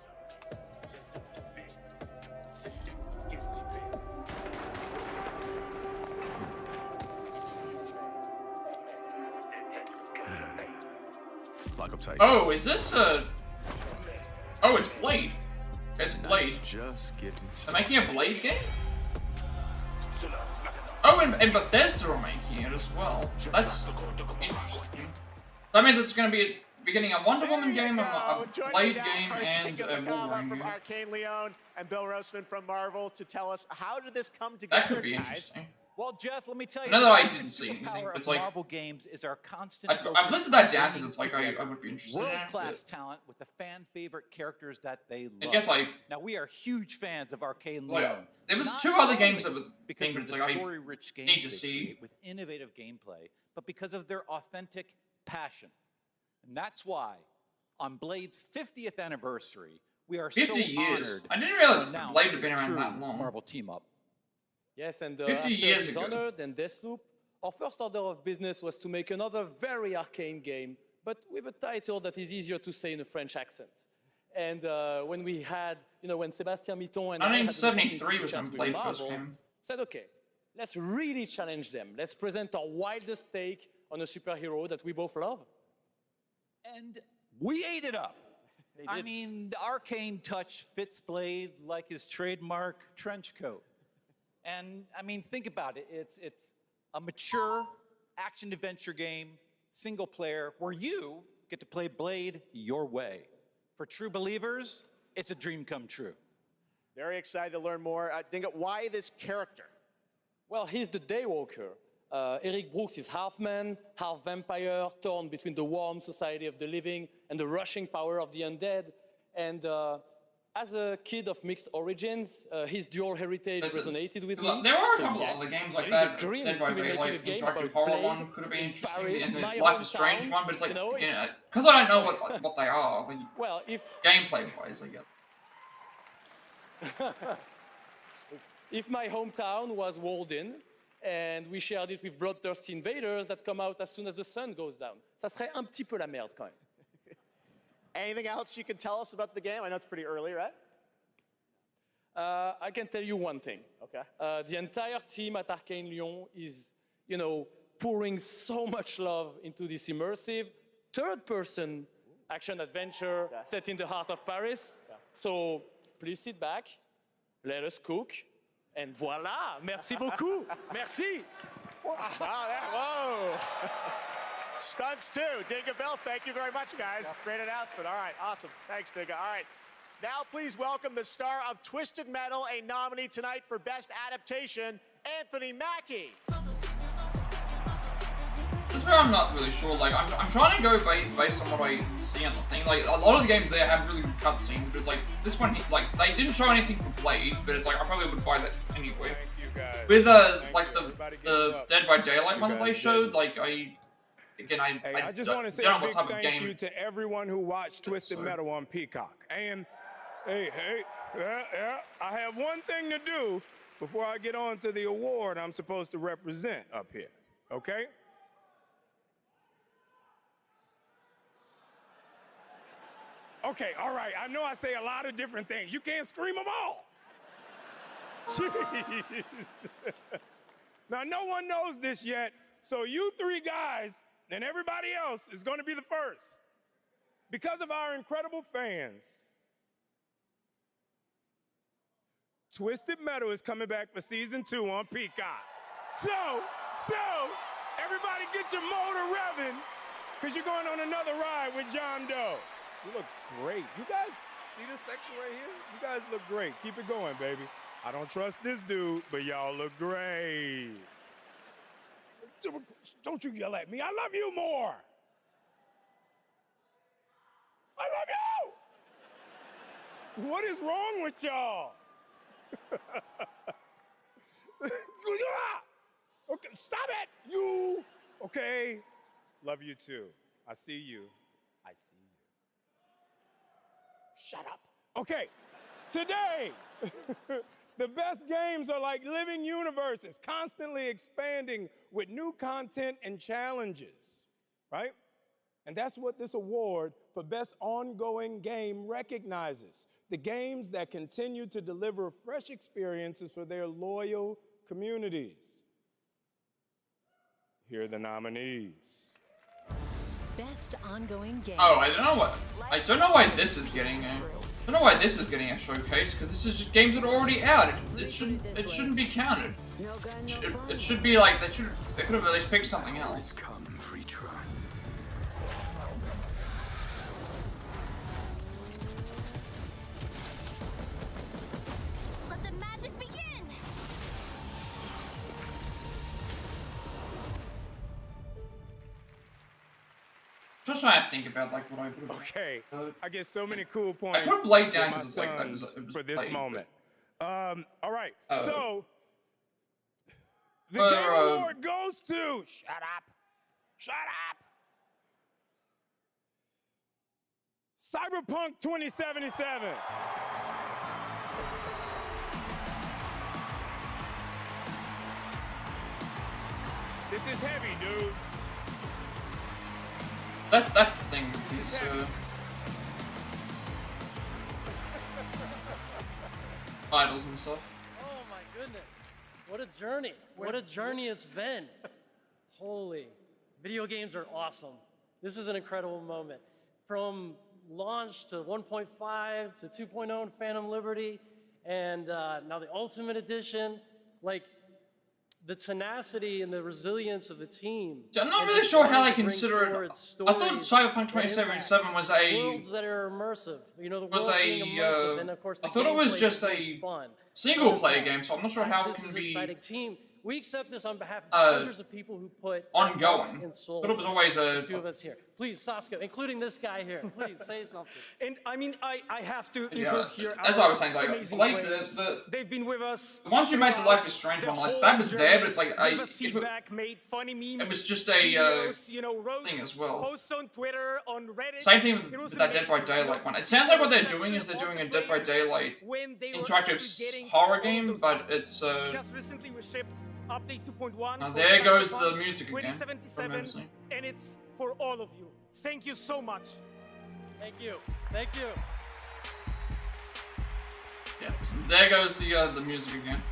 Lock up tight. Oh, is this Oh, it's Blade. It's Blade. Just getting. They're making a Blade game? Oh, and Bethesda are making it as well. That's interesting. That means it's going to be beginning a Wonder Woman game, a Blade game, and a Wolverine from game. Arcane Leon and Bill Roseman from Marvel to tell us how did this come together, That could be guys? interesting. Well, Jeff, let me tell you. No, the I secret didn't see anything. superpower It's of like Marvel Games is our constant. I've listed that down because it's like I would be interested in it. World-class talent with the fan favorite characters that they love. I guess now we are huge fans of Arcane Like, Leon. there was Not 2 other only games that were because thing, but of it's the like story-rich I games need to they see. create with innovative gameplay, but because of their authentic passion. And that's why, on Blade's 50th anniversary, we are 50 so years. honored. I didn't realize to announce Blade had this been around true that long. Marvel team up. Yes, and 50 after years ago. Dishonored and Deathloop, our first order of business was to make another very arcane game, but with a title that is easier to say in a French accent. And when we had, when Sébastien Mitton and I had the 1973 was when opportunity to Blade chat first with Marvel, came. said, okay, let's really challenge them. Let's present our wildest take on a superhero that we both love. And we ate it up. They I did. mean, the arcane touch fits Blade like his trademark trench coat. And I mean, think about it. It's a mature action-adventure game, single player, where you get to play Blade your way. For true believers, it's a dream come true. Very excited to learn more. Dingo, why this character? Well, he's the Daywalker. Eric Brooks is half man, half vampire, torn between the warm society of the living and the rushing power of the undead. And as a kid of mixed origins, his dual heritage resonated with me. There are a So couple yes, of other games like it is a that. dream Dead by to be making a Daylight, game Interactive about Horror Blade one could have been in interesting. Paris, And the my Life is Strange hometown, one, but it's like, you know, because I don't know what they are. Like, well, if gameplay-wise, I guess. If my hometown was walled in, and we shared it with bloodthirsty invaders that come out as soon as the sun goes down, ça serait un petit peu la merde quand même. Anything else you can tell us about the game? I know it's pretty early, right? I can tell you one thing. Okay. The entire team at Arcane Lyon is, pouring so much love into this immersive third-person action-adventure set in the heart of Paris. Yeah. So please sit back, let us cook, and voila! Merci beaucoup! Merci! Whoa! Stunts too. Dinga Bell, thank you very much, guys. Great announcement. All right, awesome. Thanks, Dinga. All right. Now please welcome the star of Twisted Metal, a nominee tonight for Best Adaptation, Anthony Mackie. This is where I'm not really sure. Like, I'm trying to go based on what I see on the thing. Like, a lot of the games there have really good cutscenes, but it's like this one, like they didn't show anything for Blade, but it's like I probably would buy that anyway. Thank you guys. With Thank the you. Dead by Daylight You one that they guys showed, like I just want to say don't a know what big type of thank game. you to everyone who watched Twisted Metal on Peacock. And I have one thing to do before I get on to the award I'm supposed to represent up here, okay? Okay, all right, I know I say a lot of different things. You can't scream them all. Jeez. Now, no one knows this yet, so you three guys and everybody else is going to be the first. Because of our incredible fans, Twisted Metal is coming back for season 2 on Peacock. So, everybody get your motor revving, because you're going on another ride with John Doe. You look great. You guys see this section right here? You guys look great. Keep it going, baby. I don't trust this dude, but y'all look great. Don't you yell at me. I love you more. I love you. What is wrong with y'all? Okay, stop it. You. Okay. Love you too. I see you. I see you. Shut up. Okay. Today, the best games are like living universes, constantly expanding with new content and challenges, right? And that's what this award for Best Ongoing Game recognizes. The games that continue to deliver fresh experiences for their loyal communities. Here are the nominees. Best ongoing game. Oh, I don't know why this is getting a showcase, because this is just games that are already out. It shouldn't be counted. It should be like they could have at least picked something else. Come, free try. Let the magic begin! Just trying to think about like what I would have. Okay, I get so many cool I points. put Blade down with my because it's like that sons was for this Blade, moment. All right, Oh. so the Game Award goes to. Shut up! Shut up! Cyberpunk 2077. This is heavy, dude. That's the thing with these. Idols and stuff. Oh my goodness. What a journey. What a journey it's been. Holy. Video games are awesome. This is an incredible moment. From launch to 1.5 to 2.0 and Phantom Liberty, and now the Ultimate Edition. Like, the tenacity and the resilience of the team. I'm not really sure how they consider it. I thought Cyberpunk 2077 was a worlds that are immersive. You know, the was world being immersive, and of course, the I thought it was gameplay just being a fun. single-player game, so I'm not sure how it This can is be exciting team. We accept this on behalf of hundreds of people who put ongoing. and souls. But it was always the two of us here. Please, Saskia, including this guy here. Please say something. And I mean, I have to Yeah, include here. as our I was saying, like amazing Blade, players. They've been with us. once you made the throughout Life is Strange the one, like whole that was there, journey. but it's like Gave us feedback, made funny memes. it was just a videos, you know, wrote thing as well. posts on Twitter, on Reddit. Same thing with It was that Dead by amazing. Daylight one. It sounds like what they're doing is they're doing a Dead by Daylight When they were interactive actually getting horror all game, those but it's Just recently we shipped update 2.1. Now for there goes Cyberpunk the music again. 2077, and it's for all of you. Thank you so much. Thank you. Thank you. yes, there goes the music again.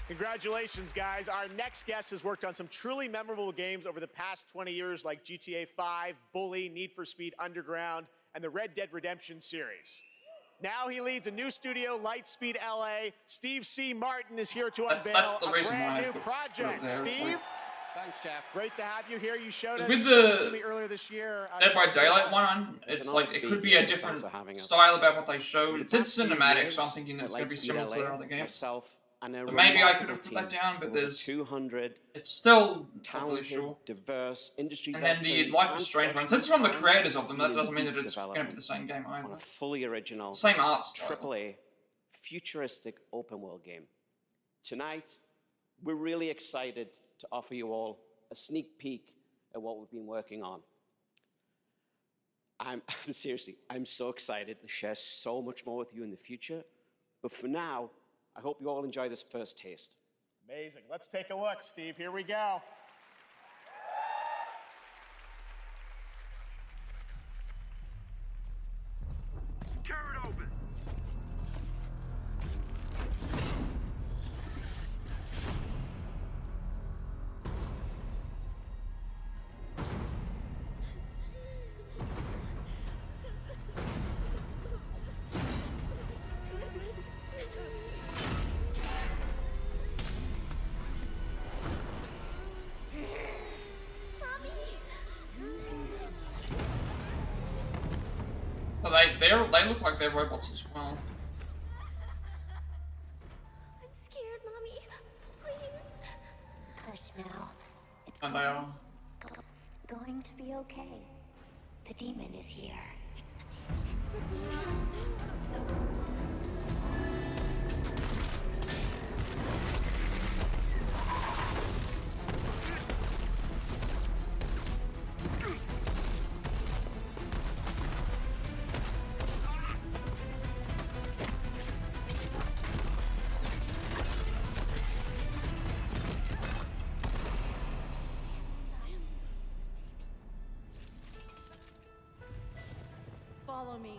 Congratulations, guys. Our next guest has worked on some truly memorable games over the past 20 years, like GTA 5, Bully, Need for Speed Underground, and the Red Dead Redemption series. Now he leads a new studio, Lightspeed LA. Steve C. Martin is here to unveil That's the a reason brand why I new put it project. there. It's Steve, like- thanks, Jeff. Great to have you here. You showed With us the to me earlier this year. Dead by Daylight one, it's like it could be a different style about what they showed. It's in cinematic, so I'm thinking that it's going to be similar to their other games. But maybe I could have put that down, but there's 200 it's still not talented, really sure. diverse industry And then the veterans Life is and Strange one. Since it's from the creators of them, that doesn't mean that it's going to be the same game either. on a fully original, Same art style. AAA, futuristic open world game. Tonight, we're really excited to offer you all a sneak peek at what we've been working on. I'm seriously, I'm so excited to share so much more with you in the future. But for now, I hope you all enjoy this first taste. Amazing. Let's take a look, Steve. Here we go. Tear it open. So they look like they're robots as well. I'm scared, Mommy. Please. Hush now. It's And they are. going to be okay. The demon is here. Follow me.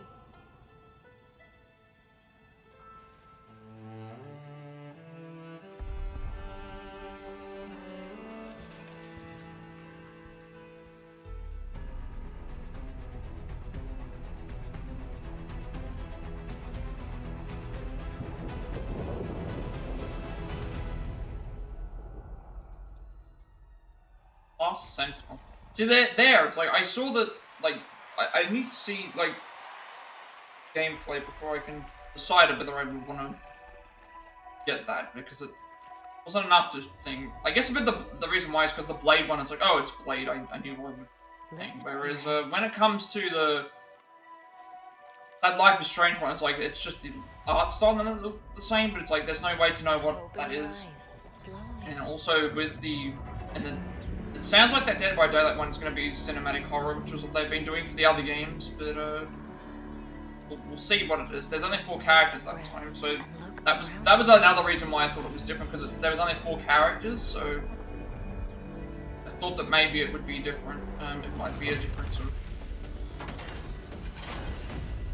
Lost Sentinel. See, there. It's like I saw that. Like I need to see like gameplay before I can decide whether I would want to get that, because Wasn't enough to think. I guess a bit the reason why is because the Blade one, it's like, oh, it's Blade. I knew what I would think. Whereas when it comes to that Life is Strange one, it's like it's just the art style doesn't look the same, but it's like there's no way to know what that is. And also with it sounds like that Dead by Daylight one is going to be cinematic horror, which was what they've been doing for the other games, but we'll see what it is. There's only 4 characters that time, so that was another reason why I thought it was different, because there was only 4 characters, so I thought that maybe it would be different. It might be a different sort of.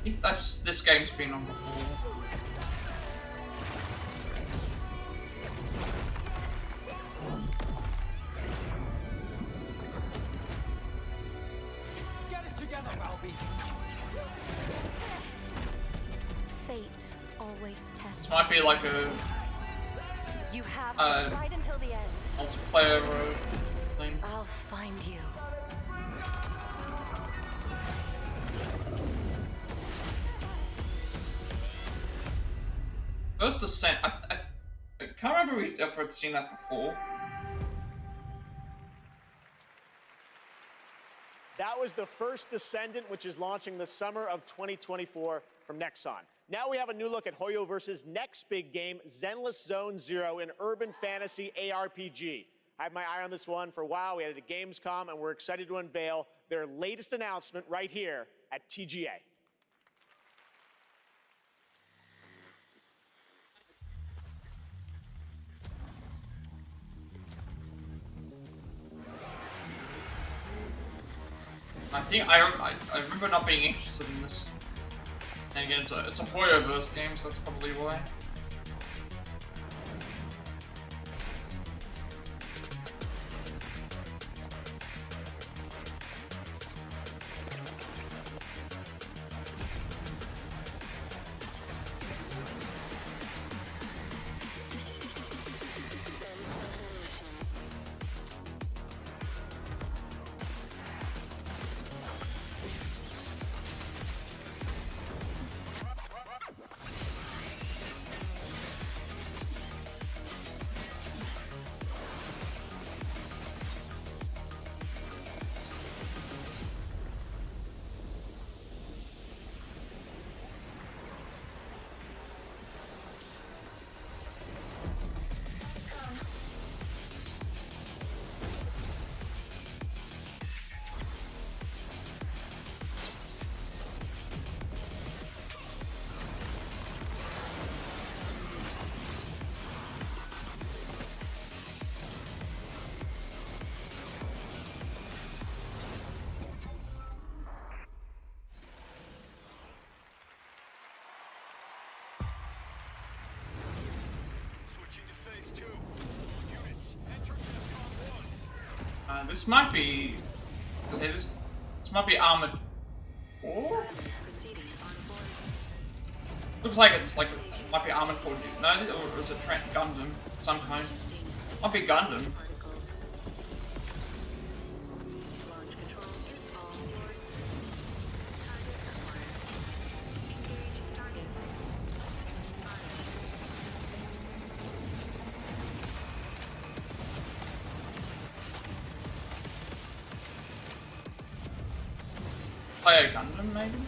I think this game's been on before. Fate always tests. This might be like a You have to fight until the end. multiplayer thing. I'll find you. First Descent. I can't remember if we ever had seen that before. That was the First Descendant, which is launching the summer of 2024 from Nexon. Now we have a new look at Hoyo versus next big game, Zenless Zone Zero, an urban fantasy ARPG. I had my eye on this one for a while. We had it at Gamescom, and we're excited to unveil their latest announcement right here at TGA. I remember not being interested in this. And again, it's a Hoyo-verse game, so that's probably why. This might be. Okay, this might be Armored Core? Looks like it's like it might be Armored Core. No, or is it Trent Gundam? Some kind. Might be Gundam. Play a Gundam, maybe?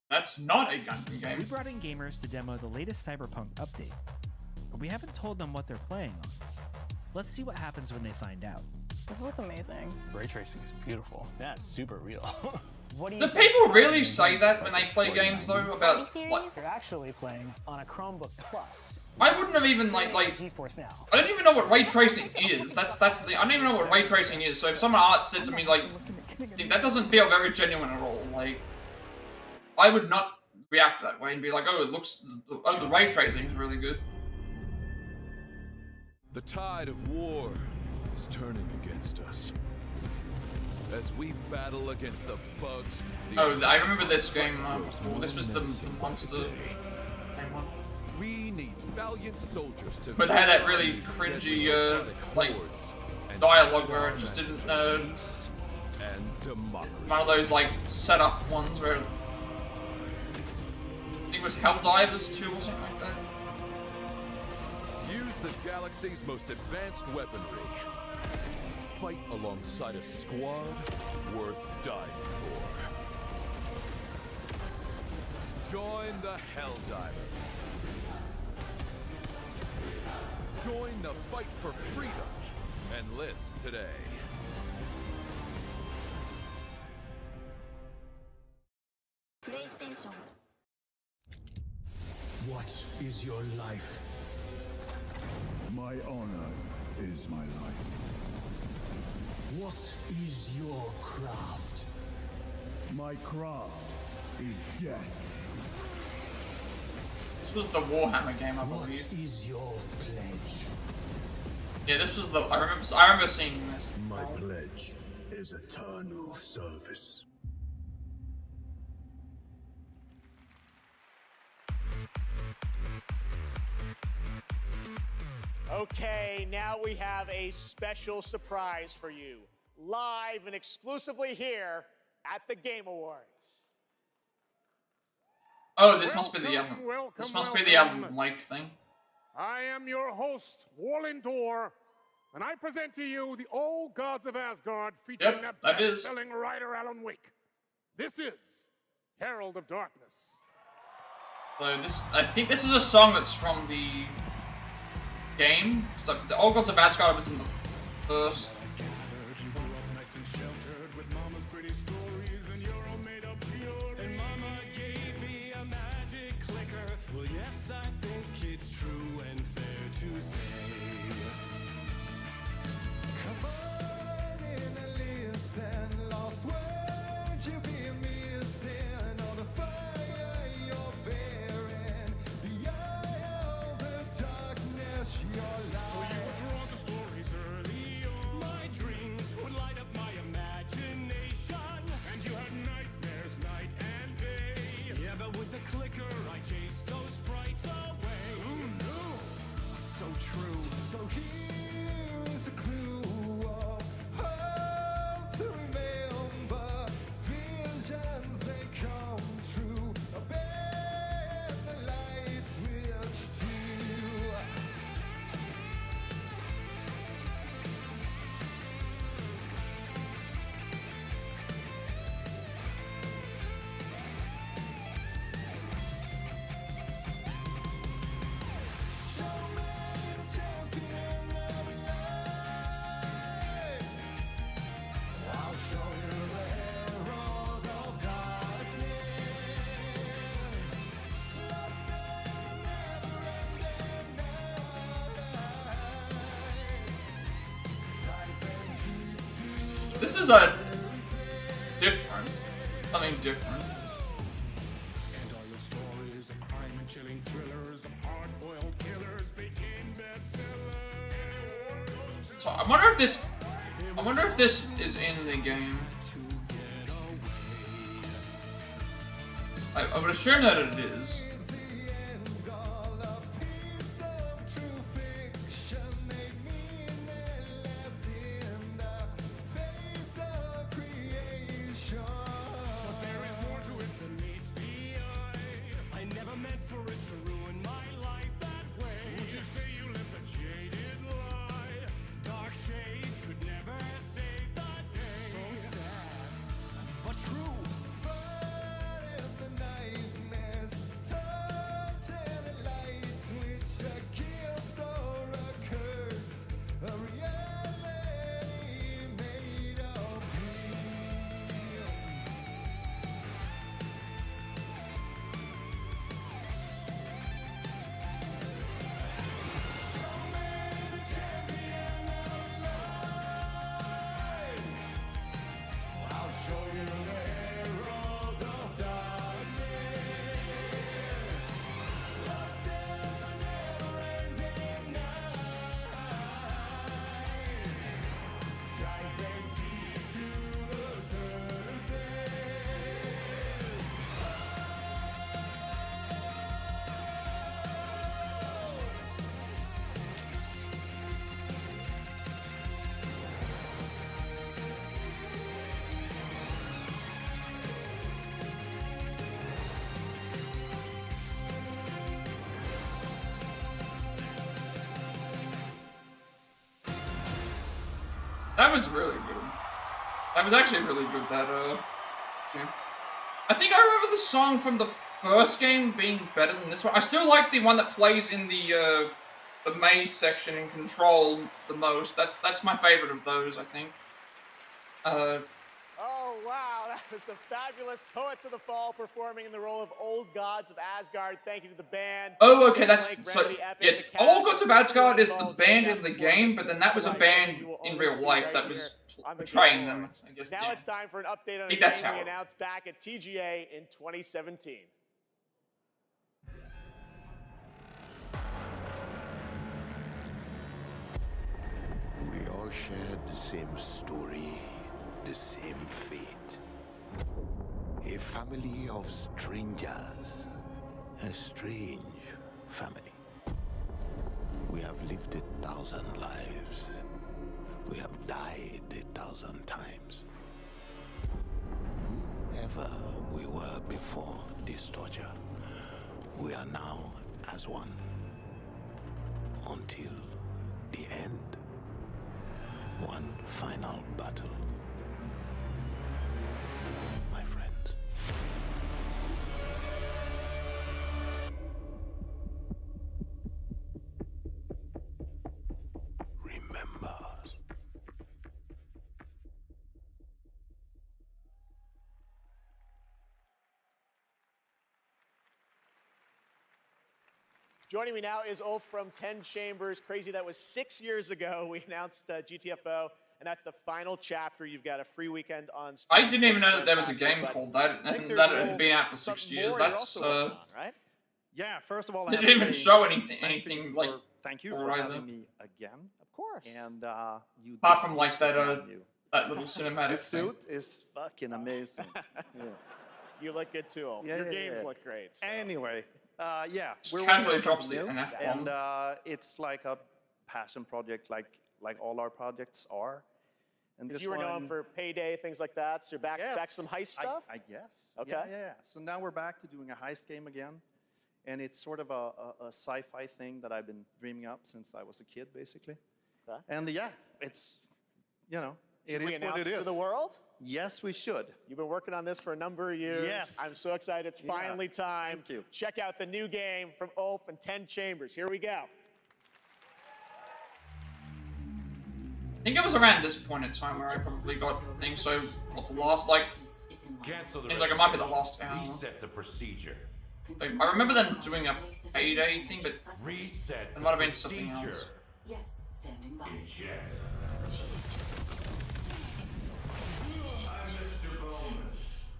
That's not a Gundam game. We brought in gamers to demo the latest Cyberpunk update, but we haven't told them what they're playing on. Let's see what happens when they find out. This looks amazing. Ray tracing is beautiful. Yeah, it's super real. What do Do you people really say that when they play games though about like? You're actually playing on a Chromebook Plus. I wouldn't have even like GeForce now. I don't even know what ray tracing is. That's the I don't even know what ray tracing is. So if someone said to me like, that doesn't feel very genuine at all. Like, I would not react that way and be like, oh, the ray tracing is really good. The tide of war is turning against us. As we battle against the bugs. I remember this game. This was the monster game one. We need valiant soldiers to. But it had that really cringy, like, dialogue where it just didn't. One of those like setup ones where I think it was Helldivers 2 or something like that. Use the galaxy's most advanced weaponry. Fight alongside a squad worth dying for. Join the Helldivers. Join the fight for freedom. Enlist today. PlayStation. What is your life? My honor is my life. What is your craft? My craft is death. This was the Warhammer game, I believe. What is your pledge? Yeah, this was the. I remember seeing this. My pledge is eternal service. Okay, now we have a special surprise for you. Live and exclusively here at the Game Awards. Oh, this must be the album. This must be the album like thing. I am your host, Warlindor, and I present to you the Old Gods of Asgard featuring Yep, that that is. best-selling writer Alan Wake. This is Herald of Darkness. So this, I think this is a song that's from the game. So the Old Gods of Asgard was in the first. This is a different, something different. And all your stories of crime and chilling thrillers of hard-boiled killers became bestsellers. So I wonder if this is in the game. I would assume that it is. That was really good. That was actually really good. That yeah. I think I remember the song from the first game being better than this one. I still like the one that plays in the maze section in Control the most. That's my favorite of those, I think. Oh, wow, that was the fabulous Poets of the Fall performing in the role of Old Gods of Asgard. Thank you to the band. Oh, okay, that's so. Yeah, Old Gods of Asgard is the band in the game, but then that was a band in real life that was portraying them. I guess. Now it's time for an update on a that's game how we announced back at TGA in 2017. We all shared the same story, the same fate. A family of strangers. A strange family. We have lived 1,000 lives. We have died 1,000 times. Whoever we were before this torture, we are now as one. Until the end. One final battle. My friends. Remember us. Joining me now is Ulf from 10 Chambers. Crazy, that was 6 years ago. We announced GTFO, and that's the final chapter. You've got a free weekend on Steam. I didn't even know that there was a game called that, and that had been out for 6 years. That's right? Yeah, first of all, I didn't have to even say show anything like. Thank you for having me again. Of course. And you. Apart from like that little cinematic. This suit is fucking amazing. Yeah. You look good too. Ulf. Your games look great. So. Anyway, yeah, we're casually drops an F-bomb. And it's like a passion project, like all our projects are. And this you were known for Payday, things like that. So you're back some heist stuff. I guess. Okay. Yeah. So now we're back to doing a heist game again. And it's sort of a sci-fi thing that I've been dreaming up since I was a kid, basically. Okay. And yeah, it's, it Should we is announce what it it is. to the world? Yes, we should. You've been working on this for a number of years. Yes. I'm so excited. It's finally time. Thank you. Check out the new game from Ulf and 10 Chambers. Here we go. I think it was around this point in time where I probably got things. So, what the last Cancel the seems like it might be the last hour. Reset the procedure. Like, I remember them doing a Payday thing, but Reset it might have been something else. Yes, standing by. Eject.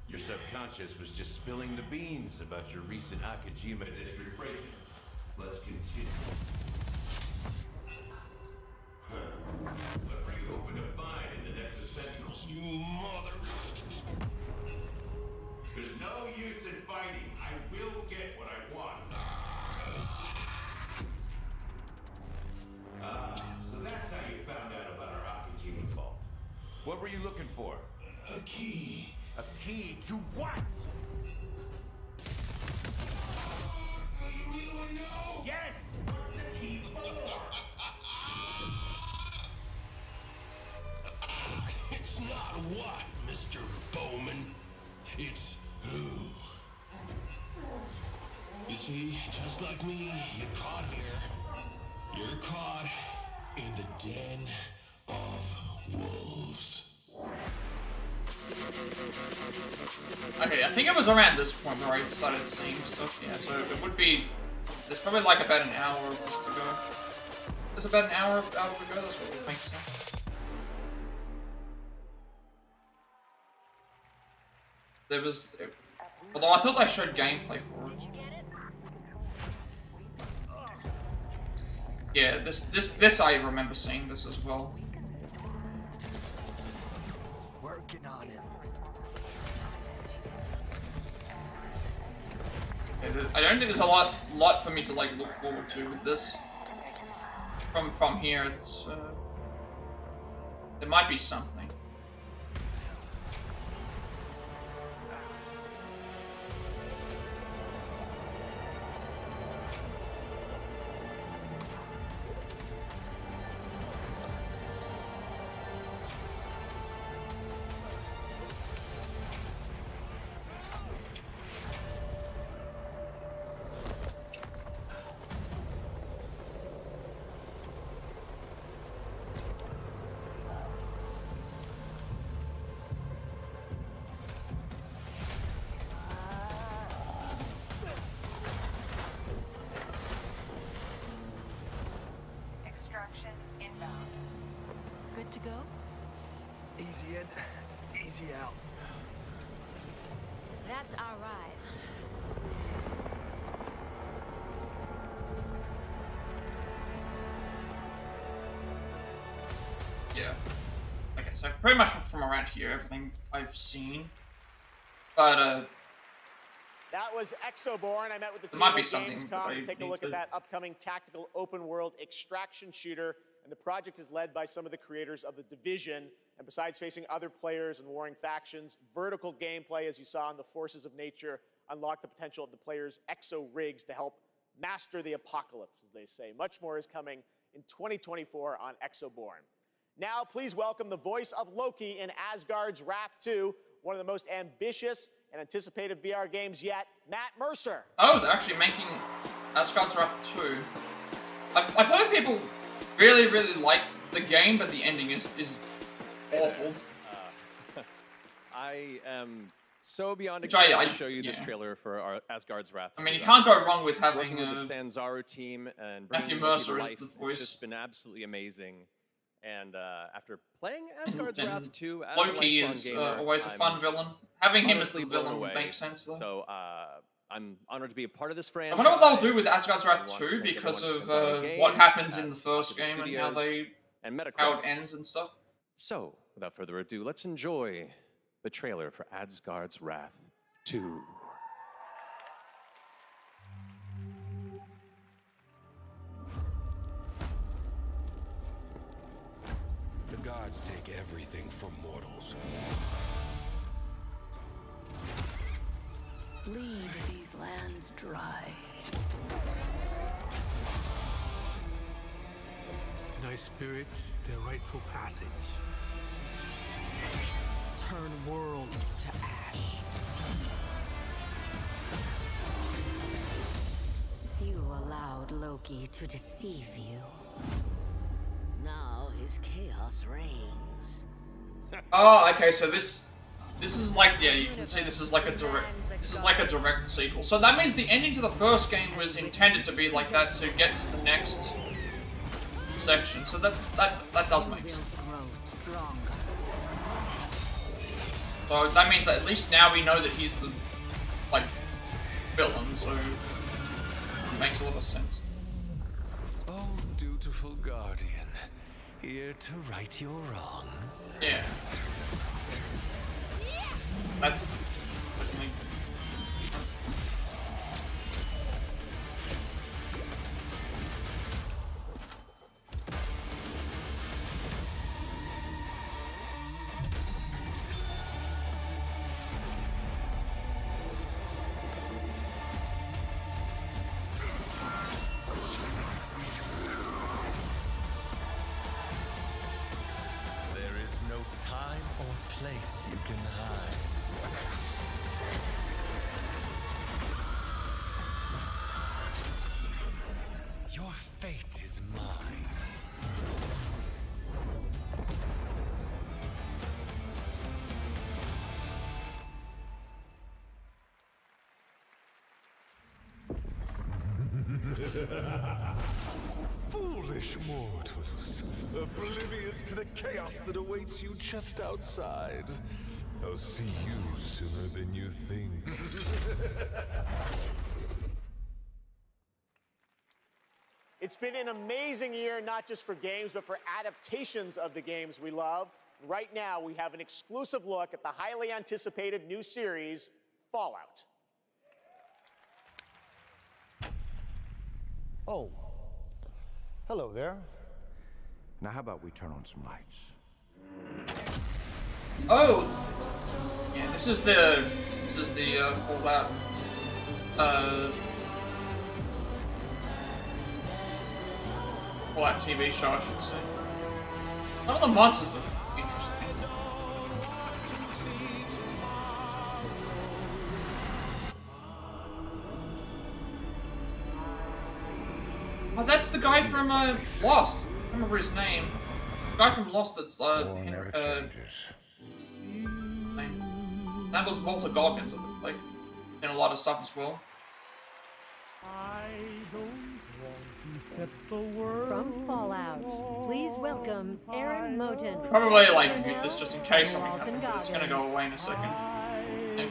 Your subconscious was just spilling the beans about your recent Akajima district break-in. Let's continue. What were you hoping to find in the Nexus Sentinels? You mother... There's no use in fighting. I will get what I want. So that's how you found out about our Akajima vault. What were you looking for? A key. A key to what? You really want to know? Yes! What's the key for? It's not what, Mr. Bowman. It's who. You see, just like me, you're caught here. You're caught in the den of wolves. Okay, I think it was around this point where I started seeing stuff. Yeah, so it would be. There's probably like about an hour of this to go. There's about an hour to go. That's what we think. So. There was, although I thought they showed gameplay for it. Yeah, this I remember seeing this as well. Working on it. Yeah, I don't think there's a lot for me to like look forward to with this. From here, it's there might be something. go? Easy in, easy out. That's our ride. Yeah. Okay, so pretty much from around here, everything I've seen. But, That was Exoborn. I met with the There team might be at something that I Gamescom to take a need look to- at that upcoming tactical open-world extraction shooter, and the project is led by some of the creators of The Division. And besides facing other players and warring factions, vertical gameplay, as you saw in the Forces of Nature, unlock the potential of the players' exo rigs to help master the apocalypse, as they say. Much more is coming in 2024 on Exoborn. Now, please welcome the voice of Loki in Asgard's Wrath 2, one of the most ambitious and anticipated VR games yet, Matt Mercer. oh, they're actually making Asgard's Wrath 2. I've heard people really, really like the game, but the ending is awful. I am so beyond Which I- excited to show you this yeah. trailer for our Asgard's Wrath. I mean, 2. you can't go wrong with having, working with the Sanzaru team and Matthew bringing Loki Mercer to as life. the voice. It's just been absolutely amazing. And after playing Asgard's And Wrath 2 as Loki a lifelong is gamer, always a I'm fun villain. Having him as honestly the blown villain away. makes sense, though. So I'm honored to be a part of this I franchise. wonder what they'll do with Asgard's I Wrath want to 2 thank because everyone of at Sanzaru what Games, happens in at the first Opera game and how Studios, and how it MetaQuest. ends and stuff. So, without further ado, let's enjoy the trailer for Asgard's Wrath 2. The gods take everything from mortals. Bleed these lands dry. Deny spirits their rightful passage. Turn worlds to ash. You allowed Loki to deceive you. Now his chaos reigns. Oh, okay, so this is like, yeah, you can see this is like a direct sequel. So that means the ending to the first game was intended to be like that to get to the next section. So that does make sense. So that means that at least now we know that he's the like villain, so it makes a lot of sense. Oh, dutiful guardian, here to right your wrongs. Yeah. That's definitely. There is no time or place you can hide. Your fate is mine. Foolish mortals, oblivious to the chaos that awaits you just outside. I'll see you sooner than you think. It's been an amazing year, not just for games, but for adaptations of the games we love. Right now, we have an exclusive look at the highly anticipated new series, Fallout. Oh, hello there. Now how about we turn on some lights? Oh, yeah. This is the Fallout. Fallout TV show, I should say. Some of the monsters look interesting. Oh, that's the guy from Lost. I don't remember his name. The guy from Lost that's Henry, that was Walter Goggins, I think, like in a lot of stuff as well. I don't From Fallout, please welcome Aaron Moten. Probably like mute this just in case something happens, but it's gonna go away in a second. Yeah.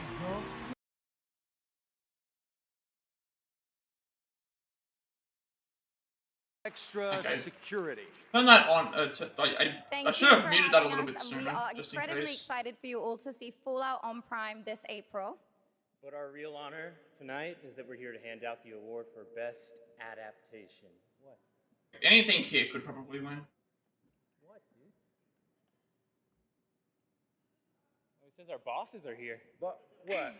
Extra security. Turn that on. I should have muted that a little bit We sooner, are just in incredibly case. excited for you all to see Fallout on Prime this April. But our real honor tonight is that we're here to hand out the award for Best Adaptation. What? Anything here could probably win. What, dude? Oh, it says our bosses are here. But what?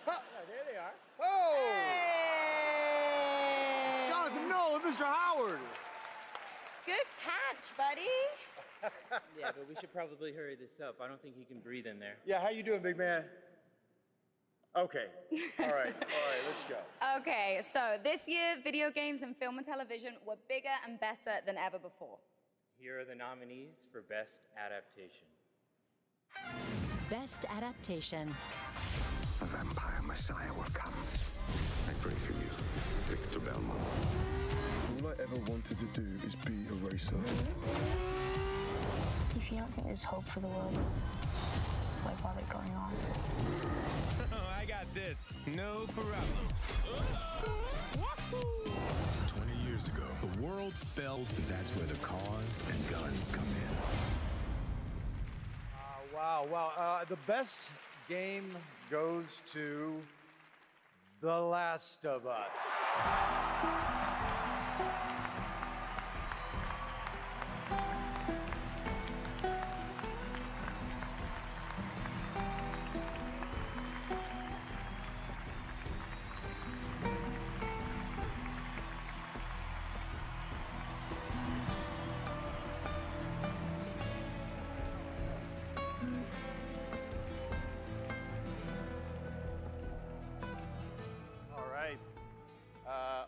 Oh, there they are. Oh! Jonathan Nolan, Mr. Howard! Good catch, buddy. Yeah, but we should probably hurry this up. I don't think he can breathe in there. Yeah, how you doing, big man? Okay. All right, let's go. Okay, so this year, video games and film and television were bigger and better than ever before. Here are the nominees for Best Adaptation. Best Adaptation. A vampire messiah will come. I pray for you, Victor Belmont. All I ever wanted to do is be a racer. If you don't think there's hope for the world, why bother going on? I got this. No problem. 20 years ago, the world fell. That's where the cars and guns come in. Wow. The best game goes to The Last of Us.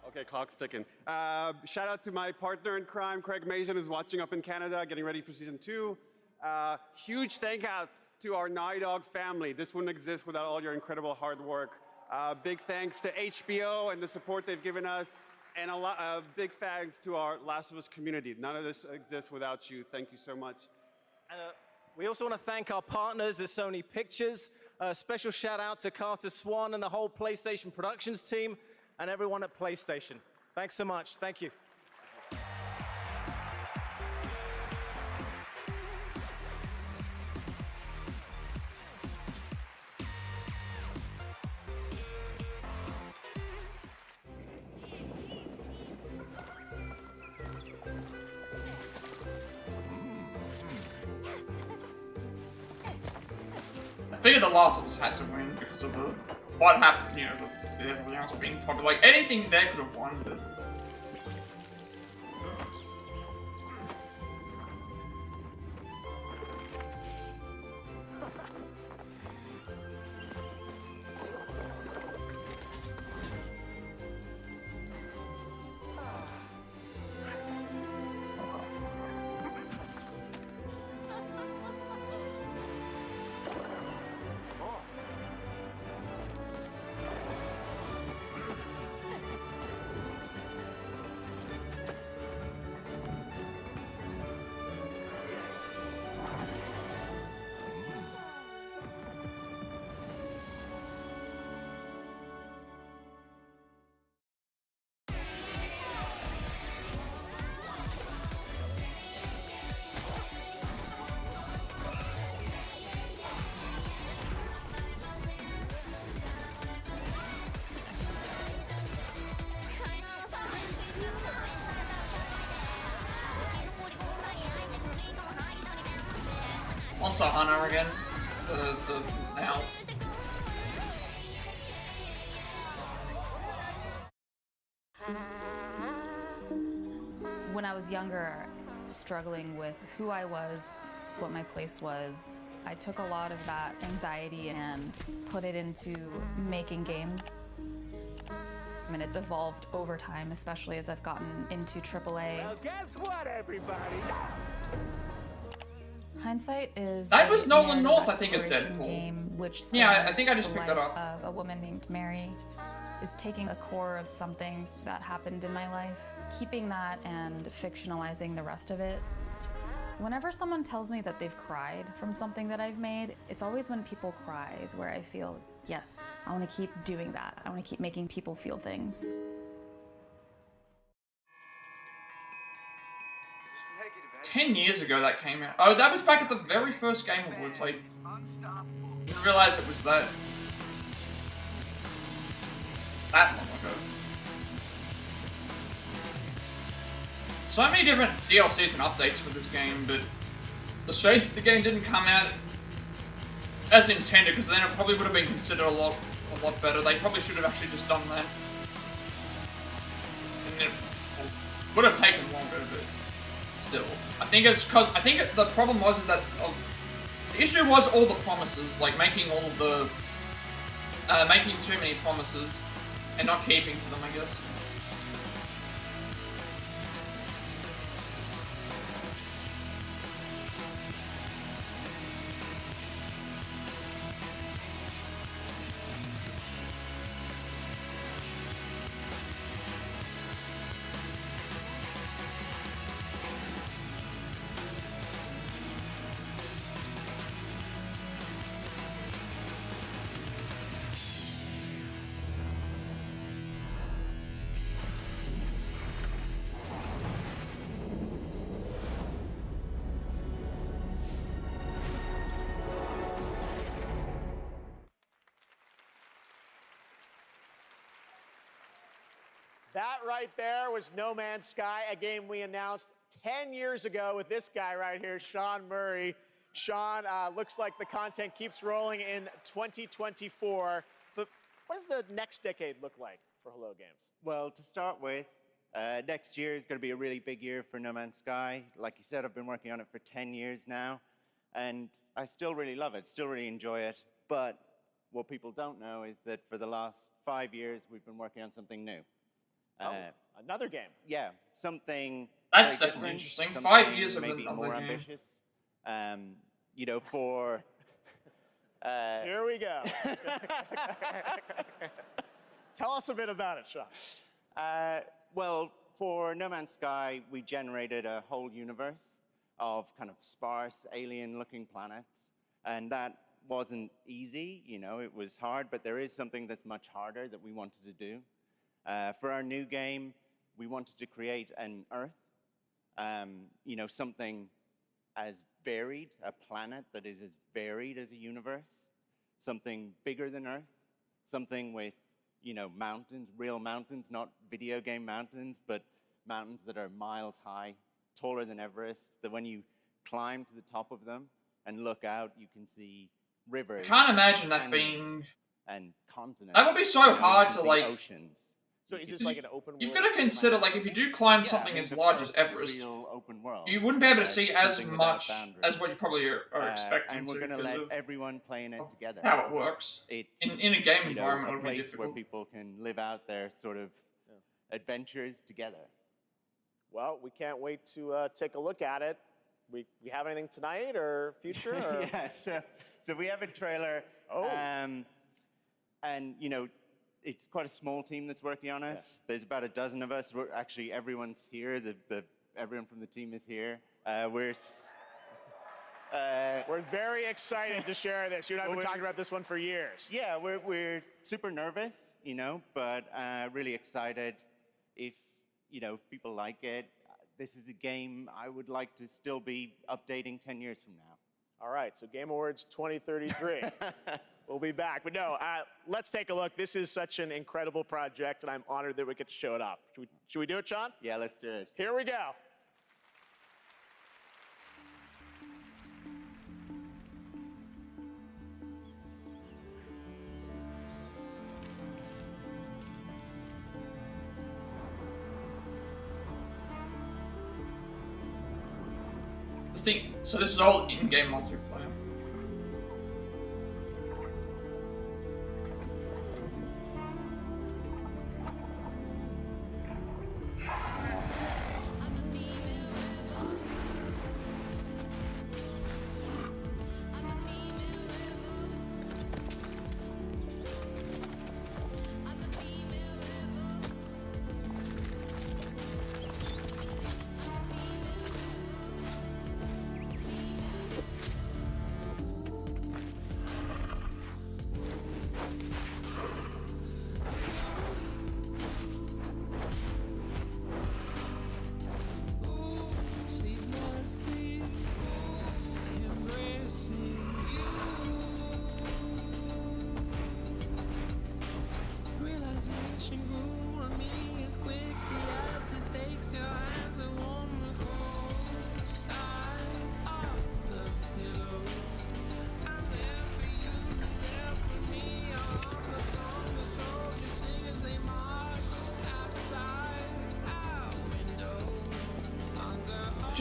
Okay, clock's ticking. Shout out to my partner in crime, Craig Mason, who's watching up in Canada, getting ready for season 2. Huge thank out to our Naughty Dog family. This wouldn't exist without all your incredible hard work. Big thanks to HBO and the support they've given us, and big thanks to our Last of Us community. None of this exists without you. Thank you so much. And we also want to thank our partners at Sony Pictures. A special shout out to Carter Swan and the whole PlayStation Productions team, and everyone at PlayStation. Thanks so much. Thank you. I figured The Last of Us had to win because of what happened, you know, with everything else being popular. Like, anything there could have won, but... Monster Hunter again. Now. When I was younger, struggling with who I was, what my place was, I took a lot of that anxiety and put it into making games. And it's evolved over time, especially as I've gotten into AAA. Well, guess what, everybody? Hindsight is that was Nolan North, I think, is exploration Deadpool. Game, which yeah, I think I spans just the picked that life up. of a woman named Mary. is taking a core of something that happened in my life, keeping that and fictionalizing the rest of it. Whenever someone tells me that they've cried from something that I've made, it's always when people cry is where I feel, yes, I want to keep doing that. I want to keep making people feel things. 10 years ago that came out. Oh, that was back at the very first Game Awards. I didn't realize it was that long ago. So many different DLCs and updates for this game, but the shame that the game didn't come out as intended, because then it probably would have been considered a lot better. They probably should have actually just done that. And it would have taken longer, but still. I think it's because the problem was that the issue was all the promises, like making all the making too many promises and not keeping to them, I guess. That right there was No Man's Sky, a game we announced 10 years ago with this guy right here, Sean Murray. Sean, looks like the content keeps rolling in 2024. But what does the next decade look like for Hello Games? Well, to start with, next year is going to be a really big year for No Man's Sky. Like you said, I've been working on it for 10 years now, and I still really love it, still really enjoy it. But what people don't know is that for the last 5 years, we've been working on something new. Another game. Yeah, something. That's definitely interesting. 5 years of maybe another more game. ambitious. You know, for. Here we go. Tell us a bit about it, Sean. Well, for No Man's Sky, we generated a whole universe of kind of sparse, alien-looking planets, and that wasn't easy. You know, it was hard, but there is something that's much harder that we wanted to do. For our new game, we wanted to create an Earth, you know, something as varied, a planet that is as varied as a universe, something bigger than Earth, something with, you know, mountains, real mountains, not video game mountains, but mountains that are miles high, taller than Everest, that when you climb to the top of them and look out, you can see rivers. I can't imagine that being... And continents. That would be so hard to, like... Oceans. So is this like an open world? You've got to consider, like, if you do climb something as large as Everest, open world, you wouldn't be able to see as much as what you probably are expecting and we're going to let everyone play in it together. How it works. It's, in a game you know, environment, it a would be place difficult. where people can live out their sort of adventures together. Well, we can't wait to take a look at it. We have anything tonight or future? Or? Yeah, so we have a trailer. Oh. And, you know, it's quite a small team that's working on it. Yeah. There's about a dozen of us. Actually, everyone's here. Everyone from the team is here. We're very excited to share this. You and I have been talking about this one for years. Yeah, we're super nervous, you know, but really excited. If, you know, if people like it, this is a game I would like to still be updating 10 years from now. All right, so Game Awards 2033. We'll be back. But no, let's take a look. This is such an incredible project, and I'm honored that we get to show it off. Should we do it, Sean? Yeah, let's do it. Here we go. So this is all in-game multiplayer.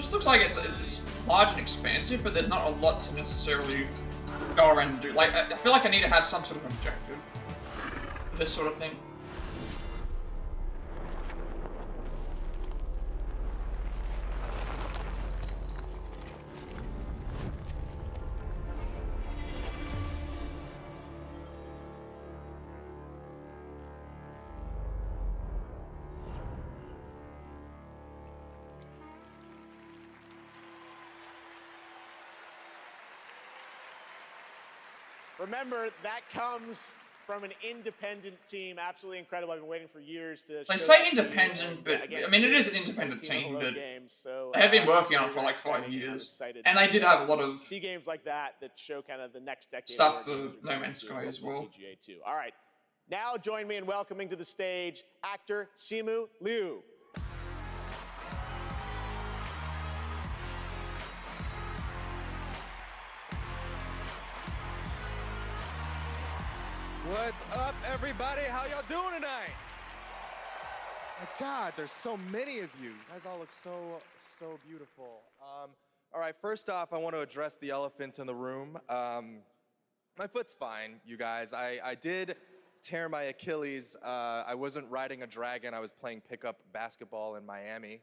just looks like it's large and expansive, but there's not a lot to necessarily go around and do. Like, I feel like I need to have some sort of objective for this sort of thing. Remember, that comes from an independent team. Absolutely incredible. I've been waiting for years to. They say independent, but again, I mean, it is an independent team, but they have been working on it for like 5 years. And they did have a lot of see games like that show kind of the next decade stuff for No Man's Sky as well. TGA 2. All right, now join me in welcoming to the stage actor Simu Liu. What's up, everybody? How y'all doing tonight? My God, there's so many of you. You guys all look so beautiful. All right, first off, I want to address the elephant in the room. My foot's fine, you guys. I did tear my Achilles. I wasn't riding a dragon. I was playing pickup basketball in Miami.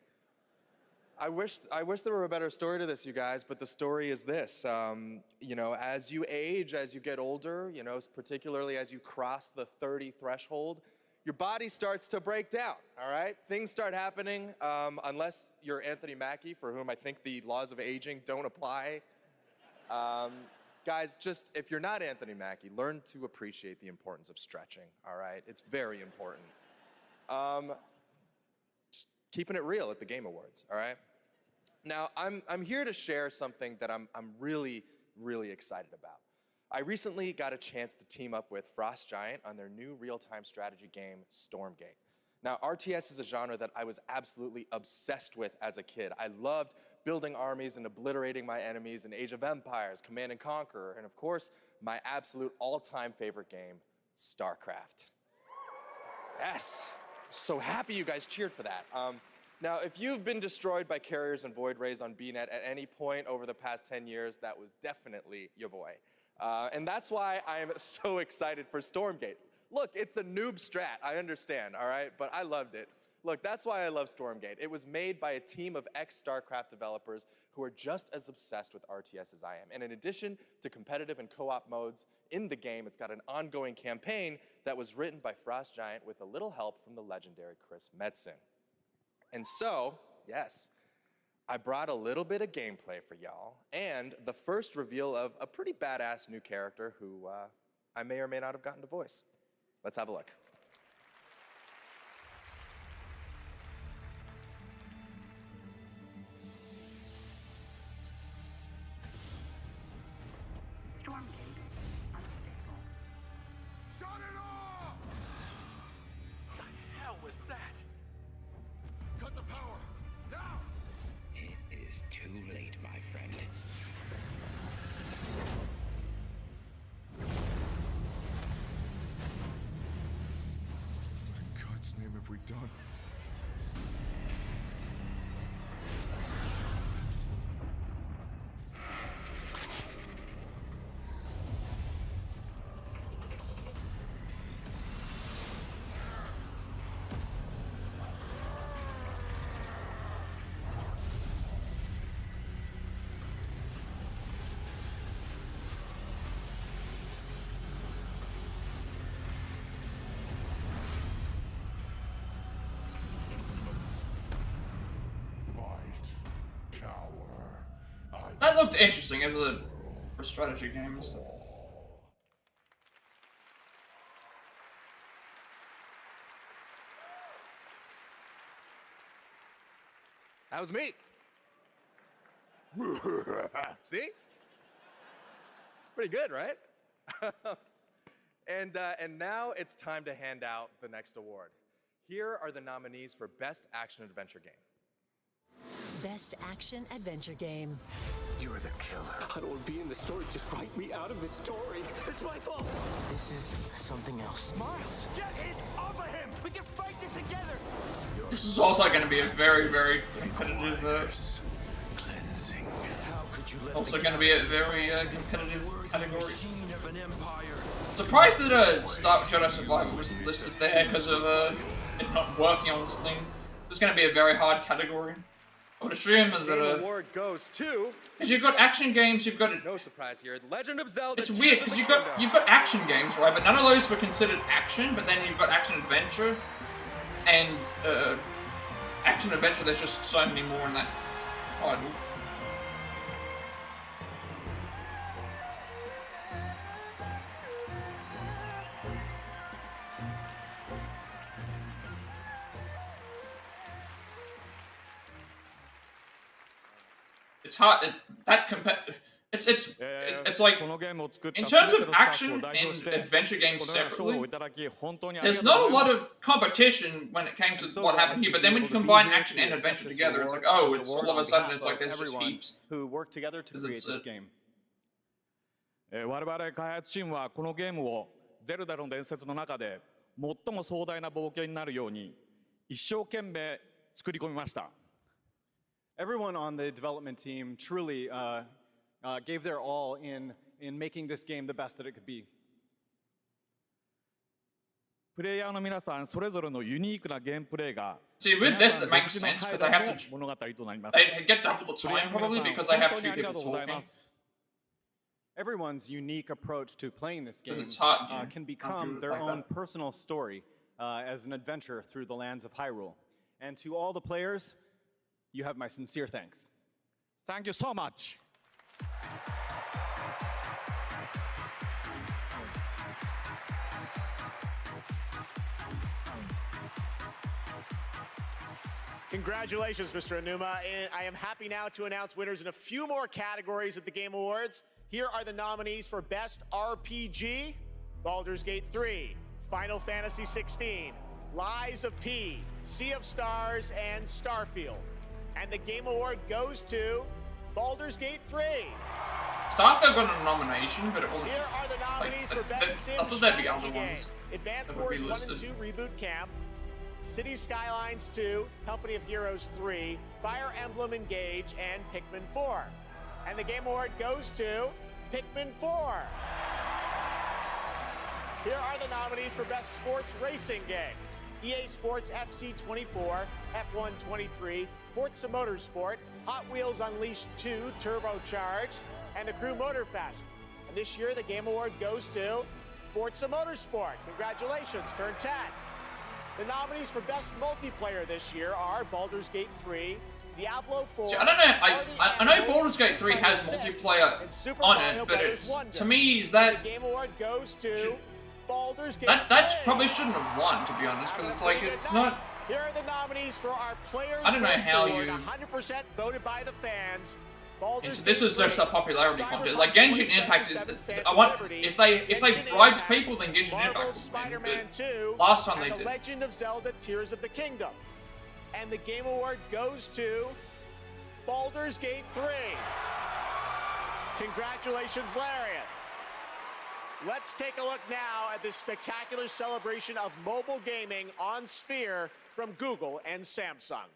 I wish there were a better story to this, you guys, but the story is this. You know, as you age, as you get older, you know, particularly as you cross the 30 threshold, your body starts to break down, all right? Things start happening, unless you're Anthony Mackie, for whom I think the laws of aging don't apply. Guys, just, if you're not Anthony Mackie, learn to appreciate the importance of stretching, all right? It's very important. Keeping it real at the Game Awards, all right? Now, I'm here to share something that I'm really, really excited about. I recently got a chance to team up with Frost Giant on their new real-time strategy game, Stormgate. Now, RTS is a genre that I was absolutely obsessed with as a kid. I loved building armies and obliterating my enemies in Age of Empires, Command & Conquer, and of course, my absolute all-time favorite game, StarCraft. Yes! So happy you guys cheered for that. Now, if you've been destroyed by carriers and void rays on BNet at any point over the past 10 years, that was definitely your boy. And that's why I am so excited for Stormgate. Look, it's a noob strat, I understand, all right? But I loved it. Look, that's why I love Stormgate. It was made by a team of ex-StarCraft developers who are just as obsessed with RTS as I am. And in addition to competitive and co-op modes in the game, it's got an ongoing campaign that was written by Frost Giant with a little help from the legendary Chris Metzen. And so, yes, I brought a little bit of gameplay for y'all, and the first reveal of a pretty badass new character who I may or may not have gotten to voice. Let's have a look. Done. That looked interesting in the strategy games. That was me. See? Pretty good, right? And now it's time to hand out the next award. Here are the nominees for Best Action Adventure Game. Best Action Adventure Game. You're the killer. I don't want to be in the story. Just write me out of the story. It's my fault. This is something else. Miles, get it off of him. We can fight this together. This is also going to be a very, very competitive Also going to be a very competitive category. Surprised that Star Jedi Survivor wasn't listed there because of it not working on this thing. It's going to be a very hard category. I would assume that The award goes to. because you've got action games, you've got no surprise here. Legend of Zelda. It's weird because you've got action games, right? But none of those were considered action. But then you've got action adventure, and action adventure. There's just so many more in that title. It's hard. It's like in terms of action and adventure games separately, there's not a lot of competition when it came to what happened here. But then when you combine action and adventure together, it's like, oh, it's all of a sudden it's like there's just heaps. Who worked together to create this game. 我々開発チームはこのゲームをゼルダの伝説の中で最も壮大な冒険になるように一生懸命作り込みました。Everyone on the development team truly gave their all in making this game the best that it could be. プレイヤーの皆さんそれぞれのユニークなゲームプレイが See, with this, it makes sense because I have to. 物語となります。They get double the time probably because I have two people talking. Everyone's unique approach to playing this game hard, can become their own personal story as an adventure through the lands of Hyrule. And to all the players, you have my sincere thanks. Thank you so much. Congratulations, Mr. Aonuma. And I am happy now to announce winners in a few more categories at the Game Awards. Here are the nominees for Best RPG, Baldur's Gate 3, Final Fantasy XVI, Lies of P, Sea of Stars, and Starfield. And the Game Award goes to Baldur's Gate 3. Starfield got a nomination, but it wasn't. Here are the nominees for Best Sim I thought there'd be Strategy other Game. ones Advance that would be Wars 1 and listed. 2 Reboot Camp, City Skylines 2, Company of Heroes 3, Fire Emblem Engage, and Pikmin 4. And the Game Award goes to Pikmin 4. Here are the nominees for Best Sports Racing Game. EA Sports FC 24, F1 23, Forza Motorsport, Hot Wheels Unleashed 2 Turbocharged, and the Crew Motorfest. And this year, the Game Award goes to Forza Motorsport. Congratulations, turn 10. The nominees for Best Multiplayer this year are Baldur's Gate 3, Diablo 4. See, I don't know. I know Baldur's Gate 3 has multiplayer on it, but it's to me is that the Game Award goes to Baldur's Gate. That probably shouldn't have won, to be honest, because it's like it's not. Here are the nominees for our Players' I don't know Choice how Award, you. 100% voted by the fans. This is just a popularity contest. Like Genshin Impact is. I want if they bribed people, then Genshin Impact. Marvel's Spider-Man 2, last time they and did. The Legend of Zelda: Tears of the Kingdom. And the Game Award goes to Baldur's Gate 3. Congratulations, Lariat. Let's take a look now at this spectacular celebration of mobile gaming on Sphere from Google and Samsung.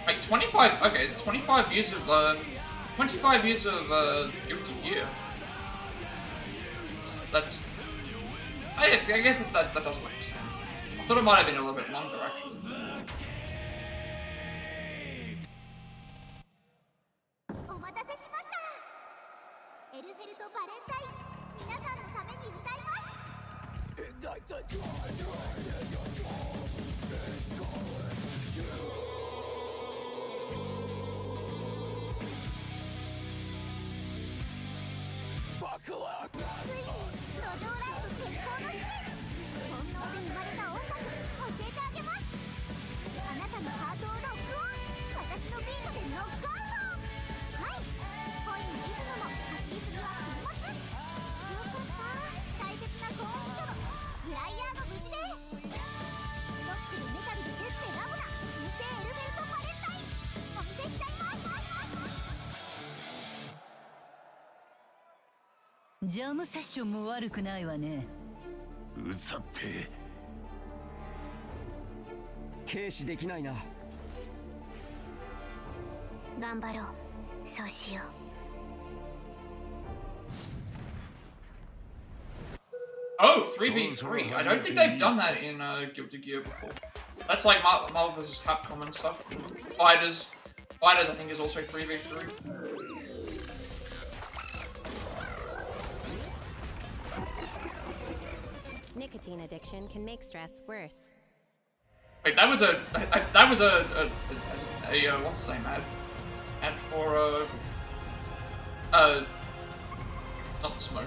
Like 25. Okay, 25 years of 25 years of Guilty Gear. That's. I guess that doesn't make sense. thought it might have been a little bit longer, actually.ジャムセッションも悪くないわね。うざって軽視できないな。頑張ろう。そうしよう。Oh, 3v3. I don't think they've done that in Guilty Gear before. That's like Marvel vs. Capcom and stuff. Fighters, I think, is also 3v3. Nicotine addiction can make stress worse. Wait, that was a what's the name ad for not smoke.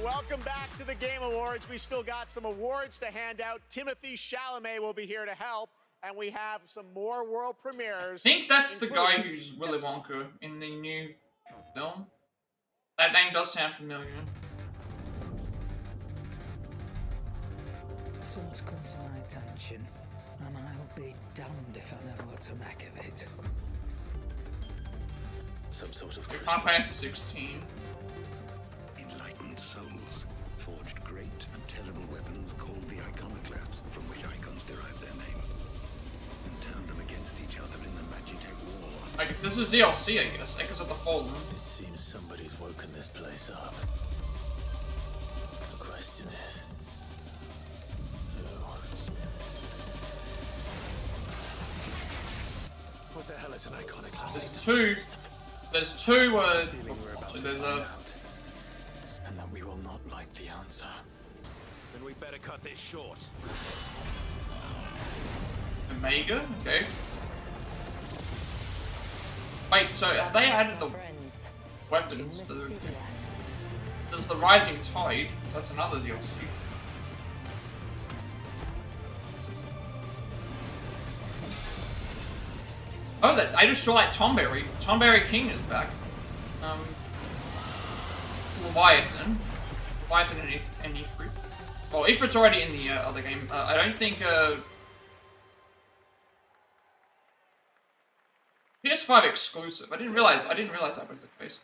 Welcome back to the Game Awards. We still got some awards to hand out. Timothy Chalamet will be here to help, and we have some more world premieres. I think that's the guy who's Willy Wonka in the new film. That name does sound familiar. Someone's come to my attention, and I'll be damned if I know what to make of it. Some sort of Final Fantasy 16. Enlightened souls forged great and terrible weapons called the iconoclasts, from which icons derive their name, and turned them against each other in the Magitech War. I guess this is DLC, I guess. Echoes of the Fallen. It seems somebody's woken this place up. The question is, who? What the hell is an iconoclast? There's two, there's a... And that we will not like the answer. Then we better cut this short. Omega? Okay. Wait, so have they added the weapons to the... There's the Rising Tide. That's another DLC. Oh, I just saw like Tomberry. Tomberry King is back. It's Leviathan. Leviathan and Ifrit. Well, Ifrit's already in the other game. I don't think PS5 exclusive. I didn't realize that was the case.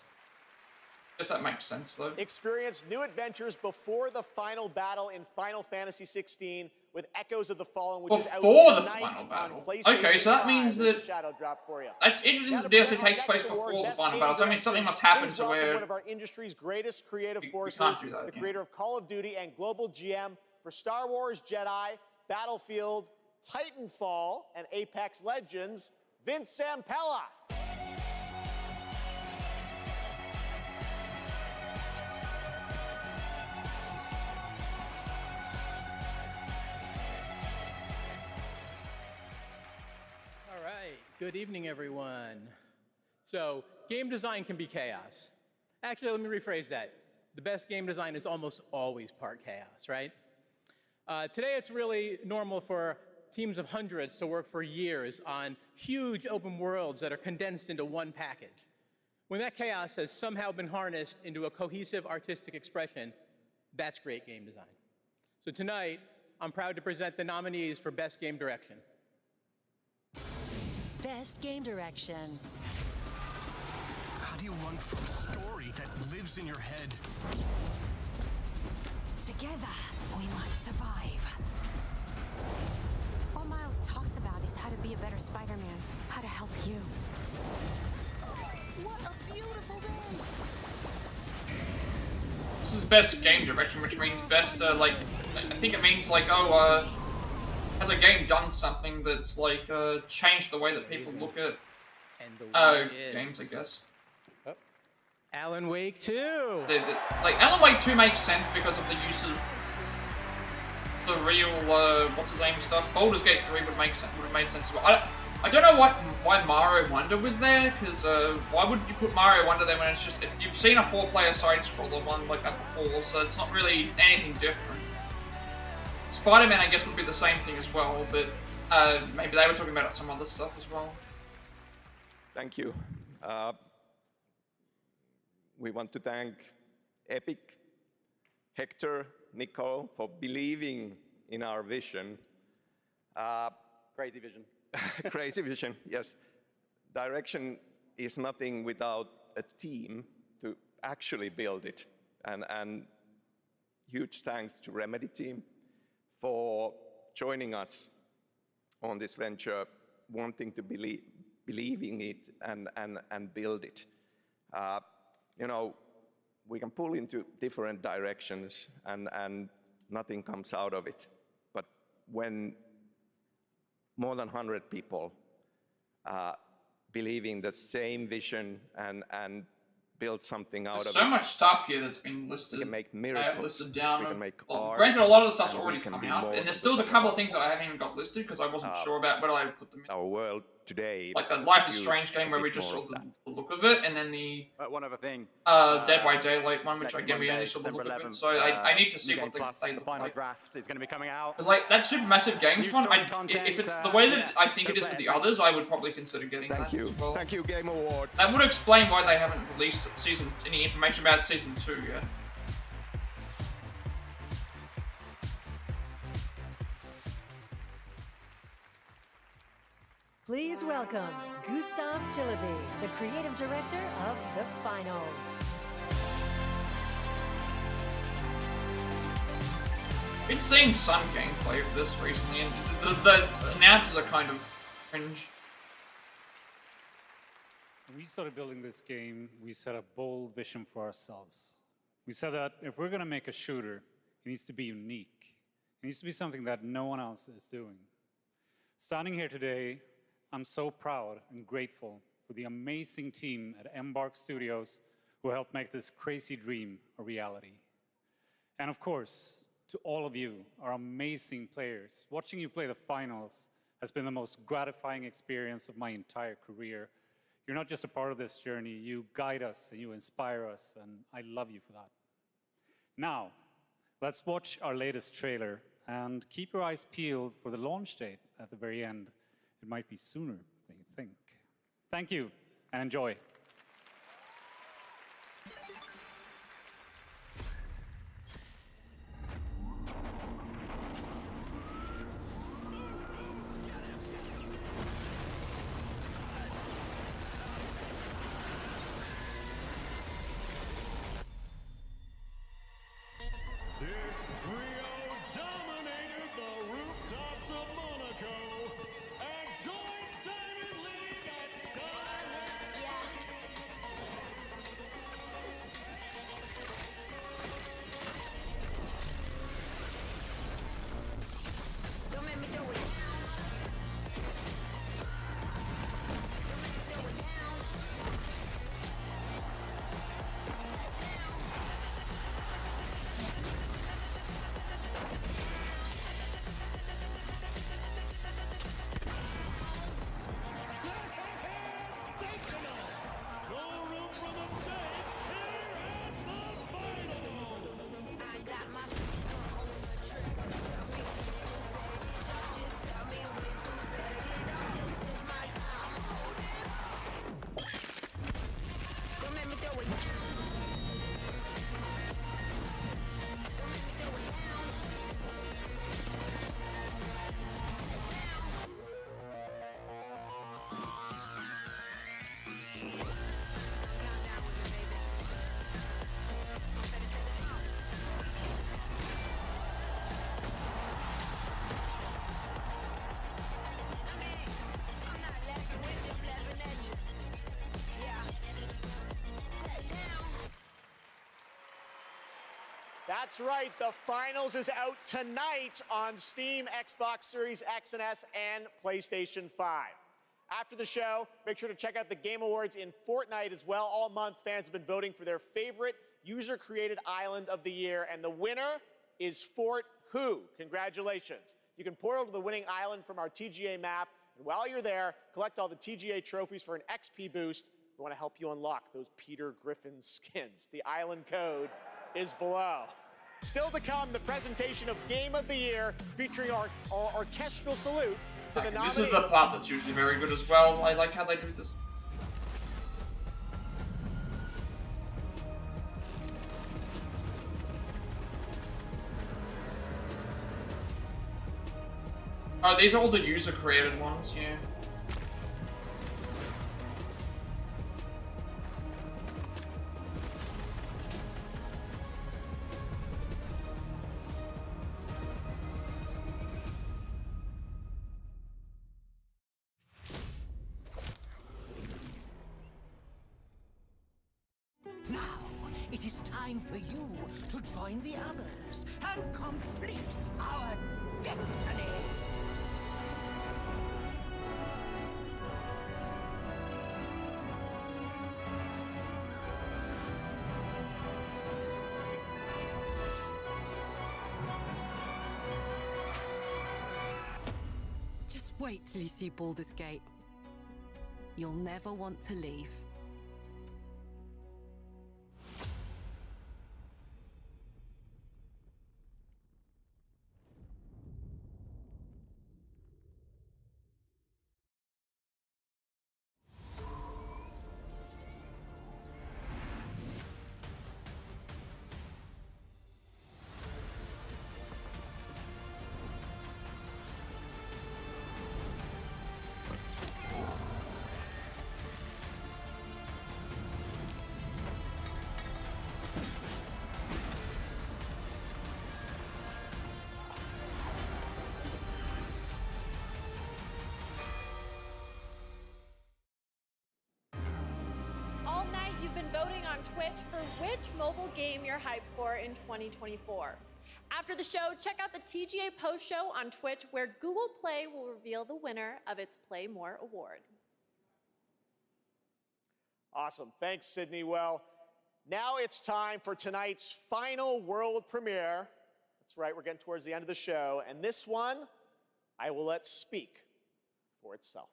Guess that makes sense though. Experience new adventures before the final battle in Final Fantasy 16 with Echoes of the Fallen, which is out tonight on PlayStation. Okay, so that means that Shadow drop for you. That's interesting. That the DLC takes place before the final battle. So that means something must happen to where one of our industry's greatest creative forces, the creator of Call of Duty and global GM for Star Wars Jedi, Battlefield, Titanfall, and Apex Legends, Vince Zampella. Good evening, everyone. So, game design can be chaos. Actually, let me rephrase that. The best game design is almost always part chaos, right? Today, it's really normal for teams of hundreds to work for years on huge open worlds that are condensed into one package. When that chaos has somehow been harnessed into a cohesive artistic expression, that's great game design. So tonight, I'm proud to present the nominees for Best Game Direction. Best Game Direction. How do you run from a story that lives in your head? Together, we must survive. All Miles talks about is how to be a better Spider-Man, how to help you. What a beautiful day! This is best game direction, which means best, like, I think it means, like, oh, has a game done something that's, like, changed the way that people look at games, I guess. Alan Wake 2! Like, Alan Wake 2 makes sense because of the use of the real, what's his name stuff. Baldur's Gate 3 would have made sense as well. I don't know why Mario Wonder was there, because why would you put Mario Wonder there when it's just, you've seen a 4-player side-scroller one like that before, so it's not really anything different. Spider-Man, I guess, would be the same thing as well, but maybe they were talking about some other stuff as well. Thank you. We want to thank Epic, Hector, Nicole for believing in our vision. Crazy vision. Crazy vision, yes. Direction is nothing without a team to actually build it. And huge thanks to Remedy team for joining us on this venture, wanting to believe in it and build it. You know, we can pull into different directions and nothing comes out of it. But when more than 100 people believe in the same vision and build something out There's of it. so much stuff here that's been listed. We can make miracles. Listed down. We can make Well, art. granted, a lot of the stuff's and already we can come be out, more and there's than still a just couple about of things that I haven't even got listed because I wasn't Uh, sure about whether I put them in. our world today. Like the Life is use Strange game a where we bit just more saw of that. the look of it, and then the One other thing. Dead by Daylight one, which Next again we Monday, only saw the look December of it. 11th, So I need to see New what Game Plus, they the look final like. draft is going to be coming out. Because like that Supermassive Games New one, story if content, it's the way that yeah, I think go it is play with it, the thanks. others, I would probably consider getting Thank that you. as well. Thank you, Game Awards. That would explain why they haven't released any information about season 2 yet. Please welcome Gustav Tillaby, the creative director of The Finals. Been seeing some gameplay of this recently, and the announcers are kind of cringe. When we started building this game, we set a bold vision for ourselves. We said that if we're going to make a shooter, it needs to be unique. It needs to be something that no one else is doing. Standing here today, I'm so proud and grateful for the amazing team at Embark Studios who helped make this crazy dream a reality. And of course, to all of you, our amazing players, watching you play the finals has been the most gratifying experience of my entire career. You're not just a part of this journey, you guide us and you inspire us, and I love you for that. Now, let's watch our latest trailer and keep your eyes peeled for the launch date at the very end. It might be sooner than you think. Thank you, and enjoy. This trio dominated the rooftops of Monaco and joined Diamond League at Sky. That's right, the finals is out tonight on Steam, Xbox Series X and S, and PlayStation 5. After the show, make sure to check out the Game Awards in Fortnite as well. All month, fans have been voting for their favorite user-created island of the year, and the winner is Fort Who. Congratulations. You can portal to the winning island from our TGA map, and while you're there, collect all the TGA trophies for an XP boost. We want to help you unlock those Peter Griffin skins. The island code is below. Still to come, the presentation of Game of the Year featuring our orchestral salute to the nominees. This is the part that's usually very good as well. I like how they do this. Oh, these are all the user-created ones, yeah. Now, it is time for you to join the others and complete our destiny. Just wait till you see Baldur's Gate. You'll never want to leave. All night you've been voting on Twitch for which mobile game you're hyped for in 2024. After the show, check out the TGA post show on Twitch where Google Play will reveal the winner of its Play More award. Awesome. Thanks, Sydney. Well, now it's time for tonight's final world premiere. That's right, we're getting towards the end of the show. And this one, I will let speak for itself.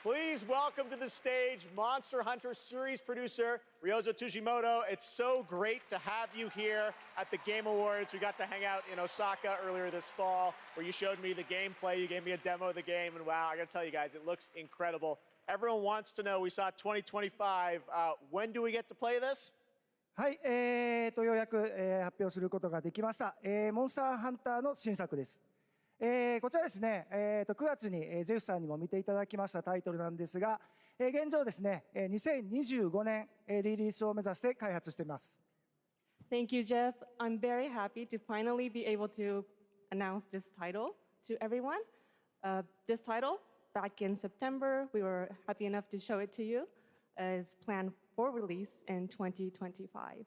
Please welcome to the stage Monster Hunter series producer Ryozo Tujimoto. It's so great to have you here at the Game Awards. We got to hang out in Osaka earlier this fall where you showed me the gameplay. You gave me a demo of the game, and wow, I gotta tell you guys, it looks incredible. Everyone wants to know, we saw 2025. When do we get to play this? はい、ようやく、発表することができました。モンスターハンターの新作です。こちらですね、9月にゼフさんにも見ていただきましたタイトルなんですが、現状ですね、2025年リリースを目指して開発しています。Thank you, Jeff. I'm very happy to finally be able to announce this title to everyone. This title, back in September, we were happy enough to show it to you, is planned for release in 2025.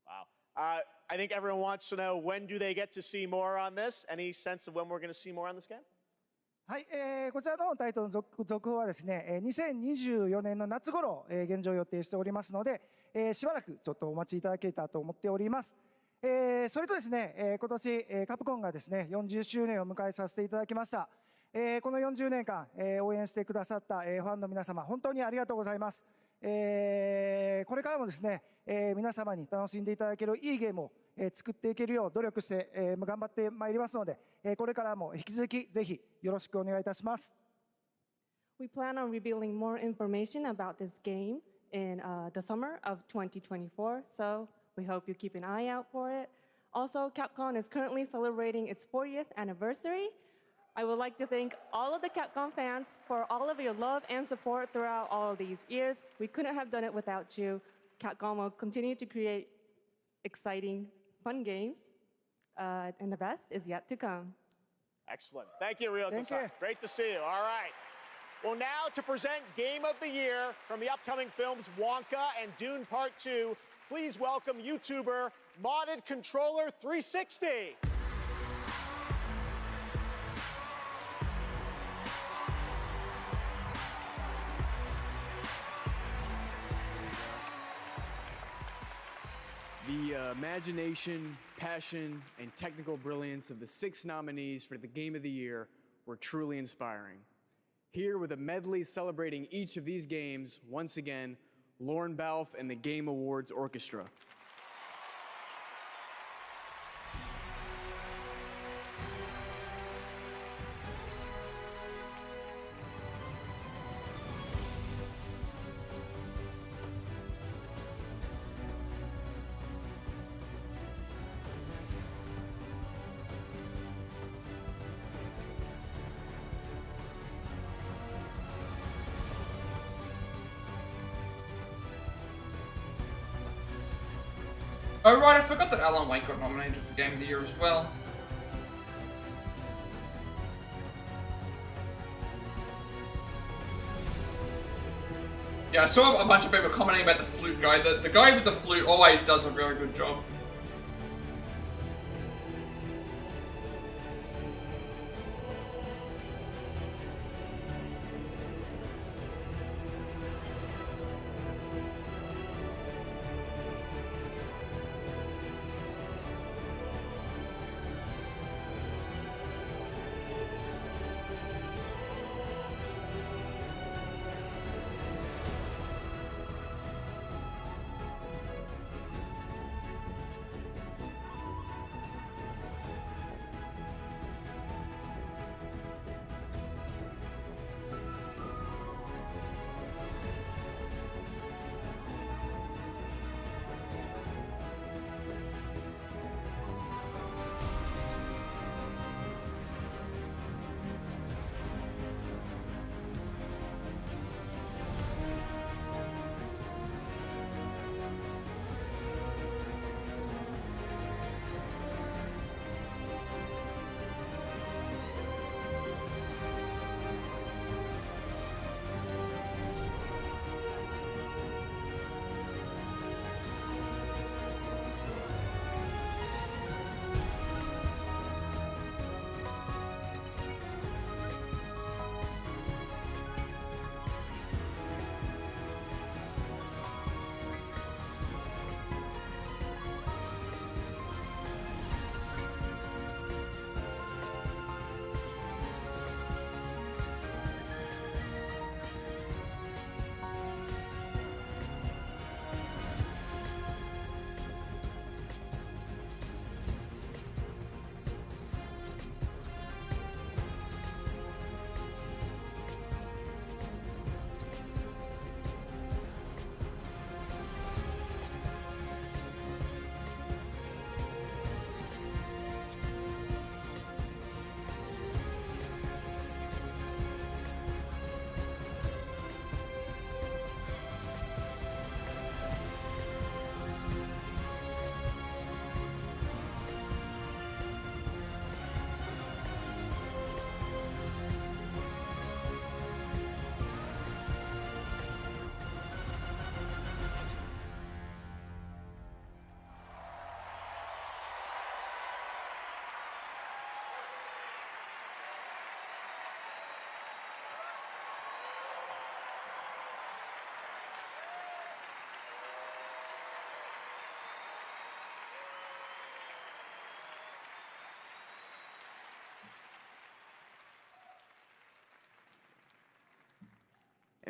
Wow. I think everyone wants to know, when do they get to see more on this? Any sense of when we're going to see more on this game? はい、こちらのタイトルの続報はですね、2024年の夏頃、現状予定しておりますので、しばらくちょっとお待ちいただけたらと思っております。それとですね、今年、カプコンがですね、40周年を迎えさせていただきました。この40年間、応援してくださった、ファンの皆様、本当にありがとうございます。これからもですね、皆様に楽しんでいただけるいいゲームを、作っていけるよう努力して、頑張ってまいりますので、これからも引き続きぜひよろしくお願いいたします。We plan on revealing more information about this game in the summer of 2024, so we hope you keep an eye out for it. Also, Capcom is currently celebrating its 40th anniversary. I would like to thank all of the Capcom fans for all of your love and support throughout all of these years. We couldn't have done it without you. Capcom will continue to create exciting, fun games, and the best is yet to come. Excellent. Thank you, Ryo-san. Great to see you. All right. Well, now to present Game of the Year from the upcoming films Wonka and Dune Part 2, please welcome YouTuber Modded Controller 360. The imagination, passion, and technical brilliance of the 6 nominees for the Game of the Year were truly inspiring. Here with a medley celebrating each of these games, once again, Lauren Balfe and the Game Awards Orchestra. Oh right, I forgot that Alan Wake got nominated for Game of the Year as well. Yeah, I saw a bunch of people commenting about the flute guy. The guy with the flute always does a very good job.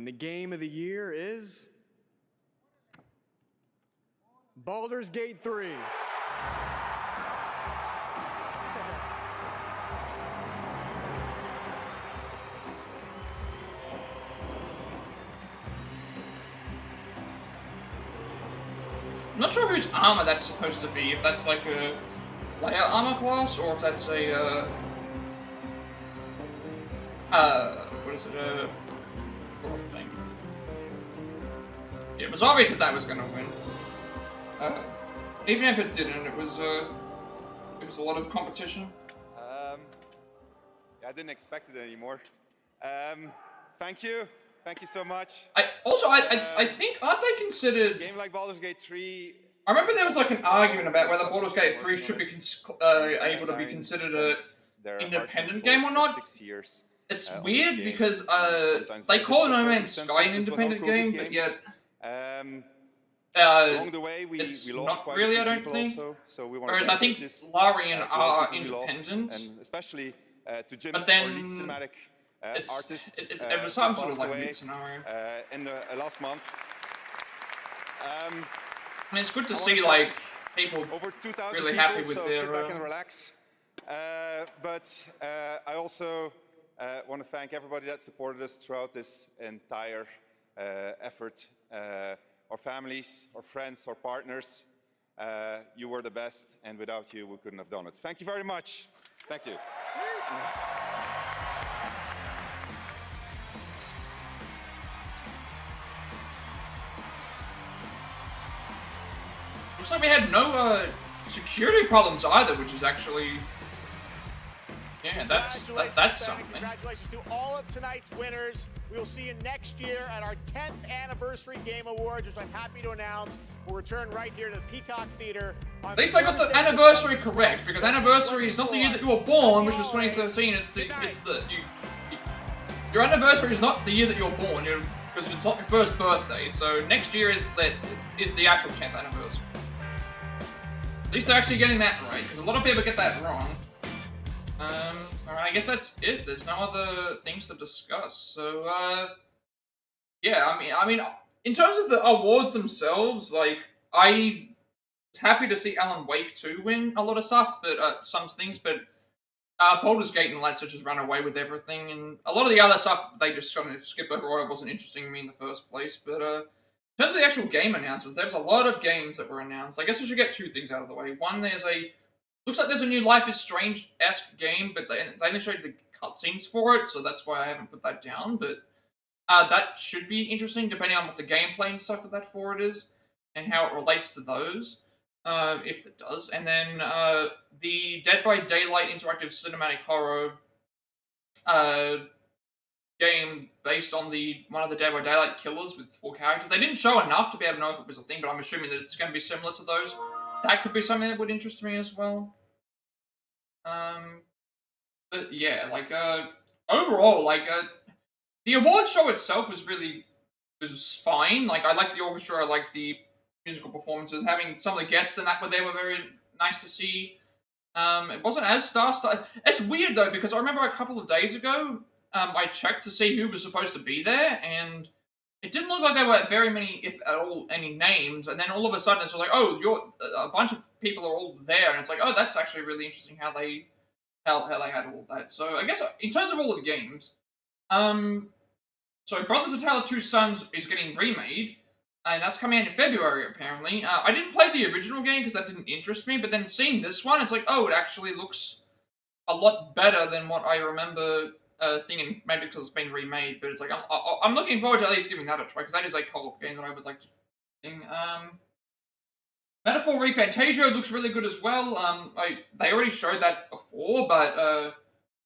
And the game of the year is Baldur's Gate 3. I'm not sure whose armor that's supposed to be, if that's like a layer armor class, or if that's a, what is it, wrong thing. Yeah, it was obvious that was gonna win. Even if it didn't, it was a lot of competition. I didn't expect it anymore. Thank you so much. I think, aren't they considered... A game like Baldur's Gate 3... I remember there was like an argument about whether Baldur's Gate 3 should be able to be considered an independent game or not. It's weird because they call No Man's Sky an independent game, but yet along the way, we it's lost not quite really, a I few don't people think. also, so we Whereas I think Larian are independent. And especially to Jim, But then our lead cinematic artist, it was some sort of passed like away, mid scenario. in the last month. I mean, it's good to see like people over 2,000 really people, happy with so their. sit back and relax. But I also want to thank everybody that supported us throughout this entire effort. Our families, our friends, our partners. You were the best, and without you, we couldn't have done it. Thank you very much. Thank you. Looks like we had no security problems either, which is actually, yeah, that's something. Congratulations to all of tonight's winners. We will see you next year at our 10th Anniversary Game Awards, which I'm happy to announce will return right here to the Peacock Theater. At least I got the anniversary correct, because anniversary is not the year that you were born, which was 2013. Your anniversary is not the year that you were born, because it's not your first birthday. So next year is the actual 10th anniversary. At least they're actually getting that right, because a lot of people get that wrong. Alright, I guess that's it. There's no other things to discuss. So, yeah, I mean, in terms of the awards themselves, like, I was happy to see Alan Wake 2 win a lot of stuff, but some things, but Baldur's Gate and Let's just ran away with everything, and a lot of the other stuff they just kind of skip over, or it wasn't interesting to me in the first place. But in terms of the actual game announcements, there was a lot of games that were announced. I guess we should get two things out of the way. One, looks like there's a new Life is Strange-esque game, but they only showed the cutscenes for it, so that's why I haven't put that down. But that should be interesting, depending on what the gameplay and stuff of that for it is, and how it relates to those, if it does. And then the Dead by Daylight interactive cinematic horror game based on one of the Dead by Daylight killers with 4 characters. They didn't show enough to be able to know if it was a thing, but I'm assuming that it's going to be similar to those. That could be something that would interest me as well. But yeah, like, overall, like, the award show itself was fine. Like, I liked the orchestra, I liked the musical performances. Having some of the guests in that they were very nice to see. It wasn't as star-studded. It's weird, though, because I remember a couple of days ago, I checked to see who was supposed to be there, and it didn't look like there were very many, if at all, any names. And then all of a sudden, it's like, oh, a bunch of people are all there, and it's like, oh, that's actually really interesting how they had all that. So I guess in terms of all of the games, so Brothers: A Tale of Two Sons is getting remade, and that's coming out in February apparently. I didn't play the original game because that didn't interest me, but then seeing this one, it's like, oh, it actually looks a lot better than what I remember thinking, maybe because it's been remade, but it's like, I'm looking forward to at least giving that a try, because that is a co-op game that I would like to think. Metaphor ReFantazio looks really good as well. They already showed that before, but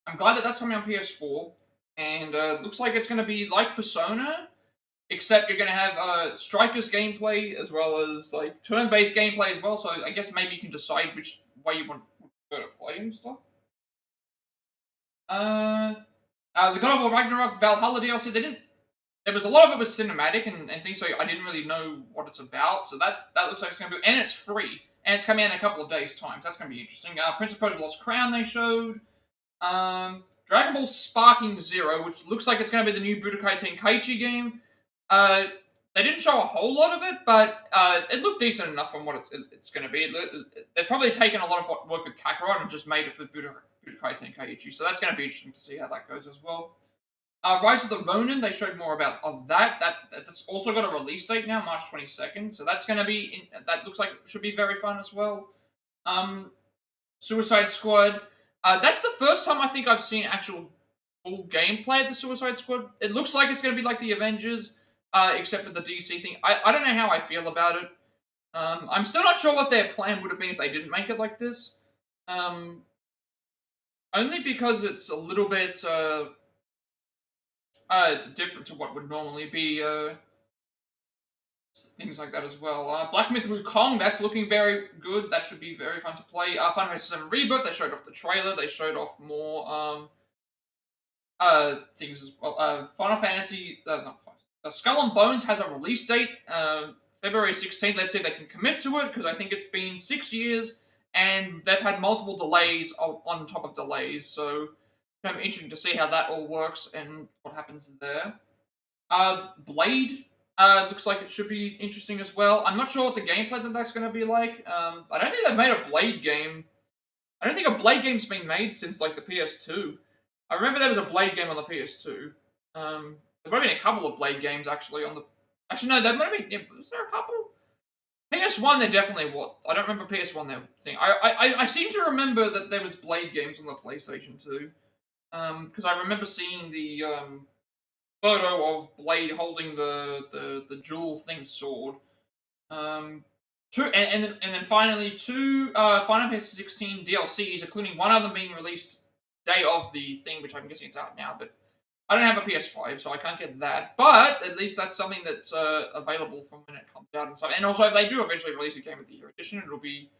I'm glad that that's coming on PS4, and looks like it's going to be like Persona, except you're going to have Strikers gameplay, as well as like turn-based gameplay as well, so I guess maybe you can decide which way you want to play and stuff. The God of War Ragnarok Valhalla DLC, there was a lot of it was cinematic and things, so I didn't really know what it's about, so that looks like it's going to be, and it's free, and it's coming out in a couple of days' time, so that's going to be interesting. Prince of Persia Lost Crown they showed. Dragon Ball Sparking Zero, which looks like it's going to be the new Budokai Tenkaichi game. They didn't show a whole lot of it, but it looked decent enough from what it's going to be. They've probably taken a lot of what worked with Kakarot and just made it for Budokai Tenkaichi, so that's going to be interesting to see how that goes as well. Rise of the Ronin, they showed more of that. That's also got a release date now, March 22nd, so that's going to be, that looks like it should be very fun as well. Suicide Squad, that's the first time I think I've seen actual full gameplay of the Suicide Squad. It looks like it's going to be like the Avengers, except with the DC thing. I don't know how I feel about it. I'm still not sure what their plan would have been if they didn't make it like this. Only because it's a little bit different to what would normally be things like that as well. Black Myth Wukong, that's looking very good. That should be very fun to play. Final Fantasy VII Rebirth, they showed off the trailer. They showed off more things as well. Final Fantasy, Skull and Bones has a release date, February 16th. Let's see if they can commit to it, because I think it's been 6 years, and they've had multiple delays on top of delays, so it's kind of interesting to see how that all works and what happens there. Blade, looks like it should be interesting as well. I'm not sure what the gameplay that's going to be like. I don't think they've made a Blade game. I don't think a Blade game's been made since, like, the PS2. I remember there was a Blade game on the PS2. There might have been a couple of Blade games, actually, on the... Actually, no, there might have been... Yeah, was there a couple? PS1, there definitely was. I don't remember PS1 their thing. I seem to remember that there was Blade games on the PlayStation 2. Because I remember seeing the photo of Blade holding the dual thing sword. And then finally two Final Fantasy 16 DLCs, including one of them being released day of the thing, which I'm guessing it's out now, but I don't have a PS5, so I can't get that. But at least that's something that's available from when it comes out and stuff. And also, if they do eventually release a Game of the Year edition, it'll be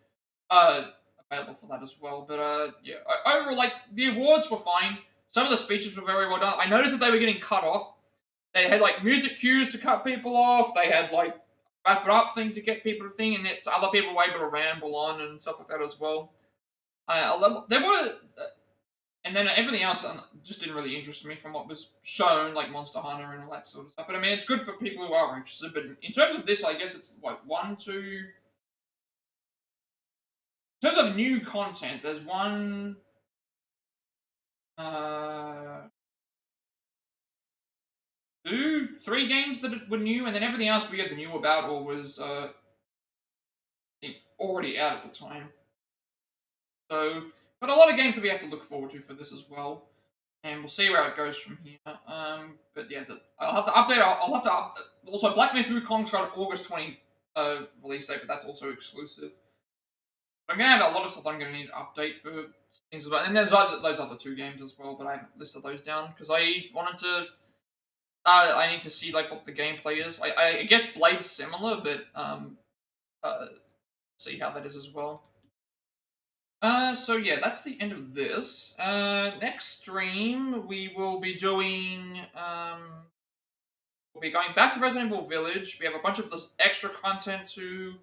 available for that as well. But yeah, overall, like, the awards were fine. Some of the speeches were very well done. I noticed that they were getting cut off. They had, like, music cues to cut people off. They had, like, wrap it up thing to get people to think, and it's other people were able to ramble on and stuff like that as well. There were... and then everything else just didn't really interest me from what was shown, like Monster Hunter and all that sort of stuff. But I mean, it's good for people who are interested. But in terms of this, I guess it's like in terms of new content, there's three games that were new, and then everything else we either knew about or was already out at the time. So, but a lot of games that we have to look forward to for this as well, and we'll see where it goes from here. But yeah, I'll have to update. I'll have to also Black Myth Wukong's got an August 20 release date, but that's also exclusive. I'm gonna have a lot of stuff I'm gonna need to update for things as well. And there's those other two games as well, but I haven't listed those down because I wanted to. I need to see like what the gameplay is. I guess Blade's similar, but see how that is as well. So yeah, that's the end of this. Next stream we will be doing. We'll be going back to Resident Evil Village. We have a bunch of this extra content to.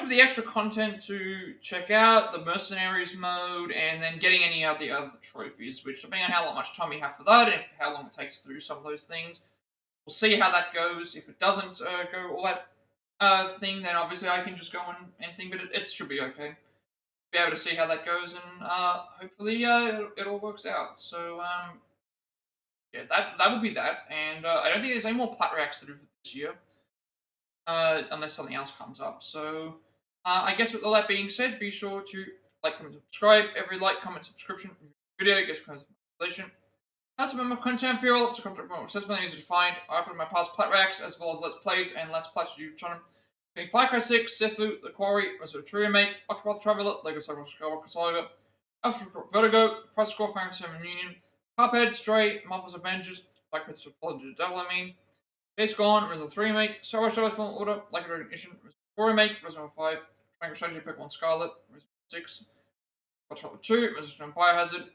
The extra content to check out, the Mercenaries mode, and then getting any of the other trophies, which depending on how much time we have for that, and how long it takes to do some of those things, we'll see how that goes. If it doesn't go all that thing, then obviously I can just go and think, but it should be okay. Be able to see how that goes, and hopefully it all works out. So, yeah, that will be that, and I don't think there's any more Plat reacts to do for this year. Unless something else comes up. So, I guess with all that being said, be sure to like, comment, subscribe. Every like, comment, subscription video gets congratulations. As a member of content for you all, up to content more accessible and easy to find. I upload my past Plat reacts as well as Let's Plays and Let's Plats to YouTube channel. Including Far Cry 6, Sifu, The Quarry, Resident Evil Remake, Octopath Traveler, Lego Saga Skywalker Saga, Vertigo, Price Score, Final Fantasy VII Union, Cuphead, Stray, Marvel's Avengers, Black Prince of the Devil, Days Gone, Resident Evil Remake, Star Wars Jedi Fallen Order, Like a Dragon Edition, Resident Evil Remake, Resident Evil 5, Triangle Strategy, Pokemon Scarlet, Resident Evil 6, Control 2, Resident Evil Biohazard,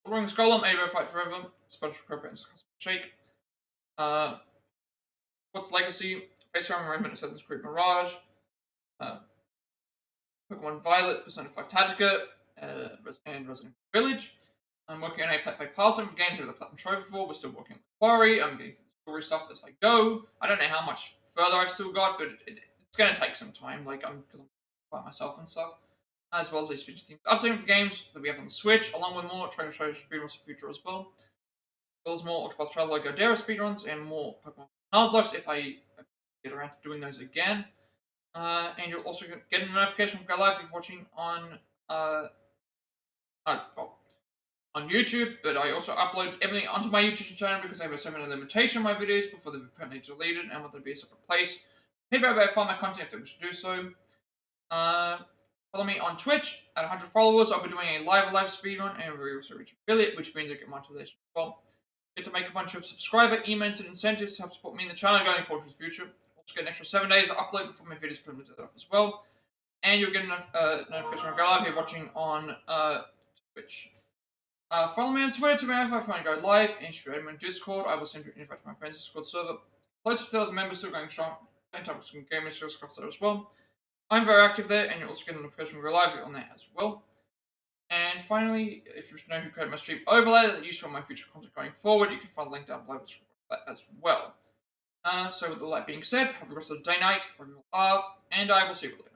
Ring Golem, Abo Fight Forever, Special Prepper and Shake, What's Legacy, Face Armor Remnant, Assassin's Creed Mirage, Pokemon Violet, Persona 5 Tactica, and Resident Evil Village. I'm working on a Plat Pass for games with a Platinum Trophy for. We're still working on the Quarry. I'm getting story stuff as I go. I don't know how much further I've still got, but it's going to take some time. Like, because I'm by myself and stuff. As well as these feature teams updating for games that we have on the Switch, along with more trying to show speedruns for future as well. As well as more Octopath Traveler Godera speedruns and more Pokemon Nuzlocke if I get around to doing those again. And you'll also get a notification from Go Live if you're watching on YouTube, but I also upload everything onto my YouTube channel because I have a 7-minute limitation on my videos before they're permanently deleted and want there to be a separate place. People are able to find my content if they wish to do so. Follow me on Twitch at 100 followers. I'll be doing a live speedrun, and we also reach affiliate, which means I get monetization as well. Get to make a bunch of subscriber emails and incentives to help support me in the channel going forward to the future. Also get an extra 7 days to upload before my videos are permanently up as well. And you'll get a notification when I go live if you're watching on Twitch. Follow me on Twitter to know if I go live, and if you're in my Discord, I will send you an invite to my friend's Discord server. Close to 1,000 members, still going strong. Plenty of some gaming skills across there as well. I'm very active there, and you'll also get a notification when we go live on there as well. And finally, if you wish to know who created my stream overlay that I use for my future content going forward, you can find a link down below for that as well. So with all that being said, have a rest of the day, night, wherever you are, and I will see you later.